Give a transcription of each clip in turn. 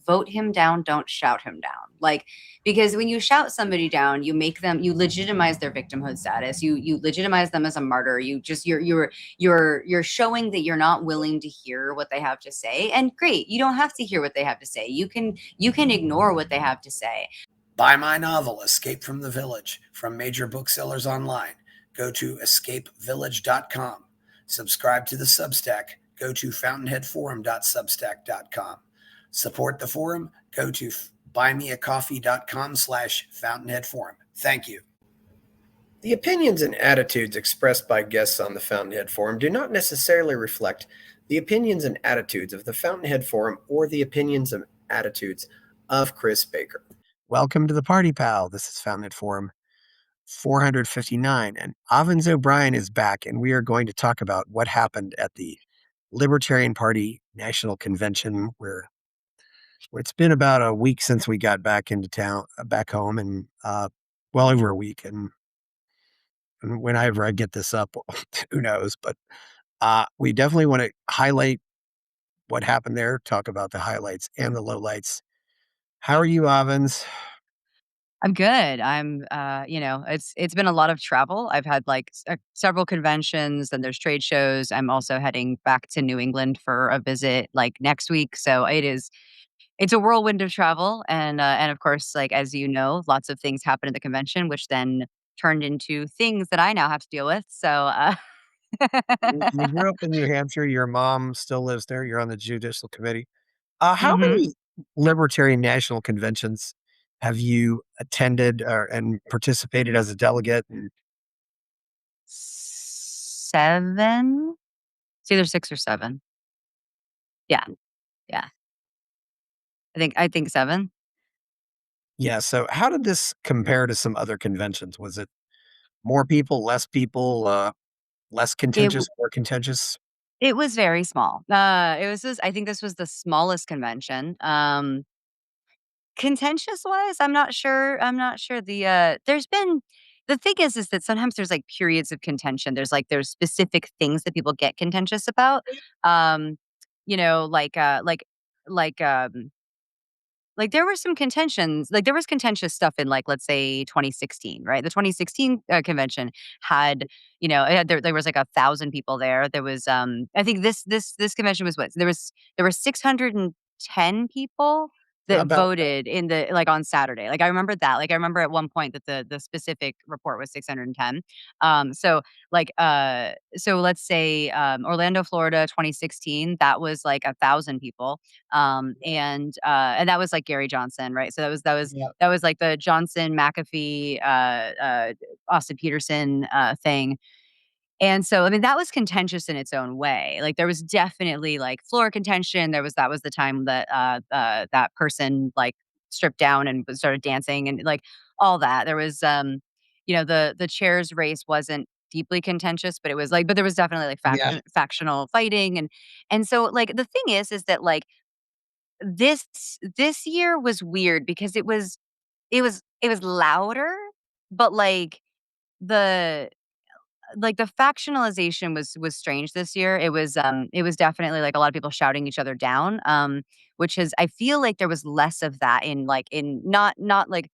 Vote him down, don't shout him down. Like, because when you shout somebody down, you legitimize their victimhood status. You legitimize them as a martyr. You're showing that you're not willing to hear what they have to say. And great, you don't have to hear what they have to say. You can ignore what they have to say. Buy my novel, Escape from the Village, from major booksellers online. Go to escapevillage.com. Subscribe to the Substack. Go to fountainheadforum.substack.com. Support the forum. Go to buymeacoffee.com/fountainheadforum. Thank you. The opinions and attitudes expressed by guests on the Fountainhead Forum do not necessarily reflect the opinions and attitudes of the Fountainhead Forum or the opinions and attitudes of Chris Baker. Welcome to the party, pal. This is Fountainhead Forum 459, and Avens O'Brien is back, and we are going to talk about what happened at the Libertarian Party National Convention, where it's been about a week since we got back into town, back home, and well over a week. And whenever I get this up, who knows? But we definitely want to highlight what happened there, talk about the highlights and the lowlights. How are you, Avens? I'm good. It's been a lot of travel. I've had like several conventions, and there's trade shows. I'm also heading back to New England for a visit like next week. So it's a whirlwind of travel, and of course, like as you know, lots of things happen at the convention, which then turned into things that I now have to deal with. So You grew up in New Hampshire. Your mom still lives there. You're on the Judicial Committee. How hmm many Libertarian National Conventions have you attended and participated as a delegate? 7. It's either 6 or 7. Yeah, yeah. I think 7. Yeah. So how did this compare to some other conventions? Was it more people, less It contentious, more contentious? It was very small. I think this was the smallest convention. Contentious wise, I'm not sure. The thing is that sometimes there's like periods of contention. There's specific things that people get contentious about. Um, you know, like like there were some contentions, like there was contentious stuff in like let's say 2016, right? The 2016 convention had, there was like 1,000 people there. There was I think this convention was what? There were 610 people that About voted in the like on Saturday. Like I remember that. Like I remember at one point that the specific report was 610. So so let's say Orlando, Florida 2016, that was like 1,000 people. And that was like Gary Johnson, right? So yeah, that was like the Johnson McAfee Austin Peterson thing. And so I mean that was contentious in its own way. Like there was definitely like floor contention. That was the time that that person like stripped down and started dancing and like all that. There was the chairs race wasn't deeply contentious, but it was like but there was definitely like yeah, factional fighting. And so like the thing is that like this this year was weird because it was louder, but the the factionalization was strange this year. It was definitely like a lot of people shouting each other down, which is I feel like there was less of that in not like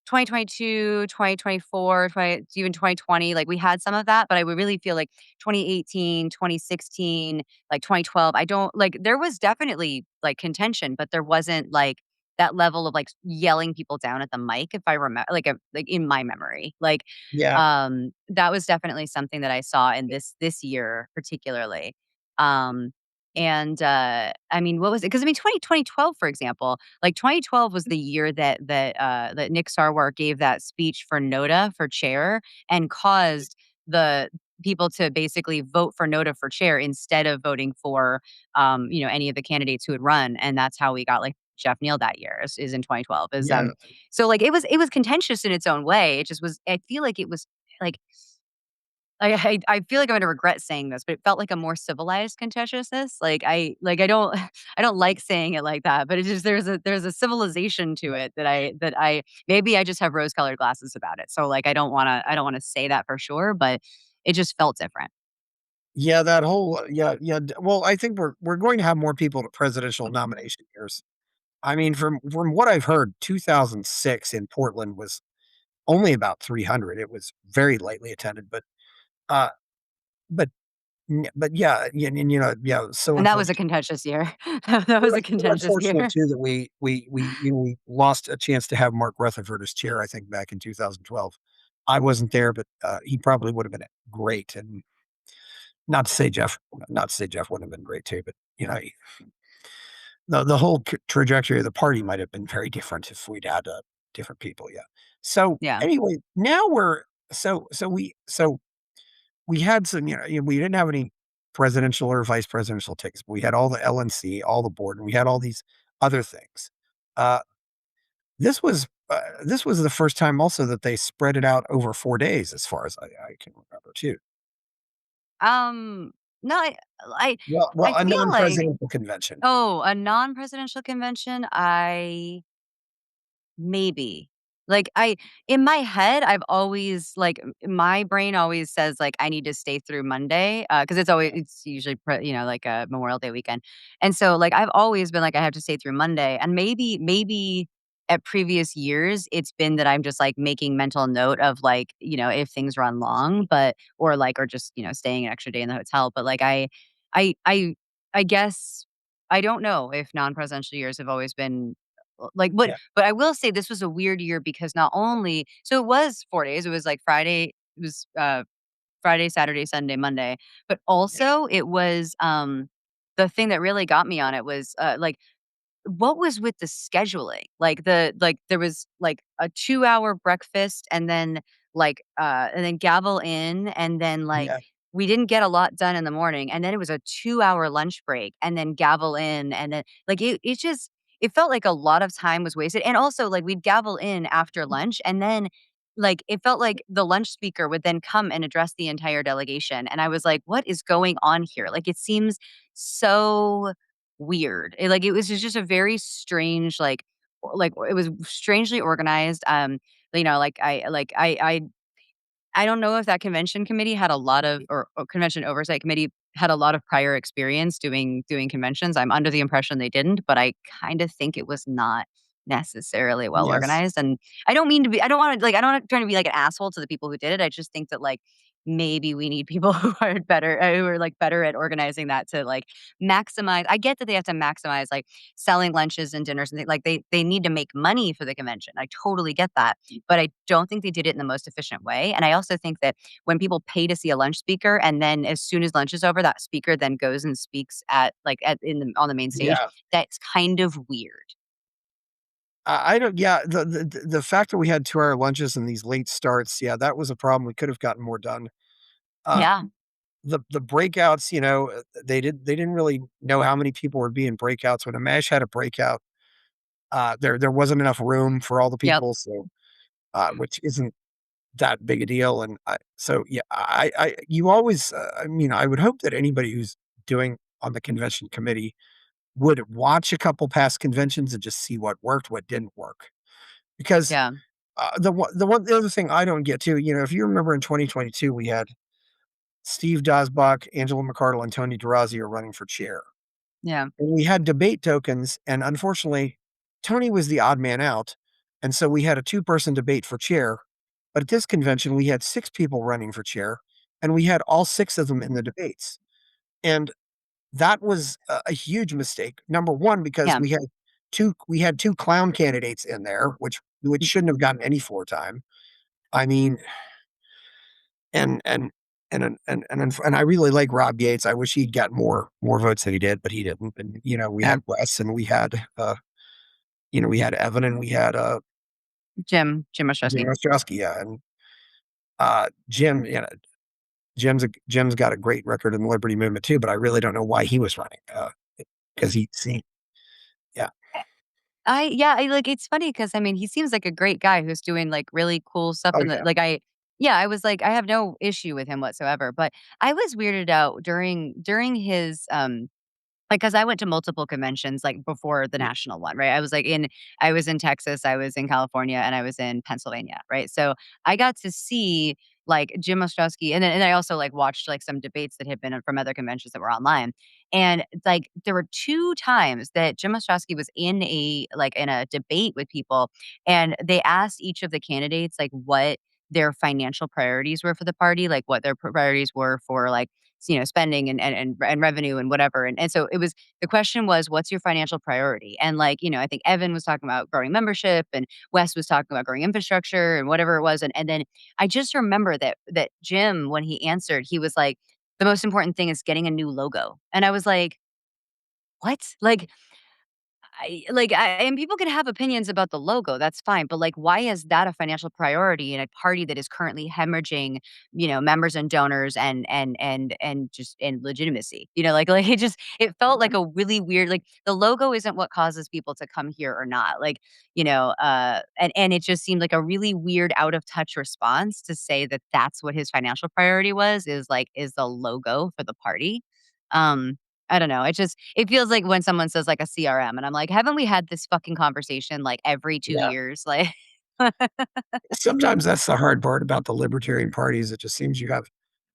2022, 2024, even 2020, like, we had some of that, but I would really feel like 2018, 2016, like, 2012, I don't like, there was definitely, like, contention, but there wasn't, like, that level of, like, yelling people down at the mic if I remember, like, in my memory. yeah, That was definitely something that I saw in this year particularly. Um, I mean, what was it? Because I mean, 2012, for example, like 2012 was the year that Nick Sarwark gave that speech for Noda for chair and caused the people to basically vote for Noda for chair instead of voting for any of the candidates who had run, and that's how we got like Jeff Neal that year is in 2012 is yeah. so like it was contentious in its own way. It just was I feel like it was like I feel like I'm gonna regret saying this, but it felt like a more civilized contentiousness. I don't I don't like saying it like that, but it's just there's a civilization to it that I maybe I just have rose-colored glasses about it. So like I don't wanna say that for sure, but it just felt different. Yeah, that whole yeah, yeah. Well, I think we're going to have more people to presidential nomination years. I mean, from what I've heard, 2006 in Portland was only about 300. It was very lightly attended, uh, but but yeah, and, yeah, so And that was a unfortunate. contentious year. That was a So contentious unfortunate year. too that we lost a chance to have Mark Rutherford as chair, I think, back in 2012. I wasn't there, but, he probably would have been great, and not to say Jeff wouldn't have been great too, but, the whole trajectory of the party might have been very different if we'd had, different people, yeah. So, Yeah. anyway, now we're so we had some, we didn't have any presidential or vice presidential tickets, but we had all the LNC, all the board, and we had all these other things. Uh, this was the first time also that they spread it out over 4 days as far as I can remember too. Um, no, I Well, I a feel like non-presidential convention. oh, a non-presidential convention, maybe. Like, in my head, I've always like, my brain always says, like, I need to stay through Monday, because it's usually like a Memorial Day weekend, and so, like, I've always been like, I have to stay through Monday, and maybe at previous years, it's been that I'm just, like, making mental note of, like, if things run long, but or just, staying an extra day in the hotel, but, like, I I I guess I don't know if non-presidential years have always been like, Yeah, but I will say this was a weird year because not only it was 4 days, it was like it was, Friday, Saturday, Sunday, Monday, but yeah, also it was, the thing that really got me on it was, like, what was with the scheduling? Like, there was, like, a 2-hour breakfast and then gavel in, and then, like, yeah, we didn't get a lot done in the morning, and then it was a 2-hour lunch break, and then gavel in, and then like, it felt like a lot of time was wasted, and also, like, we'd gavel in after lunch, and then, like, it felt like the lunch speaker would then come and address the entire delegation, and I was like, "What is going on here?" Like, it seems so weird. It was just a very strange, it was strangely organized, I don't know if that convention committee had a lot of or convention oversight committee had a lot of prior experience doing conventions. I'm under the impression they didn't, but I kind of think it was not necessarily well yes, organized. And I don't mean to be I don't want to like I don't want to try to be like an asshole to the people who did it. I just think that like maybe we need people who are like better at organizing that to like maximize. I get that they have to maximize like selling lunches and dinners and things like they need to make money for the convention. I totally get that, but I don't think they did it in the most efficient way. And I also think that when people pay to see a lunch speaker, and then as soon as lunch is over, that speaker then goes and speaks on the main stage, yeah. that's kind of weird. I don't yeah, the fact that we had 2-hour lunches and these late starts, yeah, that was a problem. We could have gotten more done. Uh, Yeah. the breakouts, they didn't really know how many people were being breakouts. When a MASH had a breakout, there wasn't enough room for all the Yep. people, so, which isn't that big a deal, and yeah, you always, I mean, I would hope that anybody who's doing on the convention committee would watch a couple past conventions and just see what worked, what didn't work. Because, Yeah. the other thing I don't get too, if you remember in 2022, we had Steve Dasbach, Angela McCardle, and Tony DeRazzi are running for chair. Yeah. And we had debate tokens, and unfortunately, Tony was the odd man out, and so we had a two-person debate for chair. But at this convention, we had 6 people running for chair, and we had all 6 of them in the debates. And that was a huge mistake. Number 1, because Yeah. we had 2 clown candidates in there, which shouldn't have gotten any floor time. I mean, and and I really like Rob Yates. I wish he'd got more votes than he did, but he didn't. And, we Yeah. had Wes and we had Evan and we had, Jim Jim Ostrowski. Ostrowski, yeah, and, Jim's got a great record in the liberty movement too, but I really don't know why he was running, 'cause yeah. It's funny because I mean, he seems like a great guy who's doing, like, really cool stuff Oh, in the yeah. like, I was like, I have no issue with him whatsoever, but I was weirded out during his, like, because I went to multiple conventions, like, before the Yeah. national one, right? I was in Texas, I was in California, and I was in Pennsylvania, right? So, I got to see like Jim Ostrowski, and I also like watched like some debates that had been from other conventions that were online. And like there were two times that Jim Ostrowski was in a debate with people, and they asked each of the candidates like what their financial priorities were for the party, like what their priorities were for like spending and revenue and whatever. And so it was the question was, what's your financial priority? And like, I think Evan was talking about growing membership and Wes was talking about growing infrastructure and whatever it was. And then I just remember that Jim, when he answered, he was like, the most important thing is getting a new logo. And I was like, what? And people can have opinions about the logo, that's fine, but, like, why is that a financial priority in a party that is currently hemorrhaging, members and donors and just and legitimacy? It felt like a really weird the logo isn't what causes people to come here or not, and it just seemed like a really weird out of touch response to say that that's what his financial priority was, is the logo for the party. Um I don't know. It feels like when someone says like a CRM and I'm like, "Haven't we had this fucking conversation like every 2 Yeah. years?" Like Sometimes that's the hard part about the Libertarian parties. It just seems you have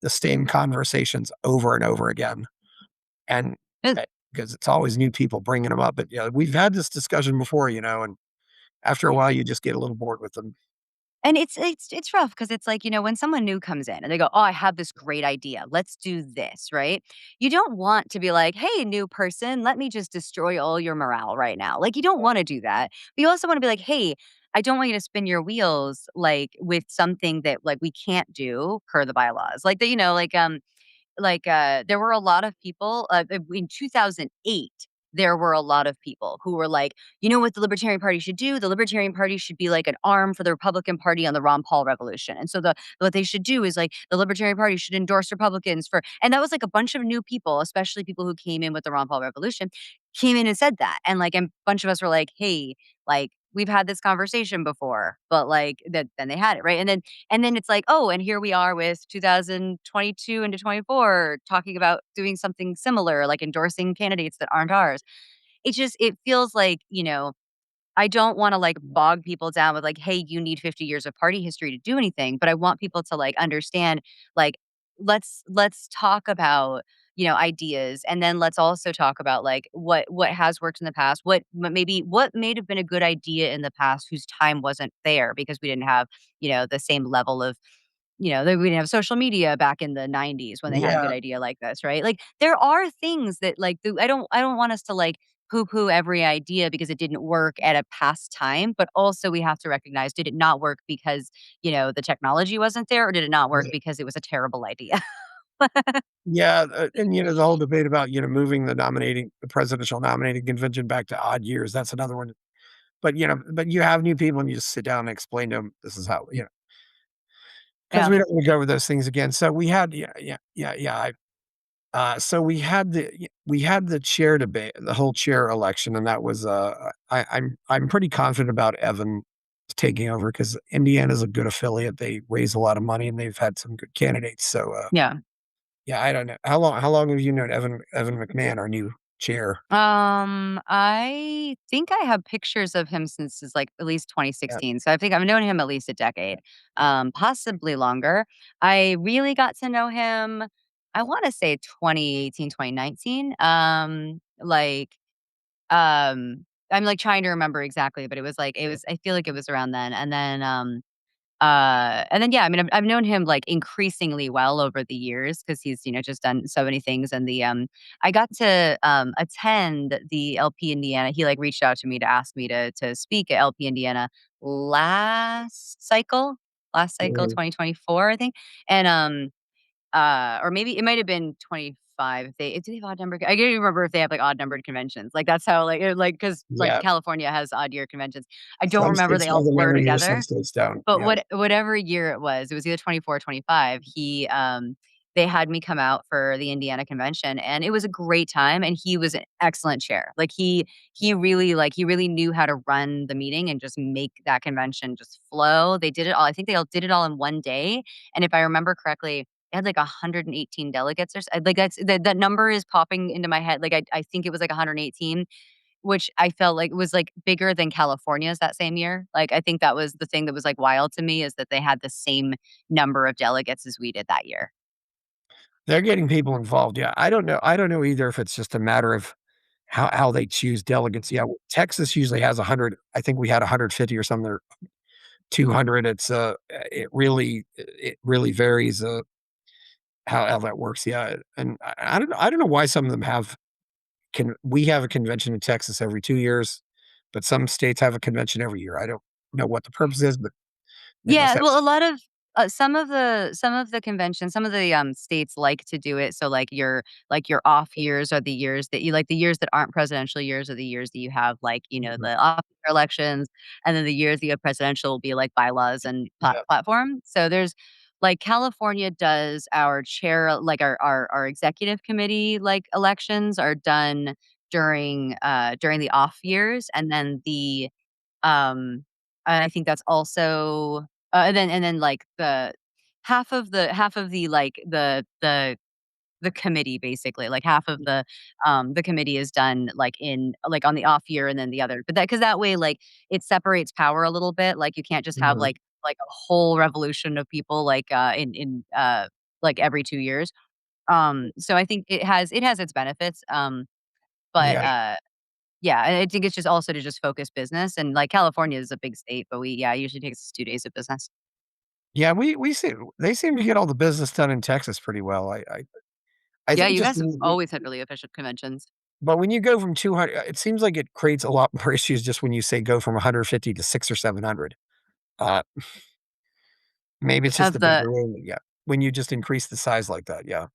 the same conversations over and over again. And It because it's always new people bringing them up. But yeah, we've had this discussion before, and after a while, you just get a little bored with them. and it's rough because it's like, when someone new comes in and they go, "Oh, I have this great idea. Let's do this," right? You don't want to be like, "Hey, new person, let me just destroy all your morale right now." Like, you don't wanna do that. But you also wanna be like, "Hey, I don't want you to spin your wheels, like, with something that, like, we can't do per the bylaws." There were a lot of people, in 2008, there were a lot of people who were like, "You know what the Libertarian Party should do? The Libertarian Party should be like an arm for the Republican Party on the Ron Paul revolution. And so what they should do is like the Libertarian Party should endorse Republicans for," and that was like a bunch of new people, especially people who came in with the Ron Paul revolution, came in and said that. And a bunch of us were like, "Hey, like we've had this conversation before," but like that then they had it, right? And then it's like, "Oh, and here we are with 2022 into 24 talking about doing something similar, like endorsing candidates that aren't ours." It feels like, I don't wanna, like, bog people down with, like, "Hey, you need 50 years of party history to do anything," but I want people to, like, understand, like, let's talk about, ideas, and then let's also talk about, like, what has worked in the past, what may have been a good idea in the past whose time wasn't there because we didn't have, the same level of that we didn't have social media back in the '90s when they had a good Yeah. idea like this, right? Like, there are things that, like, I don't want us to, like, poo-poo every idea because it didn't work at a past time, but also we have to recognize, did it not work because, the technology wasn't there, or did it not work Yeah. because it was a terrible idea? Yeah, and, the whole debate about, moving the presidential nominating convention back to odd years, that's another one. But you have new people and you just sit down and explain to them, this is how, 'cause Yeah, we don't wanna go over those things again. So we had so we had the chair debate, the whole chair election, and that was, I'm pretty confident about Evan taking over because Indiana's a good affiliate. They raise a lot of money, and they've had some good candidates. So, yeah. yeah, I don't know. How long have you known Evan McMahon, our new chair? I think I have pictures of him since it's like at least Yeah, 2016. So I think I've known him at least a decade, possibly longer. I really got to know him, I want to say 2018, 2019. I'm like trying to remember exactly, but I feel like it was around then. And then, yeah, I mean, I've known him, like, increasingly well over the years because he's, just done so many things, and I got to, attend the LP Indiana. He, like, reached out to me to ask me to speak at LP Indiana last cycle mhm, 2024, I think, and, or maybe it might have been 25. Do they have odd numbered I can't even remember if they have, like, odd numbered conventions. Like, that's how, because yeah. California has odd year conventions. I don't Some remember states they have all them blur every year, some together. states don't. But Yeah, whatever year it was either 24 or 25, they had me come out for the Indiana convention, and it was a great time, and he was an excellent chair. He really knew how to run the meeting and just make that convention just flow. They did it all I think they all did it all in one day, and if I remember correctly, they had, like, 118 delegates or like, that number is popping into my head, I think it was, like, 118, which I felt like was, like, bigger than California's that same year. Like, I think that was the thing that was, like, wild to me is that they had the same number of delegates as we did that year. They're getting people involved, yeah. I don't know either if it's just a matter of how they choose delegates. Yeah, Texas usually has 100. I think we had 150 or something, or 200. It really varies, how that works, yeah, and I don't know why some of them have we have a convention in Texas every 2 years, but some states have a convention every year. I don't know what the purpose is, but they must Yeah, have. well, a lot of some of the conventions, some of the, states like to do it, so, like, your off years are the years that you like, the years that aren't presidential years are the years that you have, like, Mhm. the off year elections, and then the years that you have presidential will be, like, bylaws and Yeah. platform. So there's like, California does our chair like, our executive committee, like, elections are done during the off years, and then um, I think that's also and then, like, the half of the, like, the committee, basically, like, half of the committee is done, like, on the off year, and then the other but that 'cause that way, like, it separates power a little bit, like, you can't just have, Mhm. like, a whole revolution of people, like, like, every 2 years. So I think it has its benefits, but, Yeah. yeah, I think it's just also to just focus business, and, like, California is a big state, but it usually takes us 2 days of business. Yeah, we see they seem to get all the business done in Texas pretty well. I Yeah, think you just guys have when always had really efficient conventions. but when you go from 200, it seems like it creates a lot more issues just when you say go from 150 to 6 or 700. Uh, maybe it's just Of a the bigger room, yeah. When you just increase the size like that, yeah.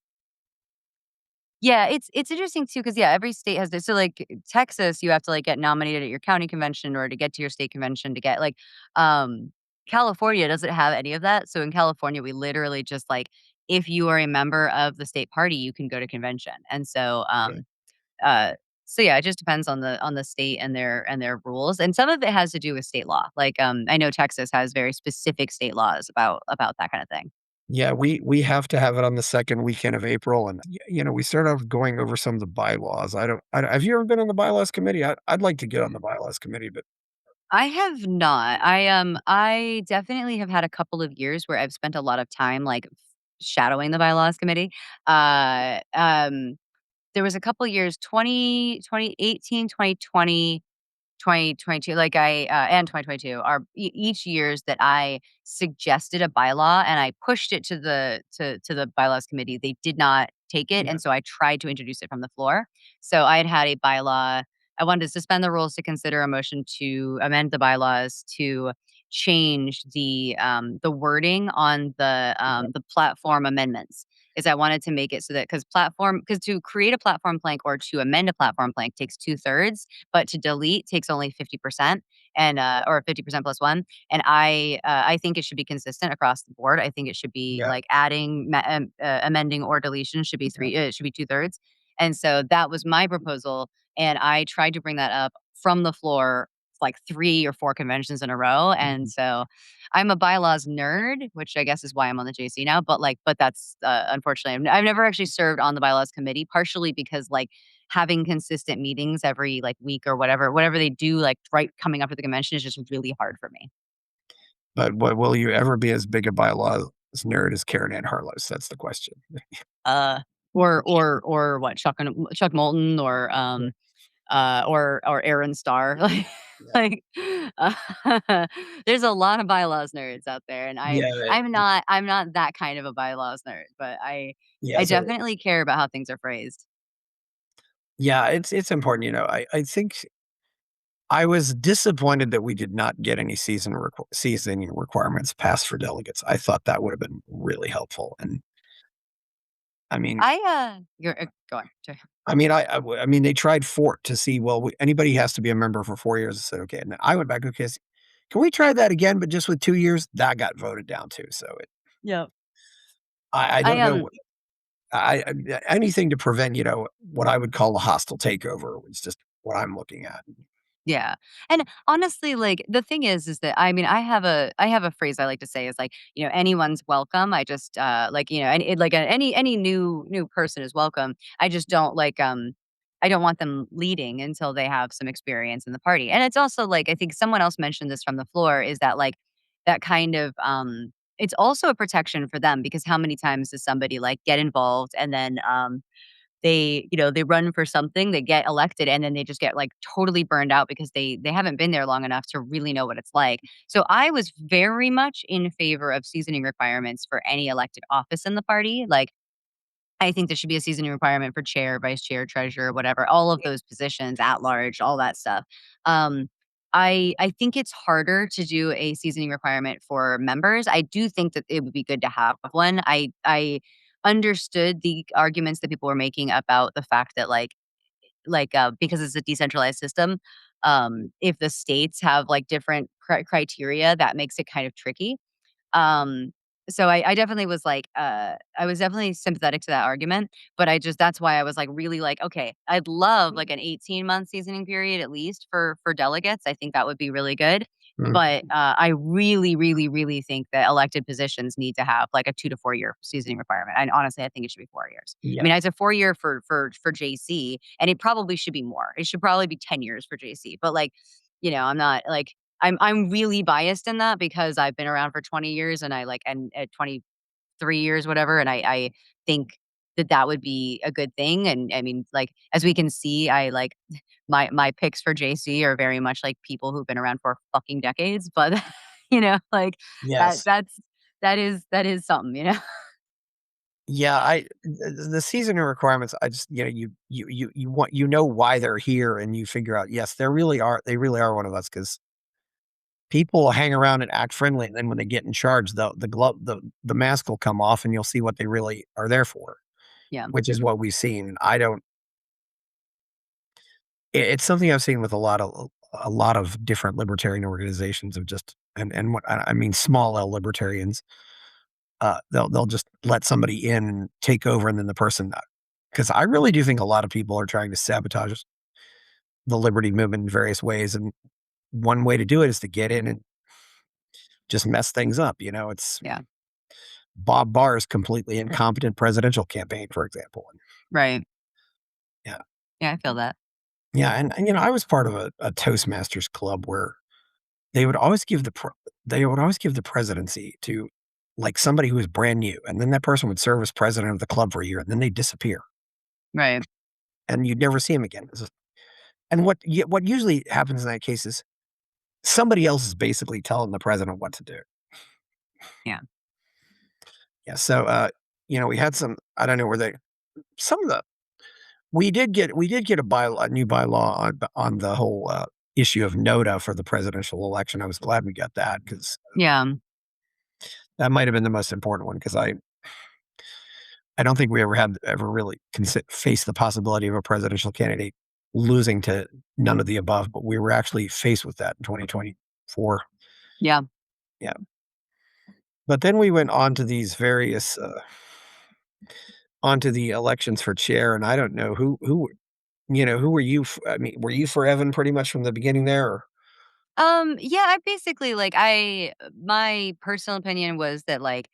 Yeah, it's interesting too, because yeah, every state has this so, like, Texas, you have to, like, get nominated at your county convention or to get to your state convention to get, like, California doesn't have any of that, so in California, we literally just, like, if you are a member of the state party, you can go to convention, and Yeah. uh so yeah, it just depends on the state and their rules, and some of it has to do with state law, like, I know Texas has very specific state laws about that kinda thing. Yeah, we have to have it on the 2nd weekend of April, and, we start off going over some of the bylaws. I don't have you ever been on the bylaws committee? I'd like to get on the bylaws committee, but I have not. I definitely have had a couple of years where I've spent a lot of time, like, shadowing the bylaws committee. Uh, um, there was a couple years, 2018, 2022, like and 2022 are each years that I suggested a bylaw and I pushed it to the bylaws committee. They did not take it, yeah, and so I tried to introduce it from the floor. So I had a bylaw. I wanted to suspend the rules to consider a motion to amend the bylaws to change the wording on yeah, the platform amendments. Is I wanted to make it so that because to create a platform plank or to amend a platform plank takes 2/3, but to delete takes only 50% and, or 50% plus 1, and I think it should be consistent across the board. I think it should be, yeah, like, amending or deletion should be yeah, it should be 2/3, and so that was my proposal, and I tried to bring that up from the floor, like, 3 or 4 conventions in a row, and mhm. so I'm a bylaws nerd, which I guess is why I'm on the JC now, but that's, unfortunately, I've never actually served on the bylaws committee, partially because, like, having consistent meetings every, like, week or whatever they do, like, right coming up to the convention is just really hard for me. But will you ever be as big a bylaws nerd as Karen Ann Harlow? That's the question. Uh, or what, Chuck Moulton Yeah, or Aaron Starr, yeah, like, there's a lot of bylaws nerds out there, and yeah, I'm not that kind of a bylaws nerd, but yeah, I so definitely care about how things are phrased. yeah, it's important, I think I was disappointed that we did not get any seasoning requirements passed for delegates. I thought that would have been really helpful, and I mean You're go on, sorry. I mean, they tried for to see, well, anybody has to be a member for 4 years. I said, "Okay," and I went back, "Okay, can we try that again, but just with 2 years?" That got voted down too, so Yep. I I, don't know. Anything to prevent, what I would call a hostile takeover was just what I'm looking at. Yeah. And honestly, like, the thing is that I mean, I have a phrase I like to say is like, anyone's welcome. I just like, any new person is welcome. I just don't like I don't want them leading until they have some experience in the party. And it's also like I think someone else mentioned this from the floor is that like that kind of it's also a protection for them because how many times does somebody like get involved and then they, they run for something, they get elected, and then they just get, like, totally burned out because they haven't been there long enough to really know what it's like. So I was very much in favor of seasoning requirements for any elected office in the party, like, I think there should be a seasoning requirement for chair, vice chair, treasurer, whatever, all of those positions at large, all that stuff. Um, I think it's harder to do a seasoning requirement for members. I do think that it would be good to have one. I understood the arguments that people were making about the fact that because it's a decentralized system, if the states have like different criteria, that makes it kind of tricky. Um, so I definitely was like, I was definitely sympathetic to that argument, but that's why I was like really like, okay, I'd love like an 18-month seasoning period at least for delegates. I think that would be really good. Mm, But I really, really, really think that elected positions need to have like a 2 to 4 year seasoning requirement. And honestly, I think it should be 4 years. I yeah. mean, I said 4 year for JC, and it probably should be more. It should probably be 10 years for JC. But like, I'm not like I'm really biased in that because I've been around for 20 years and I like and at 23 years, whatever, and I think that that would be a good thing. And I mean, like as we can see, I like my picks for JC are very much like people who've been around for fucking decades. But like that Yes. that's that is something, Yeah, the seasoning requirements, I just, you want why they're here and you figure out, yes, they really are one of us because people will hang around and act friendly, and then when they get in charge, the mask will come off and you'll see what they really are there for, Yeah. which is what we've seen. And I don't it's something I've seen with a lot of different libertarian organizations of just and what I mean small L libertarians. They'll just let somebody in and take over, and then the person because I really do think a lot of people are trying to sabotage the liberty movement in various ways, and one way to do it is to get in and just mess things up. It's Yeah. Bob Barr's completely incompetent presidential campaign, for example. And Right. yeah, Yeah, I feel that. yeah, and I was part of a Toastmasters club where they would always give the presidency to like somebody who was brand new, and then that person would serve as president of the club for a year, and then they'd disappear, Right. and you'd never see him again. And what usually happens in that case is somebody else is basically telling the president what to do. Yeah. Yeah, so, we had some I don't know, where they some of the we did get a new bylaw on the whole, issue of NOTA for the presidential election. I was glad we got that because Yeah. that might have been the most important one because I don't think we ever really faced the possibility of a presidential candidate losing to none of the above, but we were actually faced with that in 2024. Yeah. Yeah. But then we went on to these various, onto the elections for chair, and I don't know who were you I mean, were you for Evan pretty much from the beginning there, or Yeah, I basically like my personal opinion was that like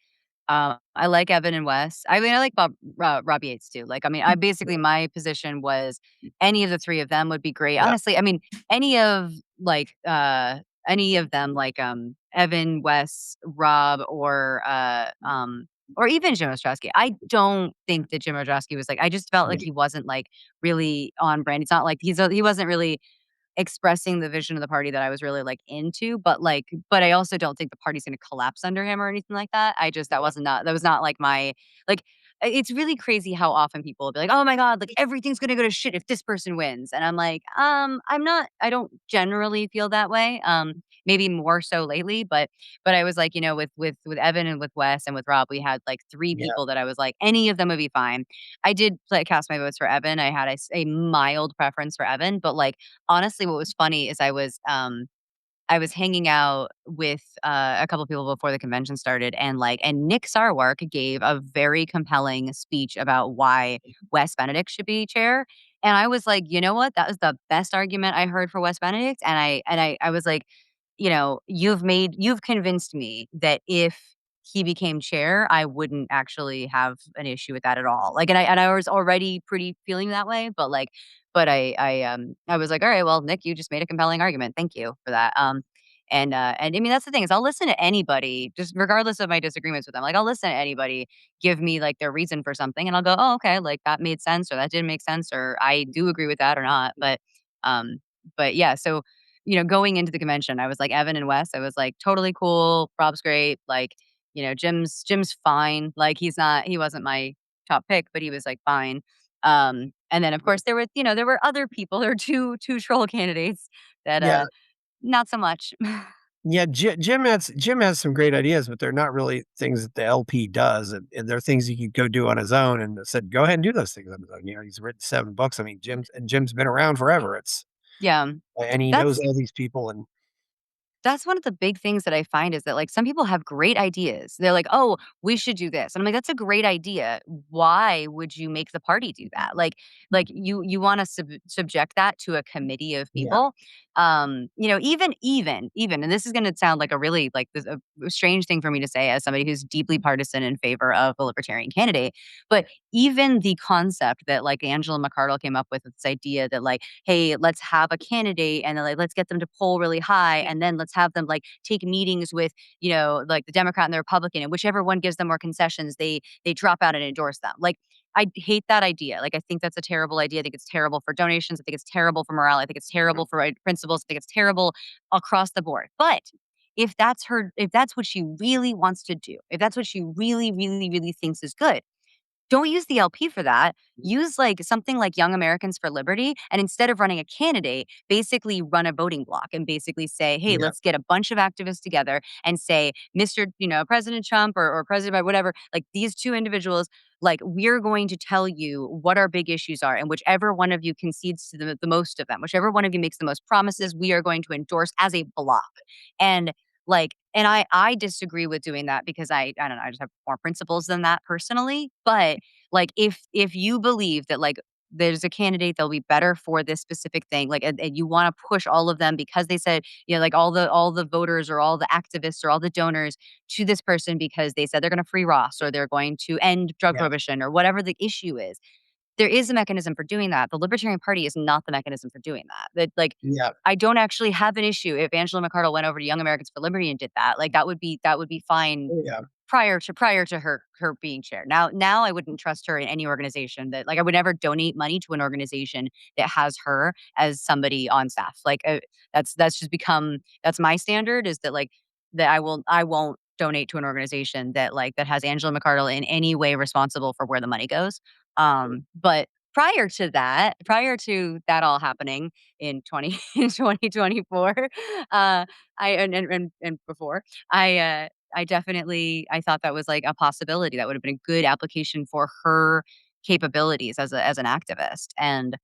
I like Evan and Wes. I mean, I like Rob Yates too. Like, I mean, I basically my position was any of the three of them would be great. yeah, Honestly, I mean, any of like any of them like Evan, Wes, Rob, or even Jim Ostrowski. I don't think that Jim Ostrowski was like. I just felt like yeah, he wasn't like really on brand. It's not like he wasn't really expressing the vision of the party that I was really, like, into, but I also don't think the party's gonna collapse under him or anything like that. I just yeah, that was not, like, my like, it's really crazy how often people will be like, "Oh my god, like, everything's gonna go to shit if this person wins," and I'm like, I don't generally feel that way, maybe more so lately, but I was like, with Evan and with Wes and with Rob, we had, like, 3 yeah, people that I was like, "Any of them would be fine." I did cast my votes for Evan. I had a mild preference for Evan, but, like, honestly, what was funny is I was hanging out with, a couple people before the convention started, and Nick Sarwark gave a very compelling speech about why Wes Benedict should be chair, and I was like, "You know what? That was the best argument I heard for Wes Benedict," and I was like, "You've convinced me that if he became chair, I wouldn't actually have an issue with that at all. Like, and I was already pretty feeling that way, but like, but I was like, all right, well, Nick, you just made a compelling argument. Thank you for that. And I mean, that's the thing is I'll listen to anybody, just regardless of my disagreements with them. Like, I'll listen to anybody give me like their reason for something, and I'll go, oh, okay, like that made sense, or that didn't make sense, or I do agree with that or not. Um, but yeah, so going into the convention, I was like Evan and Wes. I was like totally cool. Rob's great. Like, Jim's fine. Like he wasn't my top pick, but he was like fine. And then of course there were other people. There were two troll candidates that Yeah. not so much. Yeah, Jim has some great ideas, but they're not really things that the LP does, and they're things he could go do on his own. And I said, go ahead and do those things on his own. He's written 7 books. I mean, Jim's been around forever. Yeah. And he knows That's all these people. And That's one of the big things that I find is that, like, some people have great ideas. They're like, "Oh, we should do this." And I'm like, "That's a great idea. Why would you make the party do that?" Like you wanna subject that to a committee of yeah, people. Even, and this is gonna sound like a really, like, this a strange thing for me to say as somebody who's deeply partisan in favor of a libertarian candidate, but even the concept that, like, Angela McArdle came up with this idea that, like, "Hey, let's have a candidate and then, like, let's get them to poll really high, and then let's have them, like, take meetings with, like, the Democrat and the Republican, and whichever one gives them more concessions, they drop out and endorse them." Like, I hate that idea. Like, I think that's a terrible idea. I think it's terrible for donations. I think it's terrible for morale. I think it's terrible for right principles. I think it's terrible across the board. But if that's what she really wants to do, if that's what she really, really, really thinks is good, don't use the LP for that. Use like something like Young Americans for Liberty. And instead of running a candidate, basically run a voting block and basically say, hey, yeah, let's get a bunch of activists together and say, Mr. President Trump or President whatever, like these two individuals, like we're going to tell you what our big issues are. And whichever one of you concedes to the most of them, whichever one of you makes the most promises, we are going to endorse as a block. And and I disagree with doing that because I don't know, I just have more principles than that personally. But like if you believe that like there's a candidate that'll be better for this specific thing, like and you want to push all of them because they said, like all the voters or all the activists or all the donors to this person because they said they're gonna free Ross or they're going to end drug yeah, prohibition or whatever the issue is. There is a mechanism for doing that. The Libertarian Party is not the mechanism for doing that. That like yeah, I don't actually have an issue if Angela McArdle went over to Young Americans for Liberty and did that. Like that would be fine yeah, prior to her being chair. Now I wouldn't trust her in any organization that like I would never donate money to an organization that has her as somebody on staff. Like that's just become that's my standard is that like that I won't donate to an organization that like that has Angela McArdle in any way responsible for where the money goes. But prior to that all happening in 2024, and before, I definitely I thought that was like a possibility that would have been a good application for her capabilities as an activist. And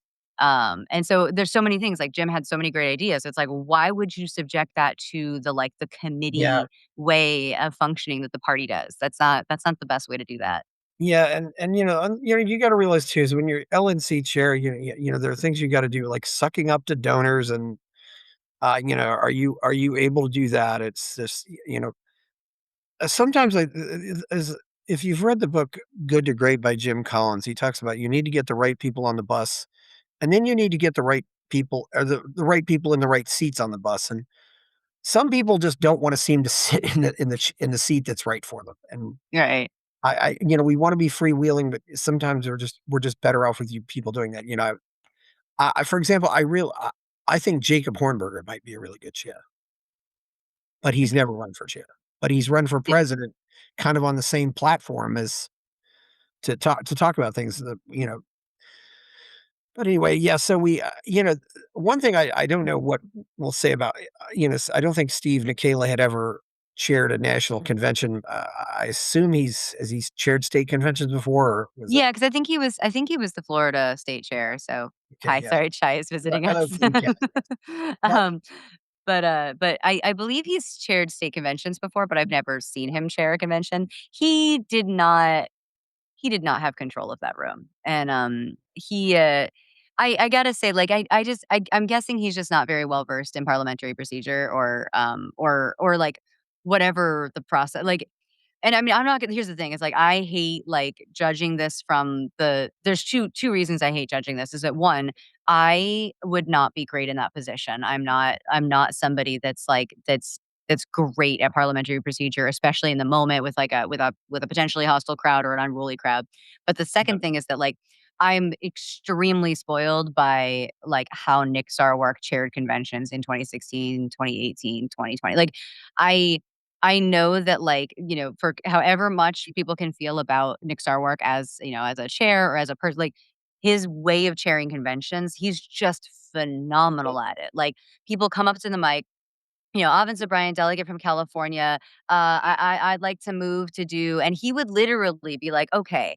so there's so many things like Jim had so many great ideas. It's like, why would you subject that to the like the yeah, committee way of functioning that the party does? That's not the best way to do that. yeah. And you got to realize too is when you're LNC chair, there are things you got to do like sucking up to donors, and are you able to do that? It's just sometimes like as if you've read the book Good to Great by Jim Collins, he talks about you need to get the right people on the bus, and then you need to get the right people or the right people in the right seats on the bus. And some people just don't want to seem to sit in the seat that's right for them. And Right. we want to be freewheeling, but sometimes we're just better off with you people doing that. For example, I think Jacob Hornberger might be a really good chair, but he's never run for chair. But he's run for president, kind of on the same platform as to talk about things that. But anyway, yeah, so one thing I don't know what we'll say about, I don't think Steve Nikela had ever chaired a national convention. I assume he's chaired state conventions before, or was that Yeah, because I think he was the Florida state chair, so okay, hi, yeah. sorry, Chai is But visiting I us. don't think, yeah, that Um, but I believe he's chaired state conventions before, but I've never seen him chair a convention. He did not have control of that room, and, I gotta say, like, I'm guessing he's just not very well versed in parliamentary procedure or, like, whatever the process like And I mean, I'm not gonna here's the thing, it's like, I hate, like, judging this from there's two reasons I hate judging this, is that, 1, I would not be great in that position. I'm not somebody that's, like, that's great at parliamentary procedure, especially in the moment with, like, a potentially hostile crowd or an unruly crowd. But the Yeah. second thing is that, like, I'm extremely spoiled by, like, how Nick Sarwark chaired conventions in 2016, 2018, 2020. Like, I I know that, like, for however much people can feel about Nick Sarwark as, as a chair or as a person, like, his way of chairing conventions, he's just phenomenal at it. Like, people come up to the mic, Avens O'Brien, delegate from California, I'd like to move to do, and he would literally be like, okay,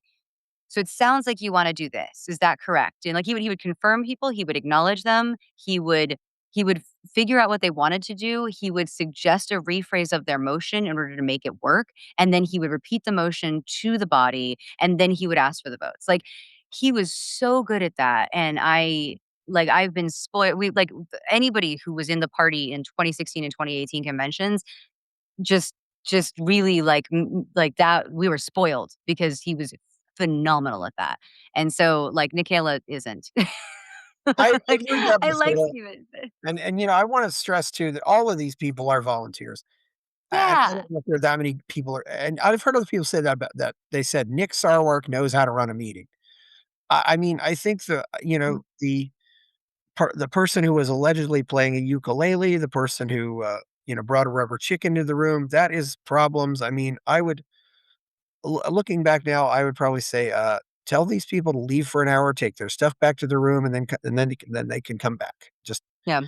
so it sounds like you wanna do this. Is that correct? And, like, he would confirm people, he would acknowledge them, he would figure out what they wanted to do, he would suggest a rephrase of their motion in order to make it work, and then he would repeat the motion to the body, and then he would ask for the votes. Like, he was so good at that, and I've been spoiled. Anybody who was in the party in 2016 and 2018 conventions just just really, like that we were spoiled because he was phenomenal at that. And so, like, Nikayla isn't. I've Like, learned that I like before, Steven. and I wanna stress too that all of these people are volunteers. I Yeah. don't know if there are that many people and I've heard other people say that about that. They said Nick Sarwark knows how to run a meeting. I mean, I think Mhm. the person who was allegedly playing a ukulele, the person who, brought a rubber chicken to the room, that is problems. I mean, I would looking back now, I would probably say, tell these people to leave for an hour, take their stuff back to their room, and then they can come back. Just Yeah.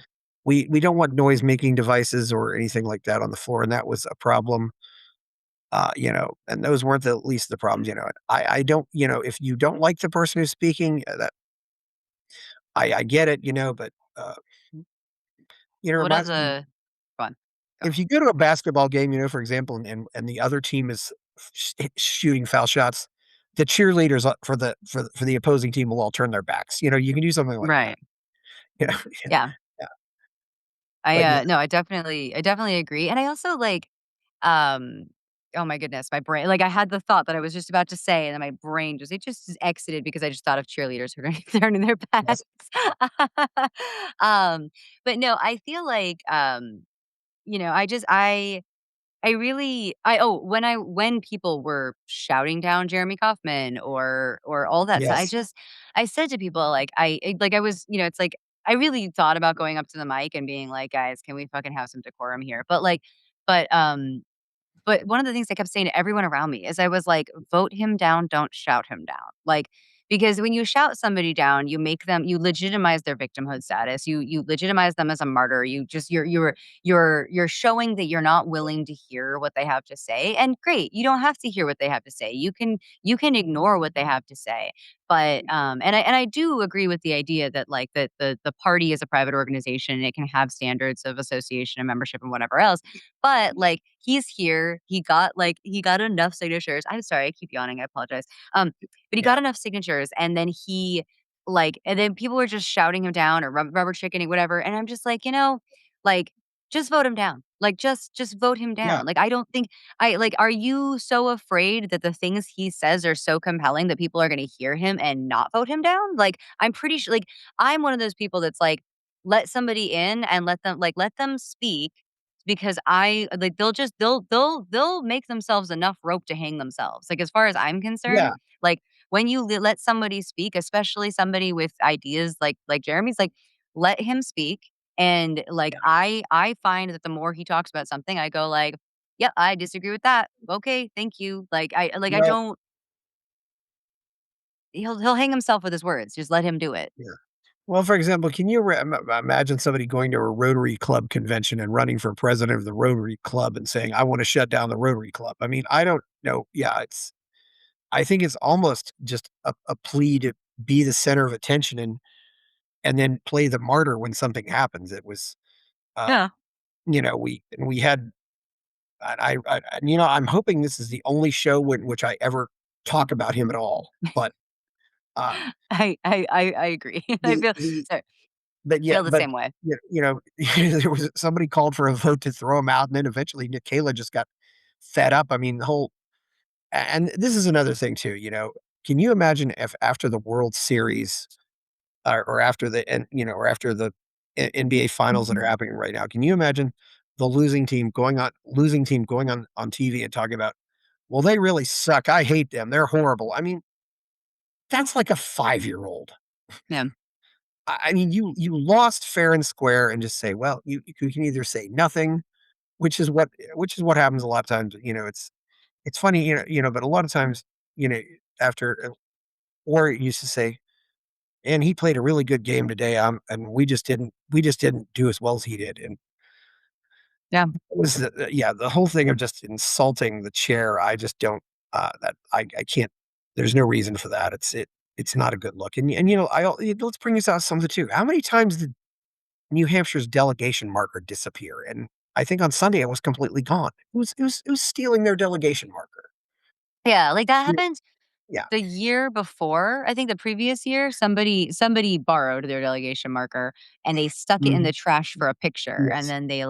we don't want noise making devices or anything like that on the floor, and that was a problem. And those weren't the least of the problems. I don't, if you don't like the person who's speaking, that I get it, but it What reminds as me a Go on. Go. if you go to a basketball game, for example, and the other team is shooting foul shots, the cheerleaders for the opposing team will all turn their backs. You can do something like that. Right. You know, Yeah. yeah, I, but yeah, no, I definitely agree, and I also, like, um oh my goodness, my brain, like, I had the thought that I was just about to say, and then my brain just exited because I just thought of cheerleaders who are turning their yes, backs. Um, but no, I feel like, I really I oh, when people were shouting down Jeremy Kauffman or all that stuff, yes, I said to people, like, I was, it's like, I really thought about going up to the mic and being like, "Guys, can we fucking have some decorum here?" But one of the things I kept saying to everyone around me is I was like, "Vote him down, don't shout him down." Like, because when you shout somebody down, you legitimize their victimhood status. You legitimize them as a martyr. You're showing that you're not willing to hear what they have to say. And great, you don't have to hear what they have to say. You can ignore what they have to say. But and I do agree with the idea that, like, that the party is a private organization and it can have standards of association and membership and whatever else. But, like, he's here, he got enough signatures. I'm sorry, I keep yawning, I apologize. But he yeah, got enough signatures, and then and then people were just shouting him down or rubber chickening, whatever, and I'm just like, like, just vote him down. Like, just vote him yeah, down. Like, I don't think are you so afraid that the things he says are so compelling that people are gonna hear him and not vote him down? Like, I'm pretty sure, like, I'm one of those people that's like, let somebody in and let them speak, because they'll make themselves enough rope to hang themselves. Like, as far as I'm concerned, yeah, like, when you let somebody speak, especially somebody with ideas like Jeremy's, like, let him speak. And, like, yeah. I find that the more he talks about something, I go like, "Yep, I disagree with that. Okay, thank you." I Well, don't he'll hang himself with his words. Just let him do it. yeah. Well, for example, can you imagine somebody going to a Rotary Club convention and running for president of the Rotary Club and saying, "I want to shut down the Rotary Club"? I mean, I don't know. Yeah, I think it's almost just a plea to be the center of attention and then play the martyr when something happens. It was, uh, Yeah. we had, I'm hoping this is the only show in which I ever talk about him at all. But uh, I agree. I the feel the sorry, but yeah, feel the but same way. there was somebody called for a vote to throw him out, and then eventually Nicola just got fed up. I mean, the whole And this is another thing too, can you imagine if after the World Series or after the and or after the NBA finals that are Mhm. happening right now, can you imagine the losing team going on TV and talking about, well, they really suck. I hate them. They're horrible. I mean, that's like a 5-year-old. Yeah. I mean, you lost fair and square and just say, well, you can either say nothing, which is what happens a lot of times. It's funny, but a lot of times, you know, after or it used to say, and he played a really good game today. And we just didn't do as well as he did. And Yeah. it was yeah, the whole thing of just insulting the chair. I just don't that I can't. There's no reason for that. It's not a good look. And let's bring this out something too. How many times did New Hampshire's delegation marker disappear? And I think on Sunday it was completely gone. It was stealing their delegation marker. Yeah, like, that Yeah. happened Yeah. the year before. I think the previous year, somebody borrowed their delegation marker, and they stuck it in the Mhm. trash for a picture, and Yes. then they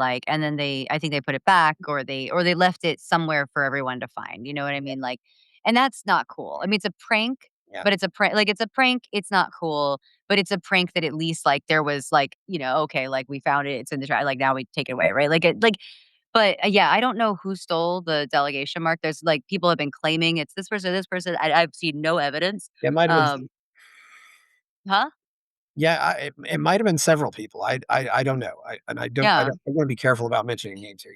I think they put it back, or they left it somewhere for everyone to find, you know what I Yeah. mean? Like, and that's not cool. I mean, it's a prank, Yeah. but it's a prank, it's not cool, but it's a prank that at least, like, there was, like, okay, like, we found it, it's in the trash, like, now we take it away, right? But, yeah, I don't know who stole the delegation mark. There's, like, people have been claiming it's this person, this person. I've seen no evidence. It might have been. Um Huh? Yeah, it might have been several people. I don't know. Yeah. I wanna be careful about mentioning names here.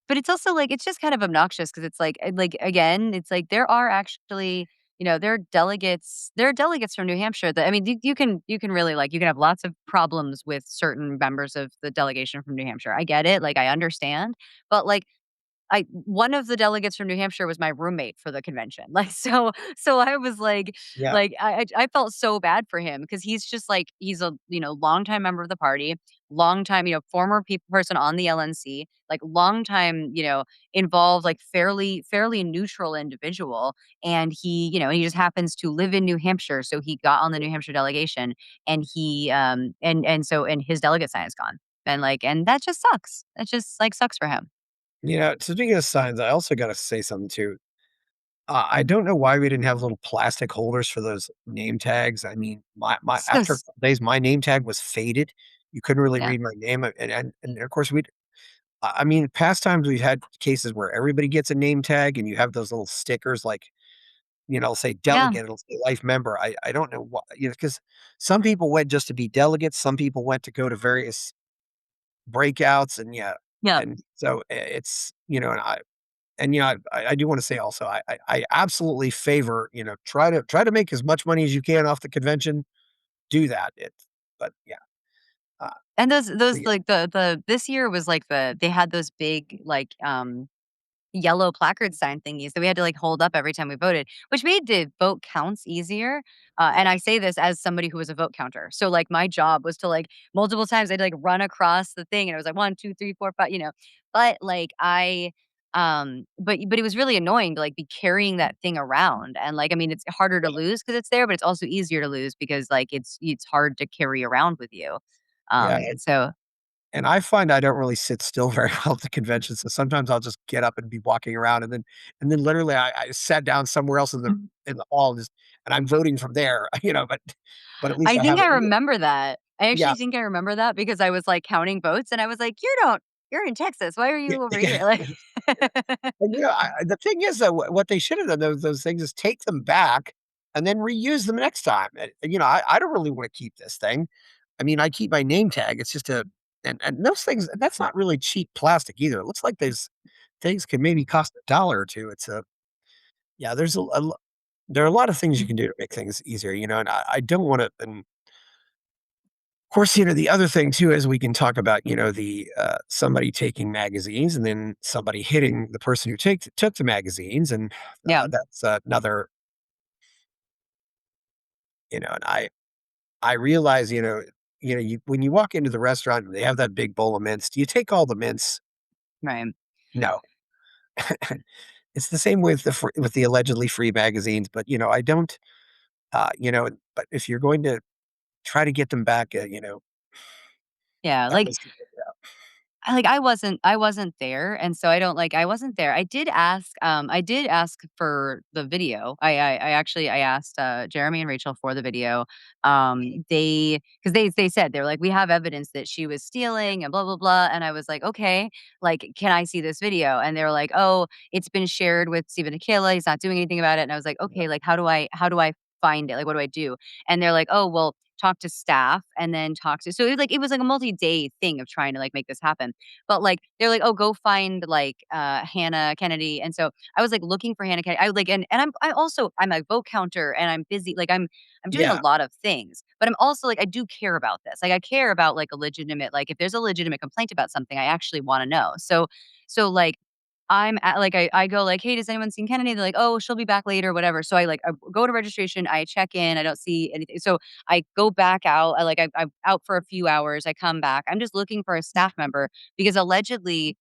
But it's also, like, it's just kind of obnoxious because it's like, again, it's like there are actually, there are delegates from New Hampshire that, I mean, you can really, like, you can have lots of problems with certain members of the delegation from New Hampshire. I get it, like, I understand, but, like, I one of the delegates from New Hampshire was my roommate for the convention. Like, so I was Yeah, I felt so bad for him because he's just like he's a, longtime member of the party, longtime, former person on the LNC, like longtime, involved, like fairly neutral individual. And he just happens to live in New Hampshire, so he got on the New Hampshire delegation, and his delegate sign is gone. And that just sucks. That just like sucks for him. speaking of signs, I also gotta say something too. I don't know why we didn't have little plastic holders for those name tags. I mean, my So after a s couple days, my name tag was faded. You couldn't really Yeah. read my name, and of course, I mean, past times we've had cases where everybody gets a name tag, and you have those little stickers like, it'll say Yeah. delegate, it'll say life member. I don't know why, because some people went just to be delegates, some people went to go to various breakouts, and yeah, Yeah. and so it's I do want to say also, I absolutely favor, try to make as much money as you can off the convention. Do that. But yeah, uh, And those yeah, like the this year was like they had those big yellow placard sign thingies that we had to, like, hold up every time we voted, which made the vote counts easier. And yeah, I say this as somebody who was a vote counter. So, like, my job was to, like, multiple times I'd, like, run across the thing, and it was like 1, 2, 3, 4, 5, But, like, but it was really annoying to, like, be carrying that thing around. And, like, I mean, it's harder to yeah, lose because it's there, but it's also easier to lose because, like, it's hard to carry around with you. yeah. So And I find I don't really sit still very well at the convention, so sometimes I'll just get up and be walking around, and then literally I sat down somewhere else in the hall, and I'm voting from there, but at least I I think have I it. remember that. I Yeah, actually think I remember that because I was, like, counting votes, and I was like, You're in Texas. Why are yeah, you over yeah. here?" Like And, the thing is, though, what they should have done, those things, is take them back and then reuse them next time. I don't really wanna keep this thing. I mean, I keep my name tag, it's just a and those things, that's not really cheap plastic either. It looks like those things can maybe cost a dollar or 2. It's a Yeah, there are a lot of things you can do to make things easier, and I don't wanna. And of course, the other thing too is we can talk about, the, somebody taking magazines and then somebody hitting the person who took the magazines, and, Yeah, that's another, and I realize, when you walk into the restaurant and they have that big bowl of mints, do you take all the mints? right. No. It's the same with the allegedly free magazines, but, I don't, but if you're going to try to get them back, Yeah, that like, was yeah. I wasn't there, and so I wasn't there. I did ask for the video. I actually I asked, Jeremy and Rachel for the video. They 'cause they said, they were like, "We have evidence that she was stealing and blah, blah, blah," and I was like, "Okay, like, can I see this video?" And they were like, "Oh, it's been shared with Stephen Akela, he's not doing anything about it," and I was like, Yeah. "Okay, like, how do I find it? Like, what do I do?" And they're like, "Oh, well, talk to staff and then talk to," so it was like a multi-day thing of trying to, like, make this happen. But, like, they're like, "Oh, go find, like, Hannah Kennedy," and so I was, like, looking for Hannah Kennedy. I, like, and I'm a vote counter, and I'm busy, like, I'm doing a Yeah. lot of things, but I'm also, like, I do care about this. Like, I care about, like, a legitimate, like, if there's a legitimate complaint about something, I actually wanna know. Like, I go like, "Hey, does anyone seen Kennedy?" They're like, "Oh, she'll be back later," whatever. So I go to registration, I check in, I don't see anything. So I go back out, I'm out for a few hours, I come back. I'm just looking for a staff member because allegedly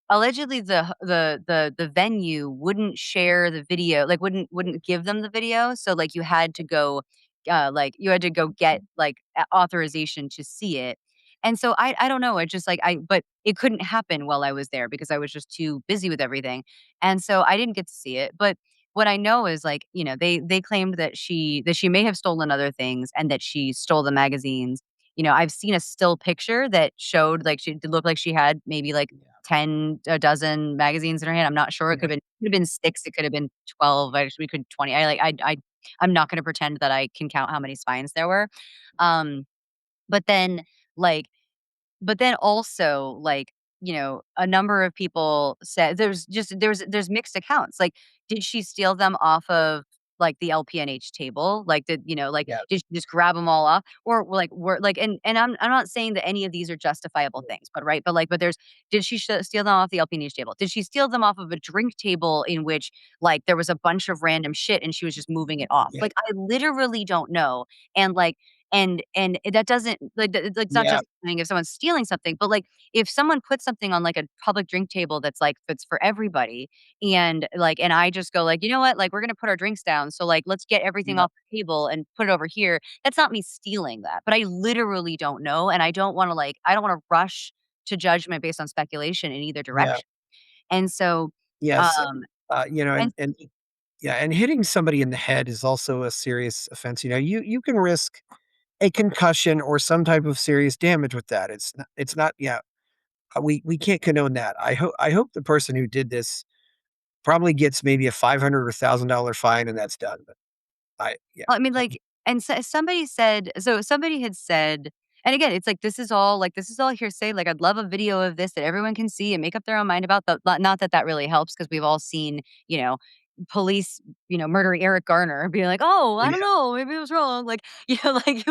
the venue wouldn't share the video, like, wouldn't give them the video, so, like, you had to go get, like, authorization to see it, and so I don't know, I just, like, I but it couldn't happen while I was there because I was just too busy with everything, and so I didn't get to see it. But what I know is, like, they claimed that she may have stolen other things and that she stole the magazines. I've seen a still picture that showed, like, she it looked like she had maybe, like, Yeah. 10, a dozen magazines in her hand. I'm not sure. It Yeah. could've been 6, it could've been 12, we could 20. I'm not gonna pretend that I can count how many spines there were. Um, but then, like but then also, like, a number of people said there's mixed accounts. Like, did she steal them off of, like, the LPNH table? Like, Yeah. did she just grab them all off? Or, like, were like, and I'm not saying that any of these are justifiable Yeah. things, but right? But there's did she steal them off the LPNH table? Did she steal them off of a drink table in which, like, there was a bunch of random shit and she was just moving it off? Yeah. Like, I literally don't know. And, like, that doesn't, like, it's not Yeah. justifying if someone's stealing something, but, like, if someone puts something on, like, a public drink table that's for everybody, and I just go, like, "You know what? Like, we're gonna put our drinks down, so, like, let's get everything Yeah. off the table and put it over here." That's not me stealing that, but I literally don't know, and I don't wanna rush to judgment based on speculation in either Yeah. direction. And so, Yes. um, and And yeah, and hitting somebody in the head is also a serious offense. You can risk a concussion or some type of serious damage with that. It's not. Yeah, we can't condone that. I hope the person who did this probably gets maybe a 500 or $1,000 fine and that's done. But yeah. Well, I mean, like, and somebody had said, and again, it's like, this is all hearsay. Like, I'd love a video of this that everyone can see and make up their own mind about. Not that that really helps because we've all seen, police, murdering Eric Garner, being like, "Oh, I don't Yeah. know, maybe it was wrong." Like, like,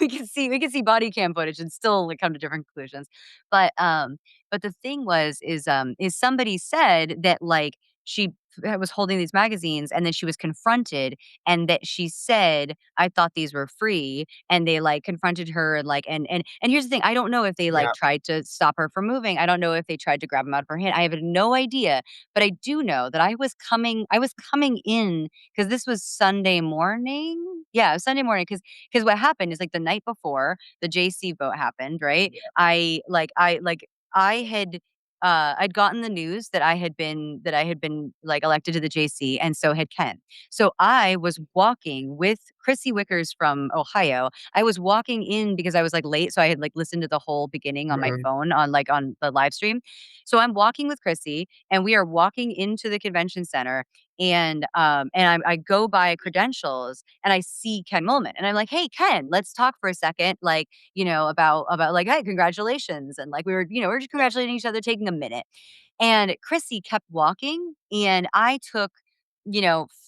we can see body cam footage and still, like, come to different conclusions. But but the thing is somebody said that, like, she was holding these magazines and then she was confronted, and that she said, "I thought these were free," and they, like, confronted her, and, like, and here's the thing, I don't know if they, like, Yeah. tried to stop her from moving, I don't know if they tried to grab them out of her hand, I have no idea, but I do know that I was coming in because this was Sunday morning? Yeah, it was Sunday morning. Because what happened is, like, the night before the JC vote happened, right? Yeah. I had I'd gotten the news that I had been, like, elected to the JC, and so had Ken. So I was walking with Chrissy Wickers from Ohio. I was walking in because I was, like, late, so I had, like, listened to the whole beginning on my Mhm. phone on the live stream. So I'm walking with Chrissy, and we are walking into the convention center, and I go by credentials, and I see Ken Millman, and I'm like, "Hey, Ken, let's talk for a second, like, about, like, hey, congratulations," and, like, we were just Yeah. congratulating each other, taking a minute. And Chrissy kept walking, and I took,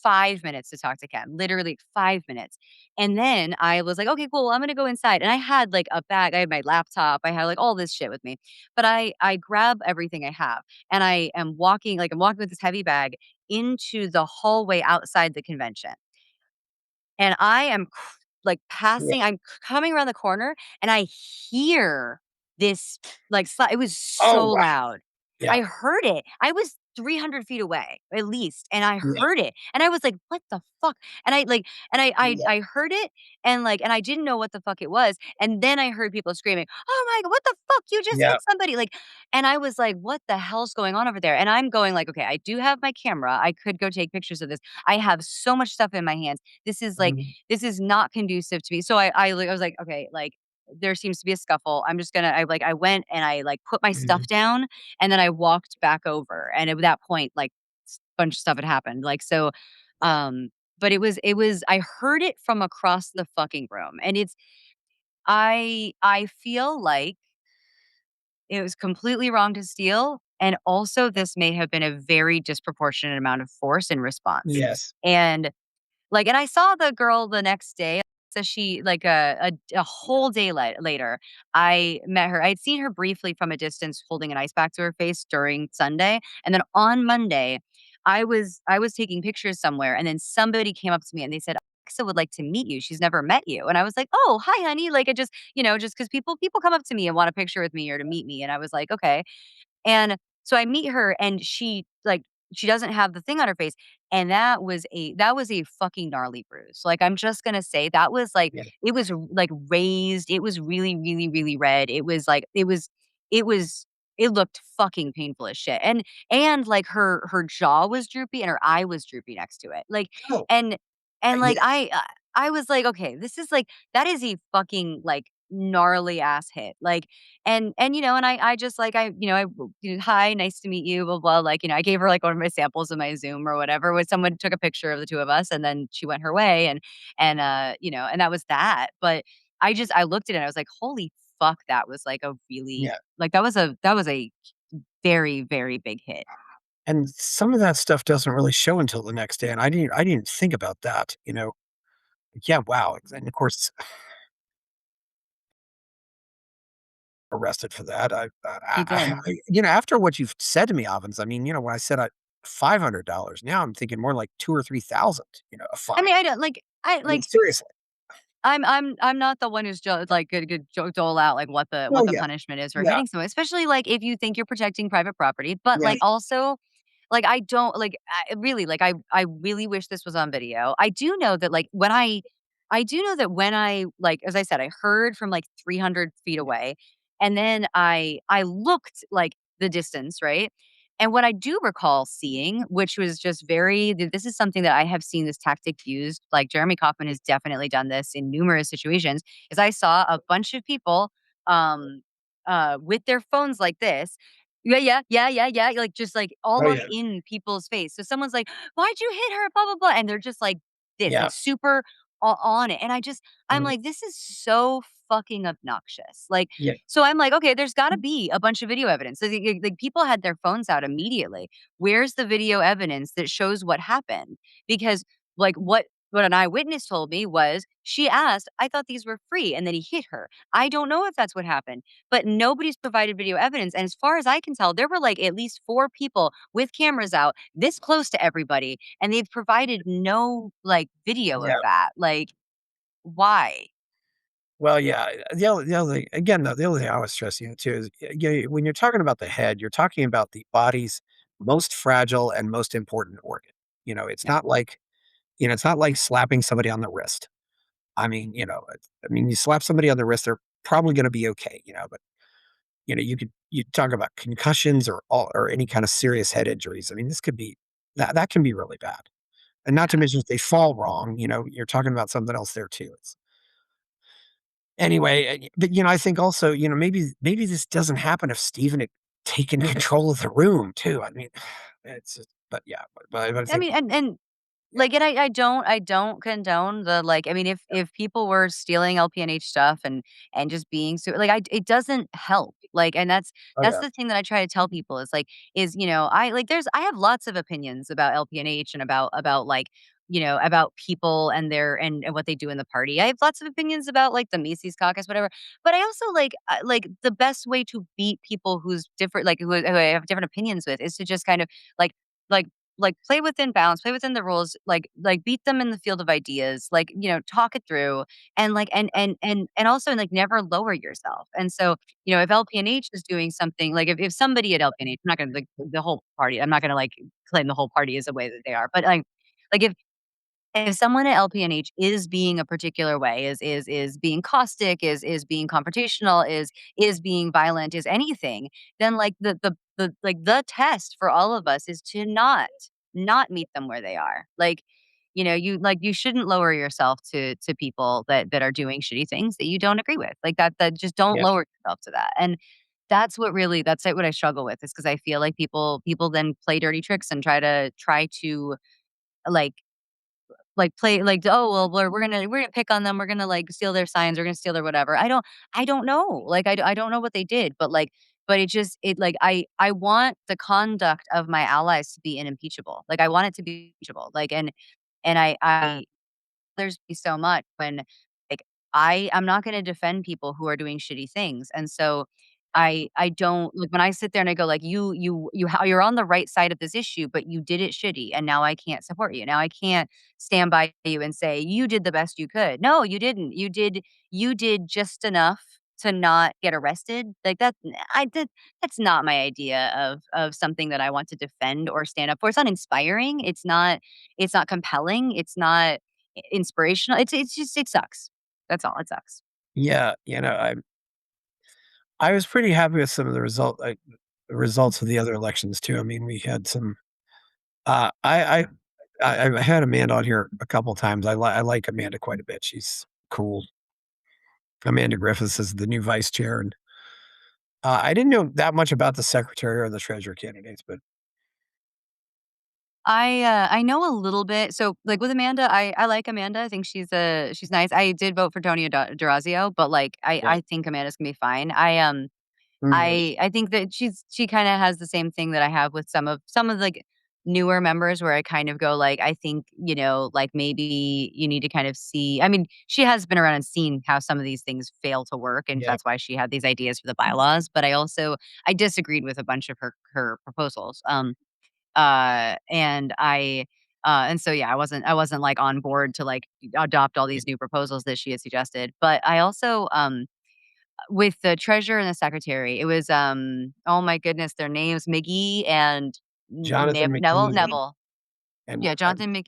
5 minutes to talk to Ken, literally 5 minutes. And then I was like, "Okay, cool, well, I'm gonna go inside." And I had, like, a bag, I had my laptop, I had, like, all this shit with me. But I grab everything I have, and I'm walking with this heavy bag into the hallway outside the convention. And I am like, Yeah. I'm coming around the corner, and I hear this, like, it was Oh, so wow. loud. Yeah. I heard it. I was 300 feet away, at least, and I Yeah. heard it, and I was like, "What the fuck?" And I, like and Yeah. I heard it, and, like and I didn't know what the fuck it was, and then I heard people screaming, "Oh my god, what the fuck? You just Yeah. hit somebody," like and I was like, "What the hell's going on over there?" And I'm going like, "Okay, I do have my camera, I could go take pictures of this. I have so much stuff in my hands. This is, like Mhm. this is not conducive to me." So I was like, "Okay, like, there seems to be a scuffle. I'm just gonna" I went and I, like, put my stuff Mhm. down, and then I walked back over, and at that point, like, bunch of stuff had happened, like, so, Yeah. um, but it was I heard it from across the fucking room, and I feel like it was completely wrong to steal, and also this may have been a very disproportionate amount of force in response, Yes. and and I saw the girl the next day, so she like, a whole day later, I met her. I'd seen her briefly from a distance holding an ice pack to her face during Sunday, and then on Monday, I was taking pictures somewhere, and then somebody came up to me and they said, "Alexa would like to meet you. She's never met you." And I was like, "Oh, hi, honey." Like, it just, just because people come up to me and want a picture with me or to meet me, and I was like, "Okay." And so I meet her and she doesn't have the thing on her face, and that was a fucking gnarly bruise. Like, I'm just gonna say that was like Yeah. it was, like, raised, it was really, really, really red. It was it looked fucking painful as shit. And, like, her jaw was droopy and her eye was droopy next to it. Like, Oh, and yeah. I was like, "Okay, this is like that is a fucking, like, gnarly ass hit." Like, and I just like "Hi, nice to meet you, blah, blah," like, I gave her, like, one of my samples of my Zoom or whatever, when someone took a picture of the 2 of us, and then she went her way, and that was that, but I looked at it, and I was like, "Holy fuck, that was, like, a really" Yeah. like, that was a very, very big hit. And some of that stuff doesn't really show until the next day, and I didn't think about that, you know? Yeah, wow, and of course, arrested for that. He did. After what you've said to me, Ovens, I mean, when I said $500, now I'm thinking more like 2 or 3,000, a I fine. mean, I don't like I I mean, like seriously. I'm not the one who's like could dole out like what Oh, the yeah. punishment is for Yeah. hitting someone, especially like if you think you're protecting private property. But Yeah. like also, like I don't like I, really like I really wish this was on video. I do know that when I like as I said, I heard from like 300 feet Yeah. away, and then I looked like the distance, right? And what I do recall seeing, which was just this is something that I have seen this tactic used, like Jeremy Kauffman has definitely done this in numerous situations, is I saw a bunch of people, um, with their phones like this. Yeah, yeah, yeah, yeah, yeah, like, just, like, Oh, almost yeah. in people's face. So someone's like, "Why'd you hit her? Blah, blah, blah," and they're just like this, Yeah. like, super on it, and I'm Mhm. like, "This is so fucking obnoxious." Like, Yeah. so I'm like, "Okay, there's gotta be a bunch of video evidence." So, like, people had their phones out immediately. Where's the video evidence that shows what happened? Because, like, what an eyewitness told me was she asked, "I thought these were free," and then he hit her. I don't know if that's what happened, but nobody's provided video evidence, and as far as I can tell, there were, like, at least 4 people with cameras out this close to everybody, and they've provided no, like, video of Yeah. that. Like, why? Well, yeah, the other thing again, though, the other thing I was stressing too is, when you're talking about the head, you're talking about the body's most fragile and most important organ. It's Yeah. not like, it's not like slapping somebody on the wrist. I mean, you slap somebody on the wrist, they're probably gonna be okay, but, you talk about concussions or any kind of serious head injuries. I mean, this could be that can be really bad. And not to Yeah. mention if they fall wrong, you're talking about something else there too. Anyway, but, I think also, maybe this doesn't happen if Steven had taken control of the room too. I mean, but yeah, but I I think, mean, and yeah, like, and I don't condone the, like I mean, if people were stealing LPNH stuff and just being like, it doesn't help, like, and oh, that's yeah, the thing that I try to tell people is, like, I have lots of opinions about LPNH and about, like, about people and and what they do in the party. I have lots of opinions about, like, the Macy's caucus, whatever, but I also, like, the best way to beat people who have different opinions with is to just kind of, like like play within bounds, play within the rules, beat them in the field of ideas, talk it through and also like never lower yourself. And so, if LPNH is doing something like if somebody at LPNH, I'm not gonna like the whole party, I'm not gonna like claim the whole party is the way that they are, but if someone at LPNH is being a particular way, is being caustic, is being confrontational, is being violent, is anything, then like the test for all of us is to not meet them where they are. You shouldn't lower yourself to people that are doing shitty things that you don't agree with. Like that just don't Yeah. lower yourself to that. And that's like what I struggle with is because I feel like people then play dirty tricks and try to like play "Oh, well, we're gonna pick on them, we're gonna, steal their signs, we're gonna steal their whatever." I don't know, I don't know what they did, but it just I want the conduct of my allies to be unimpeachable, I want it to be impeachable, and I bothers me so much when, like, I'm not gonna defend people who are doing shitty things, and so I don't like, when I sit there and I go like, You're on the right side of this issue, but you did it shitty, and now I can't support you. Now I can't stand by you and say, "You did the best you could." No, you didn't. You did just enough to not get arrested. Like, I did that's not my idea of something that I want to defend or stand up for. It's not inspiring, it's not compelling, it's not inspirational. It's just it sucks. That's all, it sucks. Yeah, I was pretty happy with some of the results of the other elections too. I mean, we had some. Uh, I, I I had Amanda on here a couple times. I like Amanda quite a bit. She's cool. Amanda Griffiths is the new vice chair, and I didn't know that much about the secretary or the treasurer candidates, but I know a little bit. So, with Amanda, I like Amanda. I think she's nice. I did vote for Tony D'Orazio, but, yeah, I think Amanda's gonna be fine. mhm, I think that she kinda has the same thing that I have with some of, newer members where I kind of go, I think, maybe you need to kind of see. I mean, she has been around and seen how some of these things fail to work, and yeah, that's why she had these ideas for the bylaws, but I disagreed with a bunch of her proposals. And so, yeah, I wasn't, on board to, adopt all yeah. these new proposals that she had suggested, but I also, with the treasurer and the secretary, it was, oh my goodness, their names, McGee and Jonathan Neville McKee Neville. and Yeah, Jonathan Mc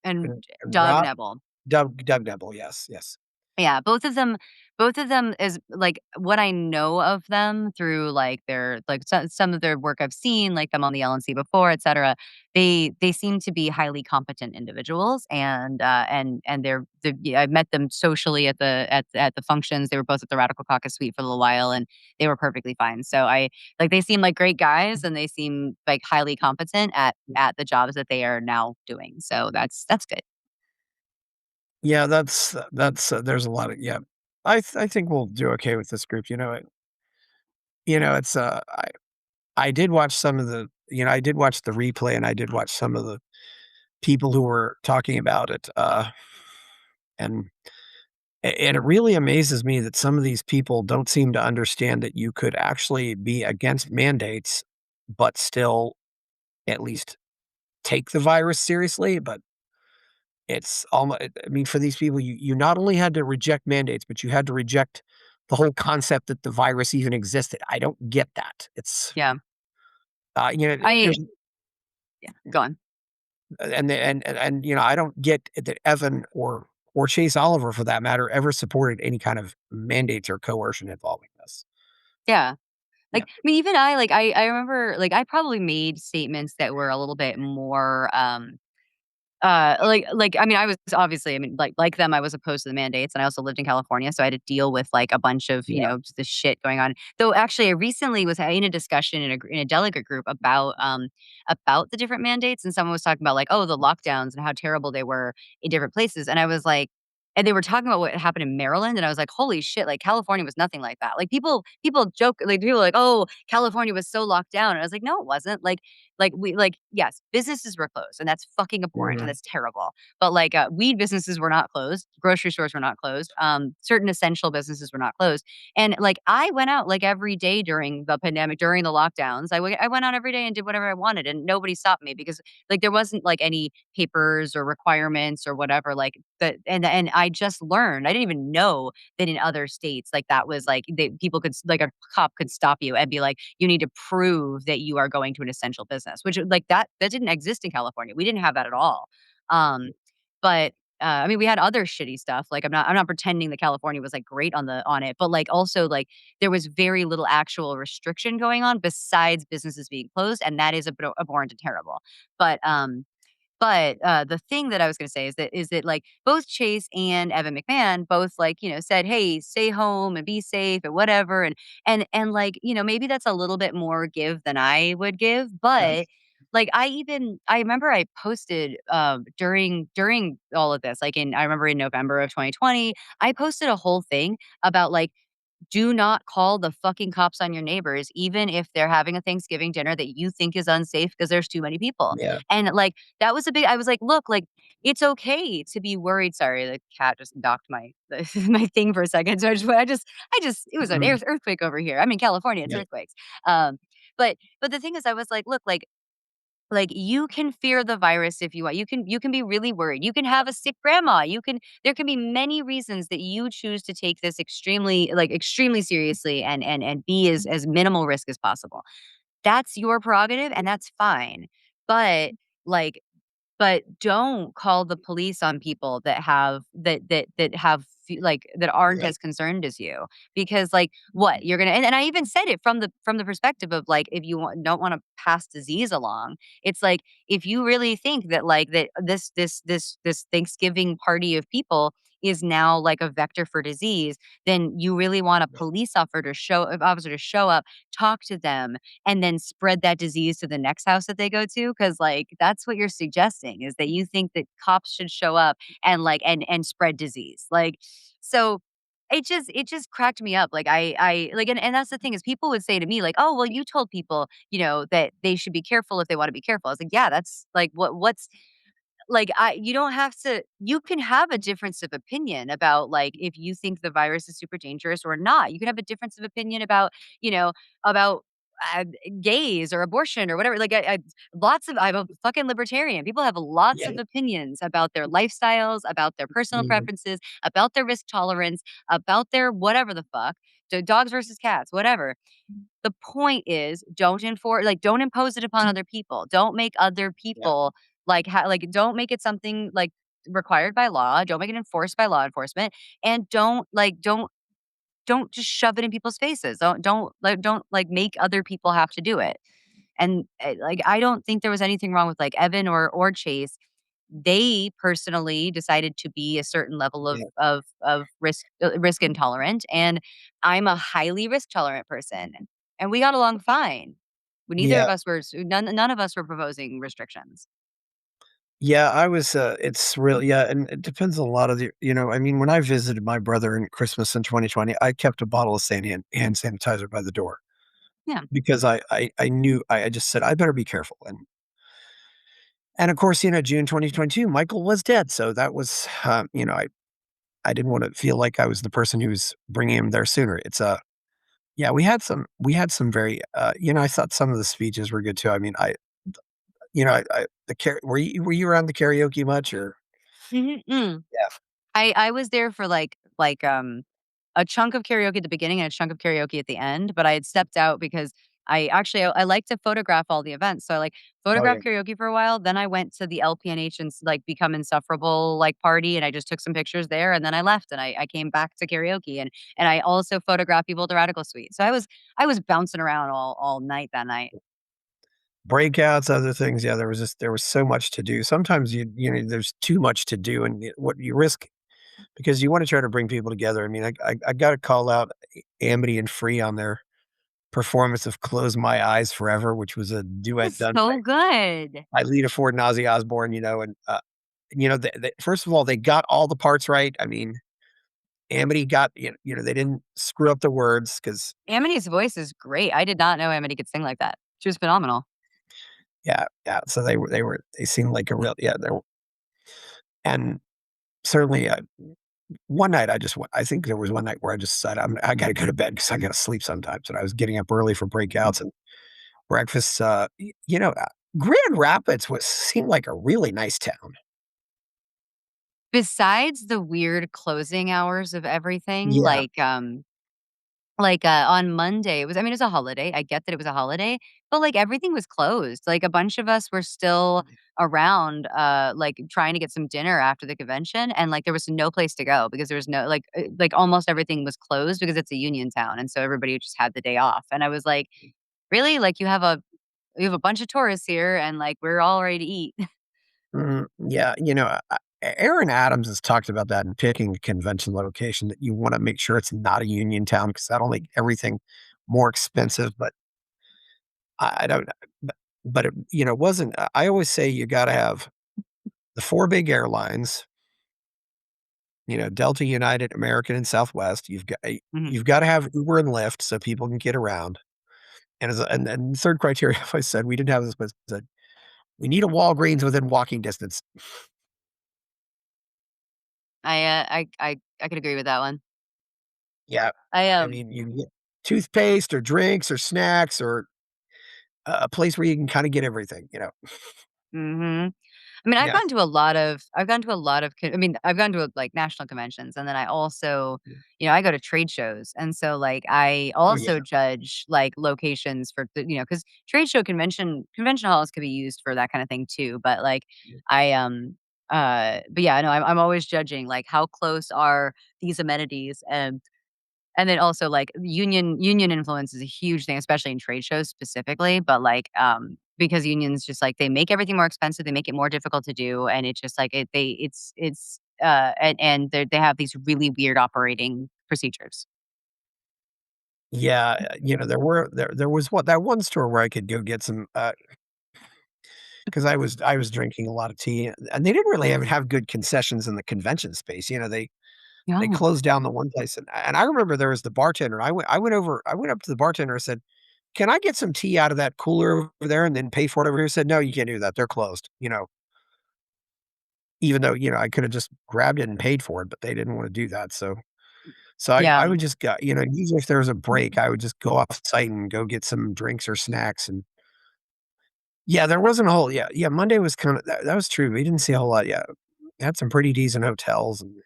and and Doug Neville. Doug Nebel. Yes, yes, Yeah, both of them is, what I know of them through, their some of their work I've seen, like them on the LNC before, etcetera. They seem to be highly competent individuals, and yeah, I met them socially at the functions. They were both at the Radical Caucus Suite for a little while, and they were perfectly fine. So they seem like great guys, and they seem like highly competent at the jobs that they are now doing. So that's good. yeah. There's a lot of yeah. I think we'll do okay with this group. It's I did watch some of the I did watch the replay and I did watch some of the people who were talking about it. And and it really amazes me that some of these people don't seem to understand that you could actually be against mandates, but still at least take the virus seriously. But it's almost, I mean, for these people, you not only had to reject mandates, but you had to reject the whole concept that the virus even existed. I don't get that. Yeah. There's I Yeah, go on. I don't get that Evan or Chase Oliver, for that matter, ever supported any kind of mandates or coercion involving this. Yeah. Yeah, I mean, even I remember, I probably made statements that were a little bit more, I mean, I was obviously, I mean, like them, I was opposed to the mandates, and I also lived in California, so I had to deal with, a bunch of, yeah, just this shit going on. Though, actually, I recently was in a discussion in a delegate group about the different mandates, and someone was talking about, oh, the lockdowns and how terrible they were in different places, and I was like, and they were talking about what happened in Maryland, and I was like, "Holy shit, like, California was nothing like that." Like, people joke like, people are like, "Oh, California was so locked down." And I was like, "No, it wasn't." Yes, businesses were closed, and that's fucking abhorrent, and Mhm. that's terrible. But, like, weed businesses were not closed, grocery stores were not closed, certain essential businesses were not closed, and, like, I went out, like, every day during the pandemic, during the lockdowns. I went out every day and did whatever I wanted, and nobody stopped me because, like, there wasn't, like, any papers or requirements or whatever, like, that. And I just learned, I didn't even know that in other states, like, that was, like, they people could s like, a cop could stop you and be like, "You need to prove that you are going to an essential business," which, like, that didn't exist in California. We didn't have that at all. Um, but, I mean, we had other shitty stuff, like, I'm not pretending that California was, like, great on it, but, like, also, like, there was very little actual restriction going on besides businesses being closed, and that is abhorrent and terrible. But, the thing that I was gonna say is that, like, both Chase and Evan McMahon both, like, said, "Hey, stay home and be safe and whatever," and, like, maybe that's a little bit more give than I would give, but, Yes. like, I remember I posted, during all of this, like, I remember in November of 2020, I posted a whole thing about, like, do not call the fucking cops on your neighbors, even if they're having a Thanksgiving dinner that you think is unsafe because there's too many people. Yeah. And, like, that was a big I was like, "Look, like, it's okay to be worried." Sorry, the cat just knocked my my thing for a second. So I just it was an Mhm. earthquake over here. I'm in California, it's Yeah. earthquakes. Um, but the thing is, I was like, "Look, like, you can fear the virus if you want. You can be really worried. You can have a sick grandma. There can be many reasons that you choose to take this extremely seriously and be as minimal risk as possible. That's your prerogative and that's fine. But like but don't call the police on people that aren't Right. as concerned as you, because, like, what you're gonna and I even said it from the perspective of, like, if you don't want to pass disease along, it's like, if you really think that, like, that this Thanksgiving party of people is now like a vector for disease, then you really want a Right. officer to show up, talk to them, and then spread that disease to the next house that they go to, because, like, that's what you're suggesting, is that you think that cops should show up and, like, and spread disease, like, so it just cracked me up, like, and that's the thing, is people would say to me, like, "Oh, well, you told people, that they should be careful if they wanna be careful." I was like, "Yeah, that's, like, what's like, I you don't have to you can have a difference of opinion about, like, if you think the virus is super dangerous or not. You can have a difference of opinion you know, about, uh, gays or abortion or whatever. Like, I'm a fucking libertarian. People have lots Yeah. of opinions about their lifestyles, about their personal Mhm. preferences, about their risk tolerance, about their whatever the fuck. Dogs versus cats, whatever. The point is, don't impose it upon other people. Don't make other Yeah. people, don't make it something, like, required by law. Don't make it enforced by law enforcement, and don't just shove it in people's faces. Don't make other people have to do it. And, like, I don't think there was anything wrong with, like, Evan or Chase. They personally decided to be a certain level Yeah. of risk intolerant, and I'm a highly risk tolerant person, and we got along fine. Neither Yeah. of us were s none of us were proposing restrictions. Yeah, I was, it's really, yeah, and it depends on a lot of I mean, when I visited my brother in Christmas in 2020, I kept a bottle of hand sanitizer by the door Yeah. because I knew I just said, "I better be careful," and of course, June 2022, Michael was dead, so that was, I didn't wanna feel like I was the person who was bringing him there sooner. Yeah, we had some very, I thought some of the speeches were good too. I mean, I the car were you around the karaoke much or Mhm, mm. Yeah. I was there for, a chunk of karaoke at the beginning and a chunk of karaoke at the end, but I had stepped out because I like to photograph all the events, so I, like, Oh, yeah. photographed karaoke for a while, then I went to the LPNH and like, Become Insufferable, like, party, and I just took some pictures there, and then I left, and I came back to karaoke, and I also photographed people at the Radical Suite. So I was bouncing around all night that night. Breakouts, other things, yeah, there was so much to do. Sometimes there's too much to do, and what you risk because you wanna try to bring people together. I mean, I gotta call out Amity and Free on their performance of "Close My Eyes Forever," which was a duet That's done so good. by Lita Ford and Ozzy Osbourne, and, first of all, they got all the parts right. I mean, Amity got, they didn't screw up the words because, Amity's voice is great. I did not know Amity could sing like that. She was phenomenal. yeah, yeah. So they seemed like a real, yeah. And certainly, one night I think there was one night where I just said, I got to go to bed because I got to sleep sometimes. And I was getting up early for breakouts and breakfast. Grand Rapids seemed like a really nice town. Besides the weird closing hours of everything, Yeah. on Monday, it was a holiday, I get that it was a holiday, but, like, everything was closed, like, a bunch of us were still around, like, trying to get some dinner after the convention, and, like, there was no place to go because there was no almost everything was closed because it's a union town, and so everybody just had the day off, and I was like, "Really? Like, you have a bunch of tourists here, and, like, we're all ready to eat." Yeah, Aaron Adams has talked about that in picking a convention location that you wanna make sure it's not a union town because that'll make everything more expensive, but I don't know, but it wasn't I always say you gotta have the 4 big airlines, Delta, United, American, and Southwest. Mhm. You've gotta have Uber and Lyft so people can get around, and third criteria, I said we didn't have this, but said, "We need a Walgreens within walking distance." I could agree with that one. Yeah. I, I mean, you can get toothpaste or drinks or snacks or a place where you can kinda get everything. Mhm. I mean, Yeah. I've gone to a lot of I've gone to, like, national conventions, and then I also Yeah. I go to trade shows, and so, like, I Oh, yeah. also judge, like, locations for because trade show convention halls could be used for that kinda thing too, but, like, but yeah, no, I'm always judging, like, how close are these amenities, and then also, like, union influence is a huge thing, especially in trade shows specifically, but, like, because unions just, like, they make everything more expensive, they make it more difficult to do, and it's just, like, and they have these really weird operating procedures. Yeah, there was that one store where I could go get some, because I was drinking a lot of tea, and they didn't really have good concessions in the convention space. They No. closed down the one place, and I remember there was the bartender. I went up to the bartender and said, "Can I get some tea out of that cooler over there and then pay for it over here?" He said, "No, you can't do that. They're closed." Even though, I could have just grabbed it and paid for it, but they didn't wanna do that, so I Yeah. would just go usually if there was a break, I would just go off site and go get some drinks or snacks, and yeah, there wasn't a whole yeah, Monday was kinda that was true. We didn't see a whole lot, yeah. Had some pretty decent hotels and yeah,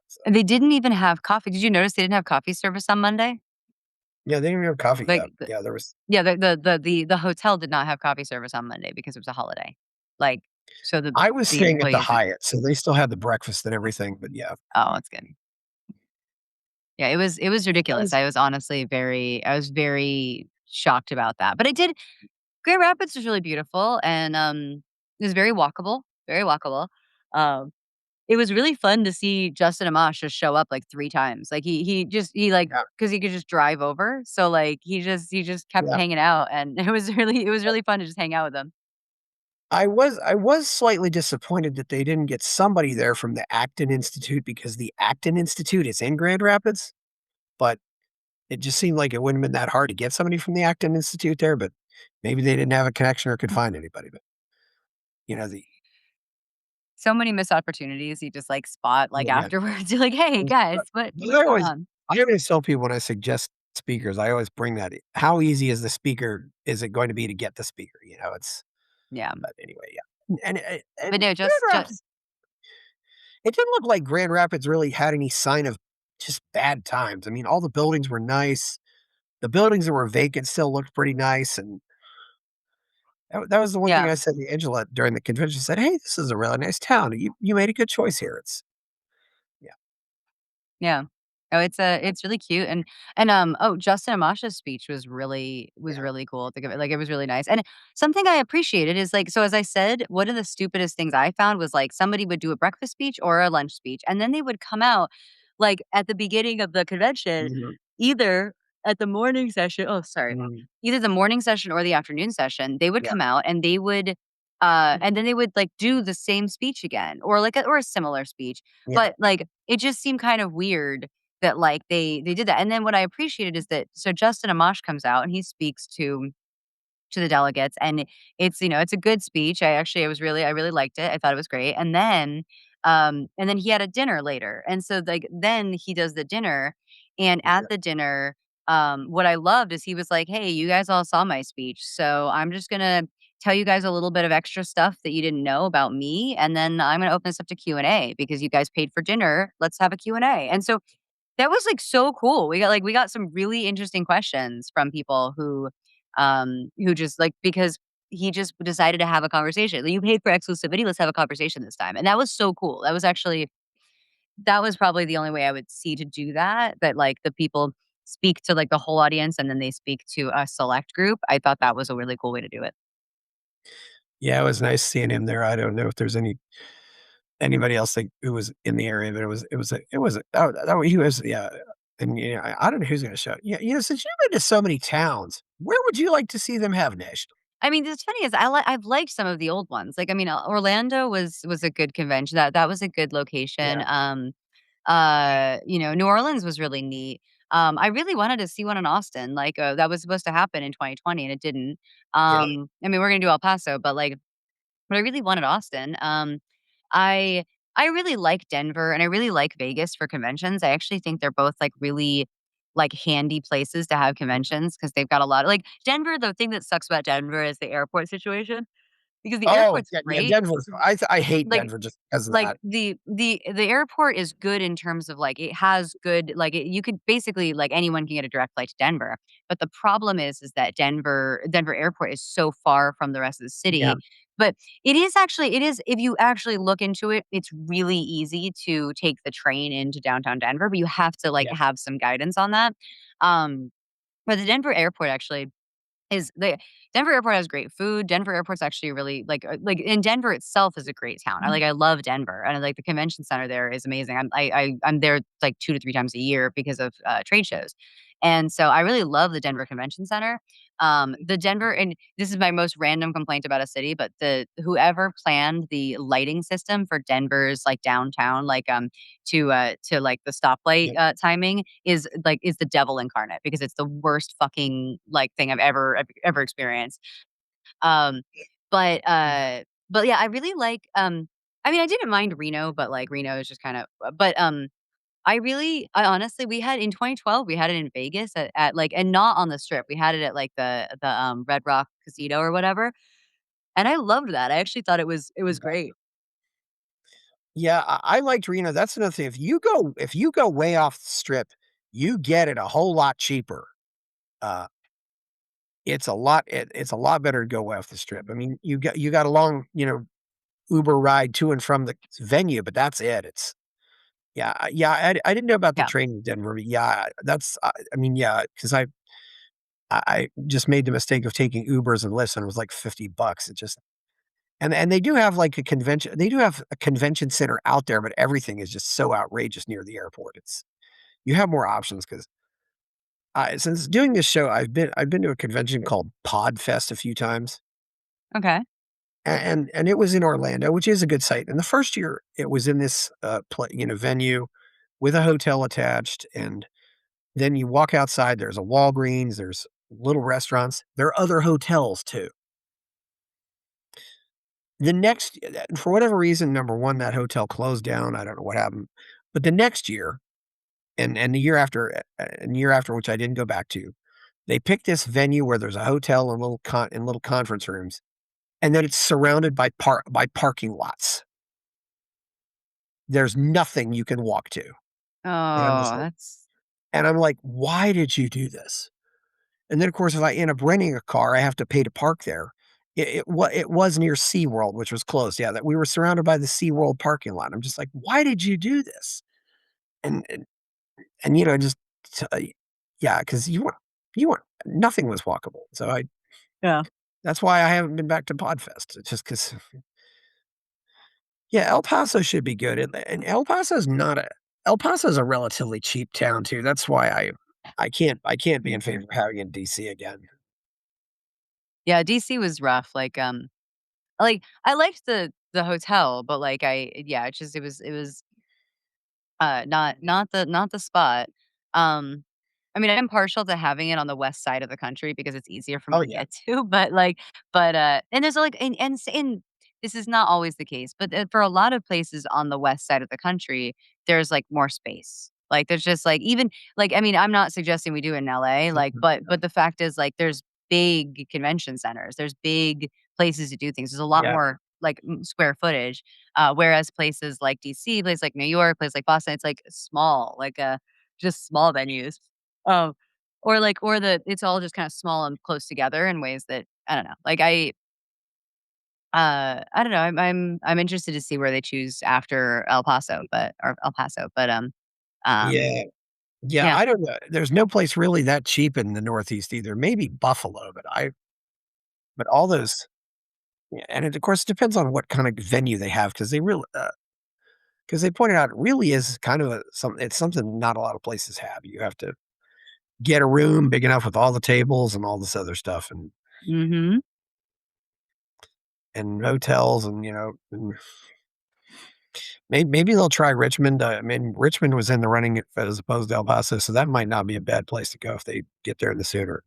so And they didn't even have coffee. Did you notice they didn't have coffee service on Monday? yeah, they didn't even have coffee, yeah. Like, Yeah, there was yeah, the hotel did not have coffee service on Monday because it was a holiday. Like, so I was the staying at the employees didn't. Hyatt, so they still had the breakfast and everything, but yeah. Oh, that's good. Yeah, it was That ridiculous. was I was very shocked about that. But it did Grand Rapids was really beautiful and, it was very walkable, very walkable. Um, it was really fun to see Justin Amash just show up, like, 3 times. Like, yeah, because he could just drive over, so, like, he just kept yeah. hanging out, and it was really fun to just hang out with him. I was slightly disappointed that they didn't get somebody there from the Acton Institute because the Acton Institute is in Grand Rapids, but it just seemed like it wouldn't have been that hard to get somebody from the Acton Institute there, but maybe they didn't have a connection or could find anybody, but, the So many missed opportunities you just, like, spot, like, oh, yeah. afterwards. You're like, "Hey, guys, But what's going on?" I always tell people when I suggest speakers, I always bring that how easy is it going to be to get the speaker, Yeah. but anyway, yeah. And But no, Grand just Rapids it didn't look like Grand Rapids really had any sign of just bad times. I mean, all the buildings were nice. The buildings that were vacant still looked pretty nice, and that was the one thing yeah. I said to Angela during the convention. I said, "Hey, this is a really nice town. You made a good choice here." It's yeah, Yeah. Oh, it's really cute and Justin Amash's speech was yeah. really cool. Think of it like, it was really nice, and something I appreciated is, like so as I said, one of the stupidest things I found was, like, somebody would do a breakfast speech or a lunch speech, and then they would come out, like, at the beginning of the convention, Mhm, either at the morning session oh, sorry. mhm, Either the morning session or the afternoon session, they would yeah, come out and they would And then they would, like, do the same speech again or, like, or a similar speech, Yeah, but, like, it just seemed kind of weird that, like, they did that, and then what I appreciated is that so Justin Amash comes out and he speaks to the delegates, and it's, it's a good speech. I really liked it. I thought it was great, and then he had a dinner later, and so, like, then he does the dinner, and yeah, at the dinner, what I loved is he was like, "Hey, you guys all saw my speech, so I'm just gonna tell you guys a little bit of extra stuff that you didn't know about me, and then I'm gonna open this up to Q&A because you guys paid for dinner. Let's have a Q&A." And so that was, like, so cool. We got some really interesting questions from people who just, like because he just decided to have a conversation. Like, "You paid for exclusivity, let's have a conversation this time." And that was so cool. That was probably the only way I would see to do that, like, the people speak to, like, the whole audience and then they speak to a select group. I thought that was a really cool way to do it. yeah, it was nice seeing him there. I don't know if there's anybody else, like, who was in the area, but he was, yeah, and, I don't know who's gonna show. Yeah, since you've been to so many towns, where would you like to see them have national? I mean, it's funny is I've liked some of the old ones. Like, I mean, Orlando was a good convention. That was a good location. Yeah, New Orleans was really neat. I really wanted to see one in Austin. Like, that was supposed to happen in 2020 and it didn't. yeah, I mean, we're gonna do El Paso, but I really wanted Austin. I I really like Denver and I really like Vegas for conventions. I actually think they're both like really like handy places to have yeah. conventions because they've got a lot of like Denver. The thing that sucks about Denver is the airport situation because the Oh, airport's yeah, great. Denver's I hate Like Denver just because of like, that. the airport is good in terms of, like, it has good like, you could basically like, anyone can get a direct flight to Denver, but the problem is that Denver Airport is so far from the rest of the Yeah, city, but it is if you actually look into it, it's really easy to take the train into downtown Denver, but you have to, like, yeah, have some guidance on that, um, but the Denver Airport actually is the Denver Airport has great food. Denver Airport's actually really like, and Denver itself is a great town. I love Denver, and, like, the convention center there is amazing. I'm there, like, 2 to 3 times a year because of, trade shows, and so I really love the Denver Convention Center. The Denver and this is my most random complaint about a city, but the whoever planned the lighting system for Denver's, like, downtown, like, the stoplight, yeah, timing is the devil incarnate because it's the worst fucking, like, thing I've ever experienced. Um, but, uh but yeah, I really I mean, I didn't mind Reno, but, like, Reno is just kinda I honestly we had in 2012, we had it in Vegas like and not on the Strip. We had it at, like, the Red Rock Casino or whatever, and I loved that. I actually thought it was great. yeah, I liked Reno. That's another thing. If you go way off the strip, you get it a whole lot cheaper. Uh, it's a lot better to go way off the strip. I mean, you got a long, Uber ride to and from the venue, but that's it. Yeah, I didn't know about the Yeah, train in Denver, but yeah, I mean, yeah, 'cause I just made the mistake of taking Ubers and Lyfts, and it was like $50. It just and they do have, like, they do have a convention center out there, but everything is just so outrageous near the airport. You have more options 'cause, since doing this show, I've been to a convention called Podfest a few times, okay. and it was in Orlando, which is a good site, and the first year, it was in this, venue with a hotel attached, and then you walk outside, there's a Walgreens, there's little restaurants, there are other hotels too. For whatever reason, number 1, that hotel closed down, I don't know what happened, but the next year, and the year after, which I didn't go back to, they picked this venue where there's a hotel and little conference rooms, and then it's surrounded by parking lots. There's nothing you can walk to, and I'm just Oh, like that's "Why did you do this?" And then, of course, if I end up renting a car, I have to pay to park there. It was near SeaWorld, which was closed, yeah, that we were surrounded by the SeaWorld parking lot. I'm just like, "Why did you do this?" And and and, just t yeah, 'cause you want nothing was walkable. So yeah. that's why I haven't been back to Podfest. It's just 'cause yeah, El Paso should be good, and El Paso's a relatively cheap town too. That's why I can't be in favor of having it in DC again. Yeah, DC was rough, Like, I liked the hotel, but, like, yeah, it's just it was not the spot. Um, I mean, I'm partial to having it on the west side of the country because it's easier for me Oh, to yeah. get to, but, like and there's, like and this is not always the case, but, for a lot of places on the west side of the country, there's, like, more space. Like, there's just, like even like, I mean, I'm not suggesting we do it in LA, like, Mhm. but the fact is, like, there's big convention centers, there's big places to do things, there's a lot Yeah. more, like, square footage. Whereas places like DC, places like New York, places like Boston, it's like small, like, just small venues. Um, or it's all just kind of small and close together in ways that I don't know. Like I don't know. I'm interested to see where they choose after El Paso, Yeah. Yeah, yeah, I don't know. There's no place really that cheap in the Northeast either. Maybe Buffalo, but all those yeah, and it, of course, depends on what kind of venue they have because they really, because they pointed out it really is kind of it's something not a lot of places have. You have to get a room big enough with all the tables and all this other stuff mhm. and hotels and, and maybe they'll try Richmond. I mean, Richmond was in the running as opposed to El Paso, so that might not be a bad place to go if they get there in the sooner.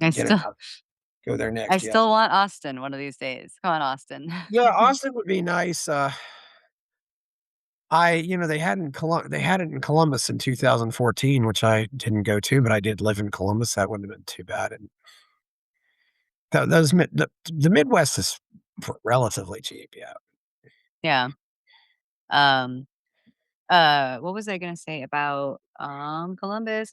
I Get it still out, go there I next, yeah. still want Austin one of these days. Come on, Austin. Yeah, Austin would be nice, they had it in Columbus in 2014, which I didn't go to, but I did live in Columbus, that wouldn't have been too bad, and those the Midwest is relatively cheap, yeah. Yeah. Um what was I gonna say about, Columbus?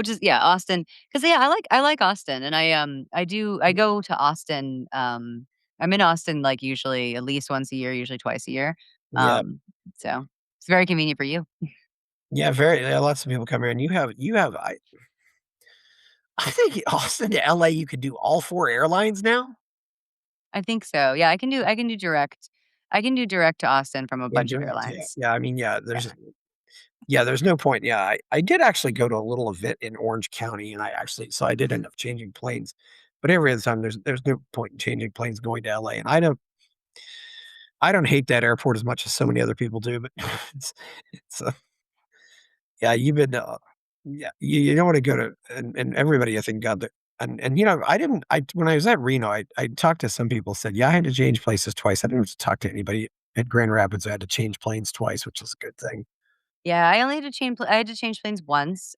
Just yeah, Austin. Cause yeah, I like Austin, and I go to Austin, I'm in Austin, like, usually at least once a year, usually twice a year, Yeah, um, so it's very convenient for you. yeah, yeah, lots of people come here, and I think Austin to LA, you could do all 4 airlines now? I think so, yeah, I can do direct to Austin from a Yeah, bunch of direct, yeah. airlines. Yeah, I mean, Yeah. there's no point, yeah, I did actually go to a little event in Orange County, and I did end up changing planes, but every other time, there's no point in changing planes going to LA, and I don't hate that airport as much as so many other people do, but it's it's, yeah, yeah, you don't wanna go to and everybody I think got the and, I didn't I when I was at Reno, I talked to some people, said, "Yeah, I had to change places twice." I didn't have to talk to anybody at Grand Rapids. I had to change planes twice, which was a good thing. Yeah, I had to change planes once.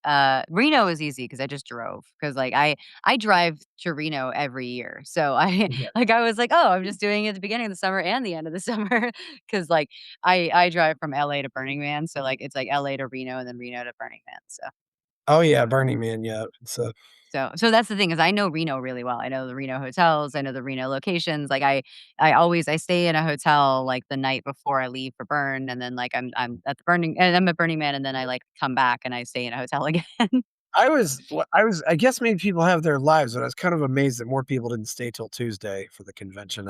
Reno was easy because I just drove. Because like, I drive to Reno every year, so I Yeah. like, I was like, "Oh, I'm just doing it at the beginning of the summer and the end of the summer." Because like, I drive from LA to Burning Man, so, like, it's, like, LA to Reno and then Reno to Burning Man, Oh, yeah, Burning Man, yeah, so that's the thing is I know Reno really well. I know the Reno hotels, I know the Reno locations, like, I stay in a hotel, like, the night before I leave for Burn, and then, like, I'm at Burning Man, and then I, like, come back and I stay in a hotel again. I guess maybe people have their lives, but I was kind of amazed that more people didn't stay till Tuesday for the convention.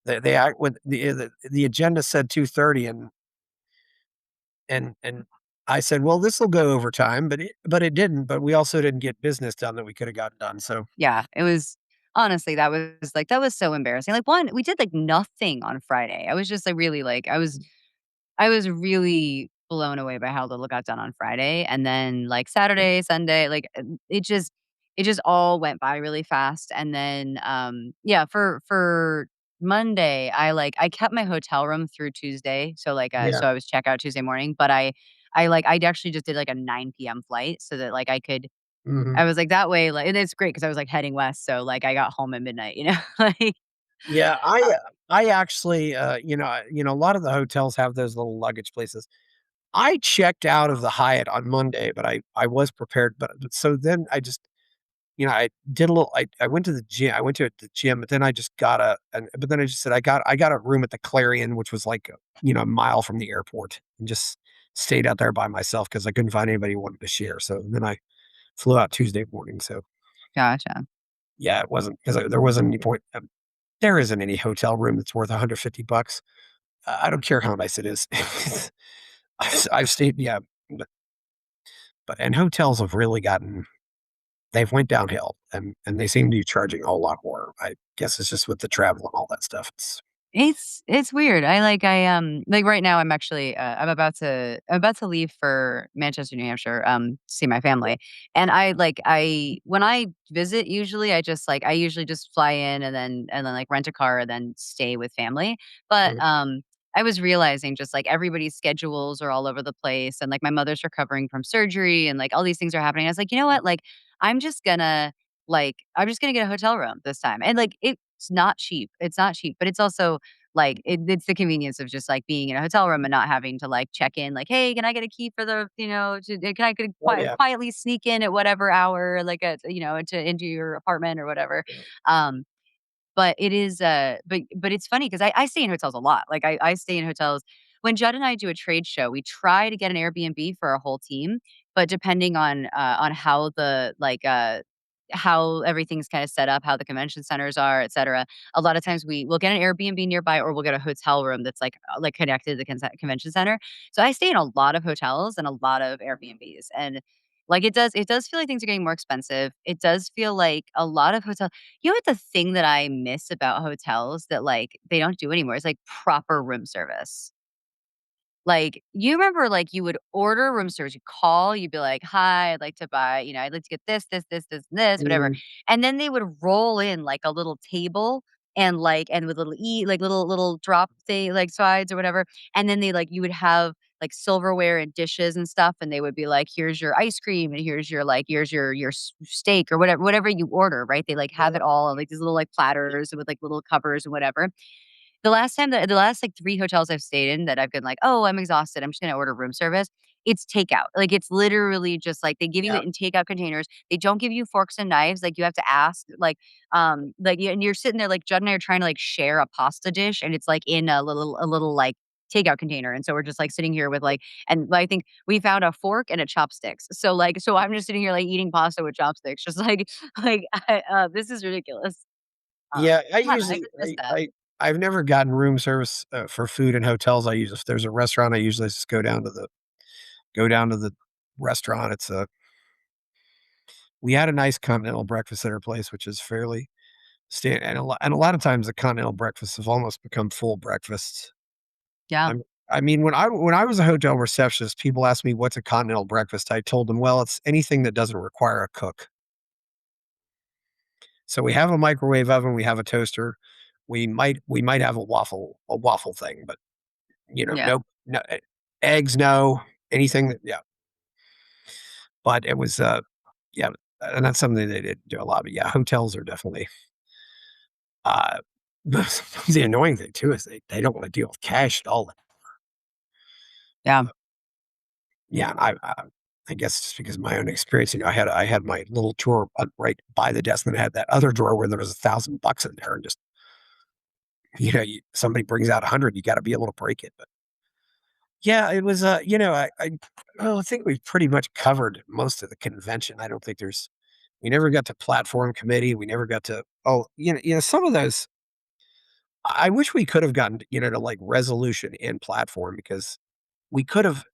They act when the agenda said 2:30 and I said, "Well, this will go over time," but it didn't, but we also didn't get business done that we could have gotten done, so Yeah, it was honestly, that was so embarrassing. Like, one, we did, like, nothing on Friday. I was just, like, really, like I was really blown away by how little got done on Friday, and then, like, Saturday, Sunday, like, it just all went by really fast, and then, yeah, for Monday, I kept my hotel room through Tuesday, so, like, yeah. so I was check out Tuesday morning, but I actually just did, like, a 9 p.m. flight so that, like, Mhm. I was like, that way, like and it's great because I was, like, heading west, so, like, I got home at midnight, you know? Like, Yeah, uh I actually, a lot of the hotels have those little luggage places. I checked out of the Hyatt on Monday, but I was prepared, but so then I just I did a little I went to the gym I went to the gym, but then I just got but then I just said, I got a room at the Clarion, which was like, a mile from the airport, and just stayed out there by myself because I couldn't find anybody who wanted to share, so then I flew out Tuesday morning, so, Gotcha. yeah, it wasn't 'cause there wasn't any point there isn't any hotel room that's worth $150. I don't care how nice it is. I've stayed yeah, but and hotels have really gotten they've went downhill, and they seem to be charging a whole lot more. I guess it's just with the travel and all that stuff. It's weird. Like right now I'm actually I'm about to leave for Manchester, New Hampshire, to see my family. And I when I visit usually I usually just fly in and then like rent a car and then stay with family. But Mhm. I was realizing just like everybody's schedules are all over the place and like my mother's recovering from surgery and like all these things are happening. I was like, you know what? Like I'm just gonna I'm just gonna get a hotel room this time. And like it's not cheap. It's not cheap, but it's also like, it's the convenience of just, like, being in a hotel room and not having to, like, check in, like, "Hey, can I get a key for the" "Can I get Oh, yeah. quietly sneak in at whatever hour, like, into your apartment or whatever." Um, but it is, but it's funny 'cause I stay in hotels a lot. Like, I stay in hotels when Judd and I do a trade show, we try to get an Airbnb for our whole team, but depending on how how everything's kinda set up, how the convention centers are, etcetera, a lot of times we'll get an Airbnb nearby or we'll get a hotel room that's, connected to the convention center. So I stay in a lot of hotels and a lot of Airbnbs, and, like, it does feel like things are getting more expensive. It does feel like a lot of hotel you know what the thing that I miss about hotels that, like, they don't do anymore is, like, proper room service. Like, you remember, like, you would order room service, you call, you'd be like, "Hi, I'd like to buy I'd like to get this, and this," whatever, Mhm. and then they would roll in, like, a little table and with little little drop thing like, sides or whatever, and then you would have, like, silverware and dishes and stuff, and they would be like, "Here's your ice cream, and here's your steak," or whatever you order, right? They, like, have Mhm. it all on, like, these little, like, platters with, like, little covers and whatever. The last, like, 3 hotels I've stayed in that I've been like, "Oh, I'm exhausted, I'm just gonna order room service," it's takeout. Like, it's literally just, like, they give you Yeah. it in takeout containers. They don't give you forks and knives, like, you have to ask, and you're sitting there, like, Judd and I are trying to, like, share a pasta dish, and it's, like, in a little, like, takeout container, and so we're just, like, sitting here with, and I think we found a fork and a chopsticks. So I'm just sitting here, like, eating pasta with chopsticks, just like this is ridiculous. Yeah, I I don't know, I usually just miss that. I've never gotten room service, for food in hotels. I use if there's a restaurant, I usually just go down to the restaurant. We had a nice continental breakfast at our place, which is fairly and a lot of times the continental breakfasts have almost become full breakfasts. Yeah, I mean, when I was a hotel receptionist, people asked me, "What's a continental breakfast?" I told them, "Well, it's anything that doesn't require a cook." So we have a microwave oven, we have a toaster, we might have a waffle thing, but, yeah. no eggs, no, anything that yeah. But it was, yeah, and that's something they did do a lot, but yeah, hotels are definitely, uh, sometimes the annoying thing too is they don't wanna deal with cash at all. Yeah, Yeah, I guess just because of my own experience, I had my little drawer, right by the desk, and I had that other drawer where there was $1,000 in there, and just, somebody brings out 100, you gotta be able to break it, but yeah, it was, well, I think we've pretty much covered most of the convention. I don't think there's we never got to platform committee, we never got to some of those I wish we could have gotten, to, like, resolution and platform because we could have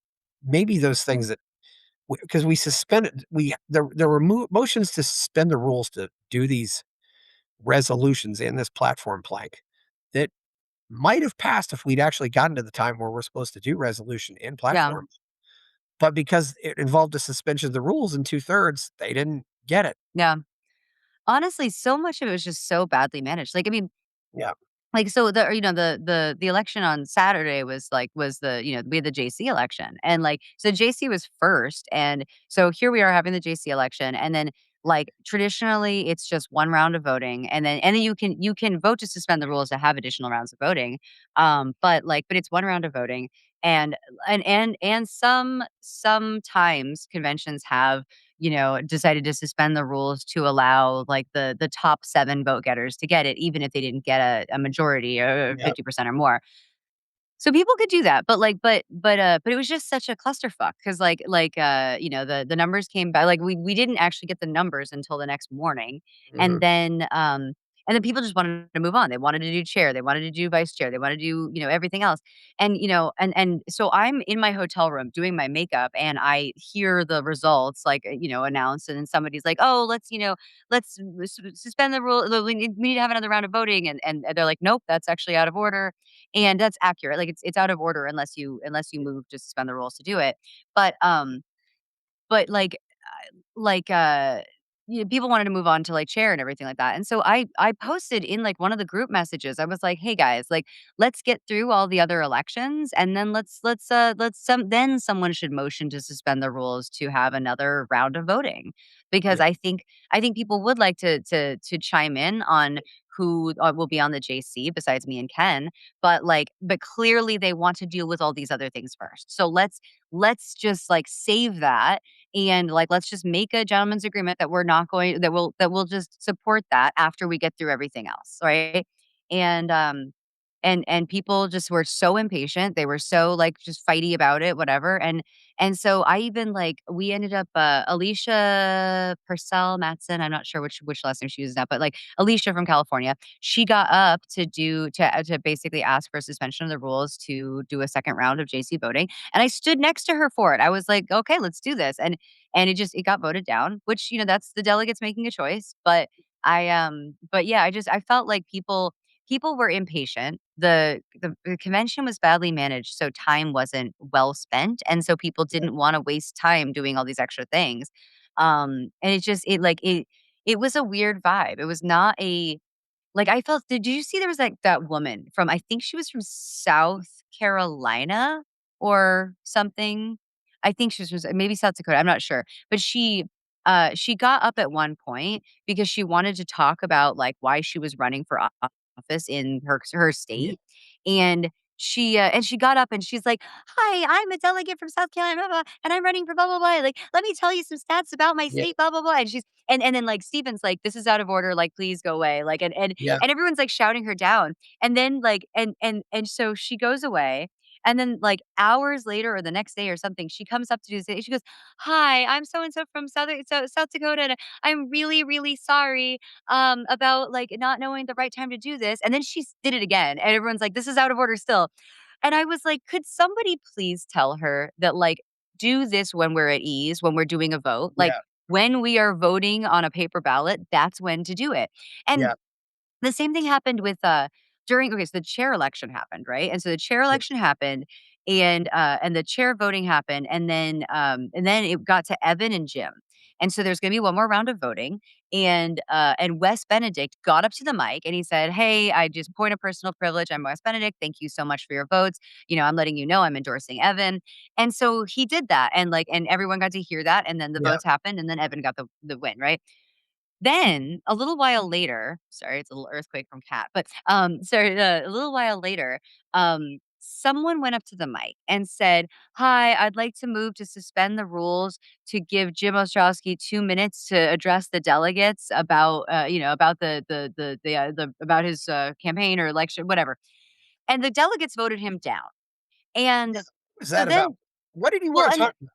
maybe those things that because we suspended there were motions to suspend the rules to do these resolutions in this platform plank that might have passed if we'd actually gotten to the time where we're supposed to do resolution in yeah, platform. But because it involved a suspension of the rules in 2/3, they didn't get it. yeah. Honestly, so much of it was just so badly managed. Like, I mean, Yeah. so the election on Saturday was we had the JC election, and, so JC was first, and so here we are having the JC election, and then, traditionally, it's just 1 round of voting, and then you can vote to suspend the rules to have additional rounds of voting, but it's 1 round of voting, and sometimes conventions have decided to suspend the rules to allow the top 7 vote getters to get it, even if they didn't get a majority or Yeah. 50% or more. So people could do that, but it was just such a clusterfuck because the numbers came back. Like we didn't actually get the numbers until the next morning, and Mhm. then And then people just wanted to move on. They wanted to do chair, they wanted to do vice chair, they wanna do, everything else. And, and so I'm in my hotel room doing my makeup and I hear the results like, announced and then somebody's like, "Oh, let's suspend the rule. We need to have another round of voting." And they're like, "Nope, that's actually out of order." And that's accurate. Like it's out of order unless you move to suspend the rules to do it. But but like, people wanted to move on to, like, chair and everything like that, and so I posted in, like, one of the group messages, I was like, "Hey, guys, like, let's get through all the other elections, and then then someone should motion to suspend the rules to have another round of voting." Because Yeah. I think people would like to chime in on who, will be on the JC besides me and Ken, but clearly they want to deal with all these other things first. So let's just, like, save that and, like, let's just make a gentleman's agreement that we're not going that we'll just support that after we get through everything else, right? And, and people just were so impatient. They were so, like, just fighty about it, whatever, and so I even, like we ended up, Alicia Purcell Matson, I'm not sure which last name she uses now, but, like, Alicia from California, she got up to basically ask for a suspension of the rules to do a second round of JC voting, and I stood next to her for it. I was like, "Okay, let's do this." And it got voted down, which, that's the delegates making a choice, but yeah, I felt like people were impatient. The convention was badly managed, so time wasn't well spent, and so people didn't wanna waste time doing all these extra things. And it was a weird vibe. It was not a like, I felt did you see there was, like, that woman from I think she was from South Carolina or something? I think she was maybe South Dakota, I'm not sure, but she got up at one point because she wanted to talk about, like, why she was running for office in her Yeah. state, and she got up and she's like, "Hi, I'm a delegate from South Carolina, blah, blah, blah, and I'm running for blah, blah, blah, like, let me tell you some stats about my Yeah. state, blah, blah, blah," and then, like, Steven's like, "This is out of order, like, please go away," like, Yeah. and everyone's, like, shouting her down, and then, like and so she goes away, and then, like, hours later or the next day or something, she comes up to do this, she goes, "Hi, I'm so and so from South Dakota, and I'm really, really sorry, about, like, not knowing the right time to do this," and then did it again, and everyone's like, "This is out of order still." And I was like, "Could somebody please tell her that, like, do this when we're at ease, when we're doing a vote, like, Yeah. when we are voting on a paper ballot, that's when to do it." And Yeah. the same thing happened with, during okay, so the chair election happened, right? And so the chair Yeah. election happened, and the chair voting happened, and then it got to Evan and Jim. And so there's gonna be one more round of voting, and Wes Benedict got up to the mic and he said, "Hey, I just point of personal privilege, I'm Wes Benedict. Thank you so much for your votes. I'm letting you know I'm endorsing Evan." And so he did that, and everyone got to hear that, and then the Yeah. votes happened, and then Evan got the win, right? Then, a little while later sorry, it's a little earthquake from cat, but, sorry, a little while later, someone went up to the mic and said, "Hi, I'd like to move to suspend the rules to give Jim Ostrowski 2 minutes to address the delegates about, about the about his, campaign or election," whatever, and the delegates voted him down, and What was so that about? then What did he well, wanna and talk about?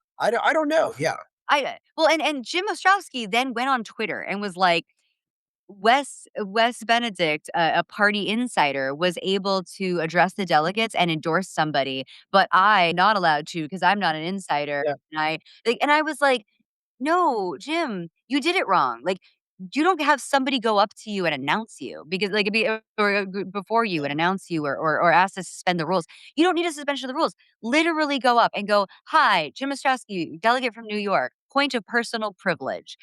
I don't know. Yeah. and Jim Ostrowski then went on Twitter and was like, Wes Benedict, a party insider, was able to address the delegates and endorse somebody, but I not allowed to because I'm not an insider. Yeah. And I was like, "No, Jim, you did it wrong. Like, you don't have somebody go up to you and announce you because like before you and announce you or ask to suspend the rules. You don't need a suspension of the rules. Literally go up and go, "Hi, Jim Ostrowski, delegate from New York. Point of personal privilege.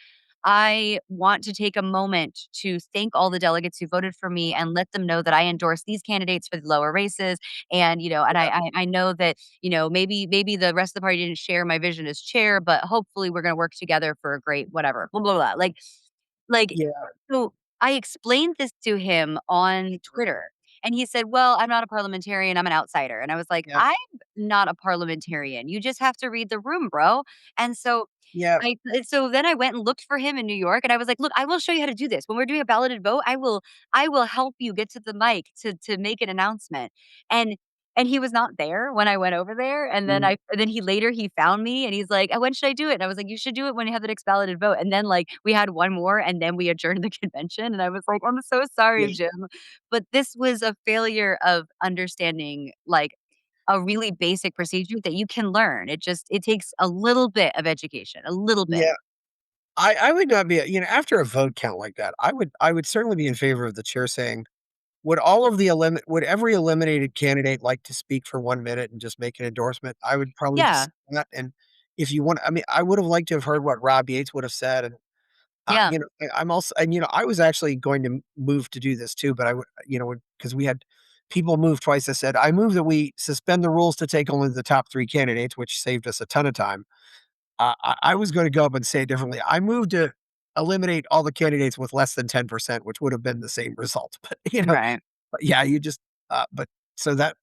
I want to take a moment to thank all the delegates who voted for me and let them know that I endorse these candidates for the lower races. And Yeah. I know that, maybe the rest of the party didn't share my vision as chair, but hopefully we're gonna work together for a great whatever, blah, blah, blah." Like, Yeah. so I explained this to him on Twitter, and he said, "Well, I'm not a parliamentarian, I'm an outsider." And I was like, Yeah. "I'm not a parliamentarian. You just have to read the room, bro." And so Yeah. so then I went and looked for him in New York, and I was like, "Look, I will show you how to do this. When we're doing a balloted vote, I will help you get to the mic to make an announcement." And and he was not there when I went over there, and then Mm, he found me, and he's like, when should I do it?" And I was like, "You should do it when you have the next balloted vote." And then, like, we had one more, and then we adjourned the convention, and I was like, "I'm so sorry, yeah, Jim." But this was a failure of understanding, like, a really basic procedure that you can learn. It takes a little bit of education, a little bit. yeah. I would not be after a vote count like that, I would certainly be in favor of the chair saying, would every eliminated candidate like to speak for 1 minute and just make an endorsement? I would probably just Yeah, say that, and if you want I mean, I would have liked to have heard what Rob Yates would have said, and, yeah, I'm also and, I was actually going to move to do this too, but I would because we had people move twice. I said, "I move that we suspend the rules to take only the top 3 candidates," which saved us a ton of time. I was gonna go up and say it differently. I moved to eliminate all the candidates with less than 10%, which would have been the same result. right. But yeah, but so that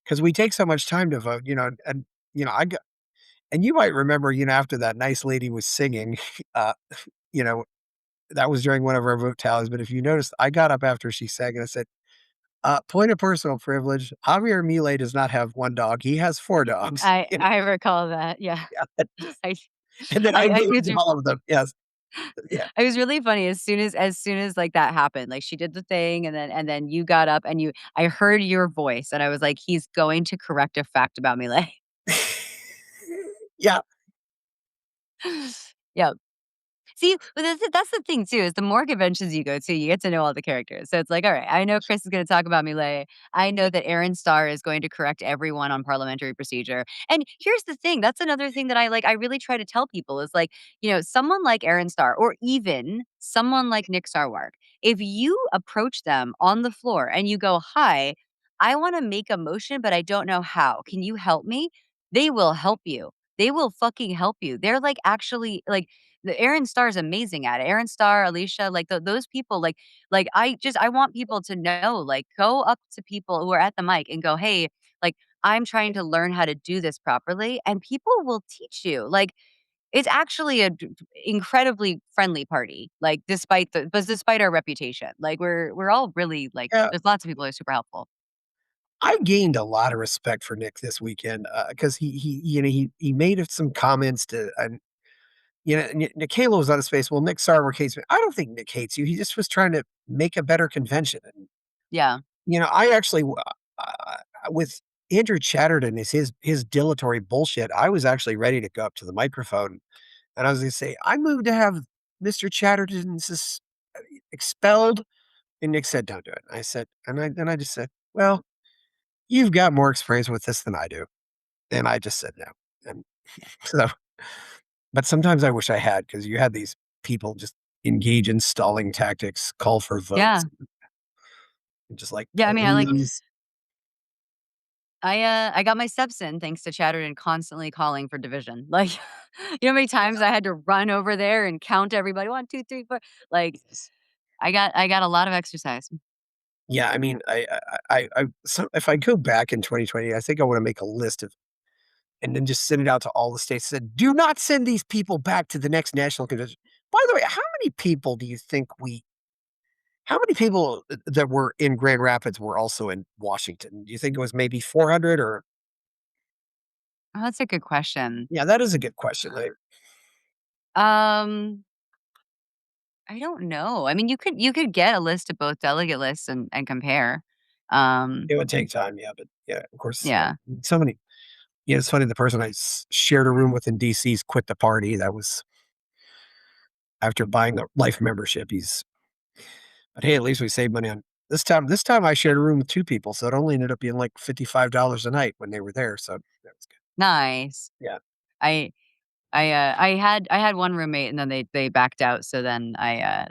because we take so much time to vote, and I got and you might remember, after that nice lady was singing, uh, you know, that was during one of our vote tallies. But if you noticed, I got up after she sang and I said, point of personal privilege, Javier Milei does not have 1 dog. He has 4 dogs. I recall that, yeah. Yeah. I And then I I moved was all of them. Yes. Yeah. it was really funny as soon as, like, that happened, like, she did the thing, and then you got up, and I heard your voice, and I was like, "He's going to correct a fact about Millet." Yeah. Yep. See, but that's the thing too, is the more conventions you go to, you get to know all the characters. So it's like, all right, I know Chris is going to talk about Millet. I know that Aaron Starr is going to correct everyone on parliamentary procedure. And here's the thing, that's another thing that I really try to tell people is like, someone like Aaron Starr or even someone like Nick Sarwark, if you approach them on the floor and you go, "Hi, I want to make a motion, but I don't know how. Can you help me?" They will help you. They will fucking help you. They're like actually like the Aaron Starr is amazing at it. Aaron Starr, Alicia, like, those people, I want people to know, like, go up to people who are at the mic and go, "Hey, like, I'm trying to learn how to do this properly," and people will teach you. Like, it's actually a incredibly friendly party, like, despite our reputation. Like, we're all really, like, Yeah. there's lots of people who are super helpful. I gained a lot of respect for Nick this weekend, because he made some comments to and, Nicaila was on his face, "Well, Nick Sarwark hates me." I don't think Nick hates you, he just was trying to make a better convention, and, Yeah. I actually with Andrew Chatterton is his dilatory bullshit, I was actually ready to go up to the microphone, and I was gonna say, "I move to have Mr. Chatterton expelled," and Nick said, "Don't do it." I said and I just said, "Well, you've got more experience with this than I do." And I just said no. And so, but sometimes I wish I had because you had these people just engage in stalling tactics, call for votes, Yeah. and just like, Yeah, I mean, please. I got my steps in thanks to Chatterton constantly calling for division. Like, you know how many times I had to run over there and count everybody, 1, 2, 3, 4. Like, I got a lot of exercise. Yeah, I mean, so if I go back in 2020, I think I want to make a list of and then just send it out to all the states. Said, do not send these people back to the next national convention. By the way, how many people that were in Grand Rapids were also in Washington? Do you think it was maybe 400 or Oh, that's a good question. yeah, that is a good question. Um, I don't know. I mean, you could get a list of both delegate lists and compare. Um, It would take time, yeah, but yeah, of course, yeah. so many it's funny, the person shared a room with in DC's quit the party. That was after buying the life membership. But hey, at least we saved money on this time I shared a room with 2 people, so it only ended up being like $55 a night when they were there, so that was good. Nice. Yeah. I I had one roommate and then they backed out. So then yeah,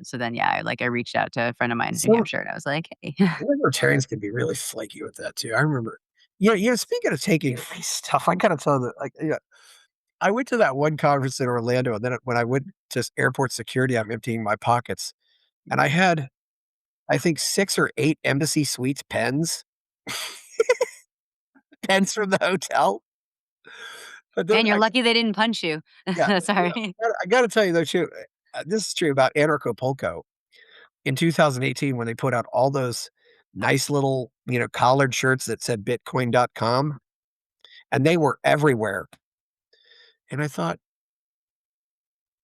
I reached out to a friend of mine in New Some Hampshire and I was like, "Hey." libertarians can be really flaky with that too. I remember speaking of taking free stuff, I gotta tell that, like, I went to that one conference in Orlando, and then when I went to airport security, I'm emptying my pockets, and I had, I think, 6 or 8 Embassy Suites pens from the hotel, but then "Man, you're lucky they didn't punch you." yeah, Sorry. I gotta tell you though too, this is true about Anarchapulco in 2018 when they put out all those nice little collared shirts that said Bitcoin.com, and they were everywhere. And I thought,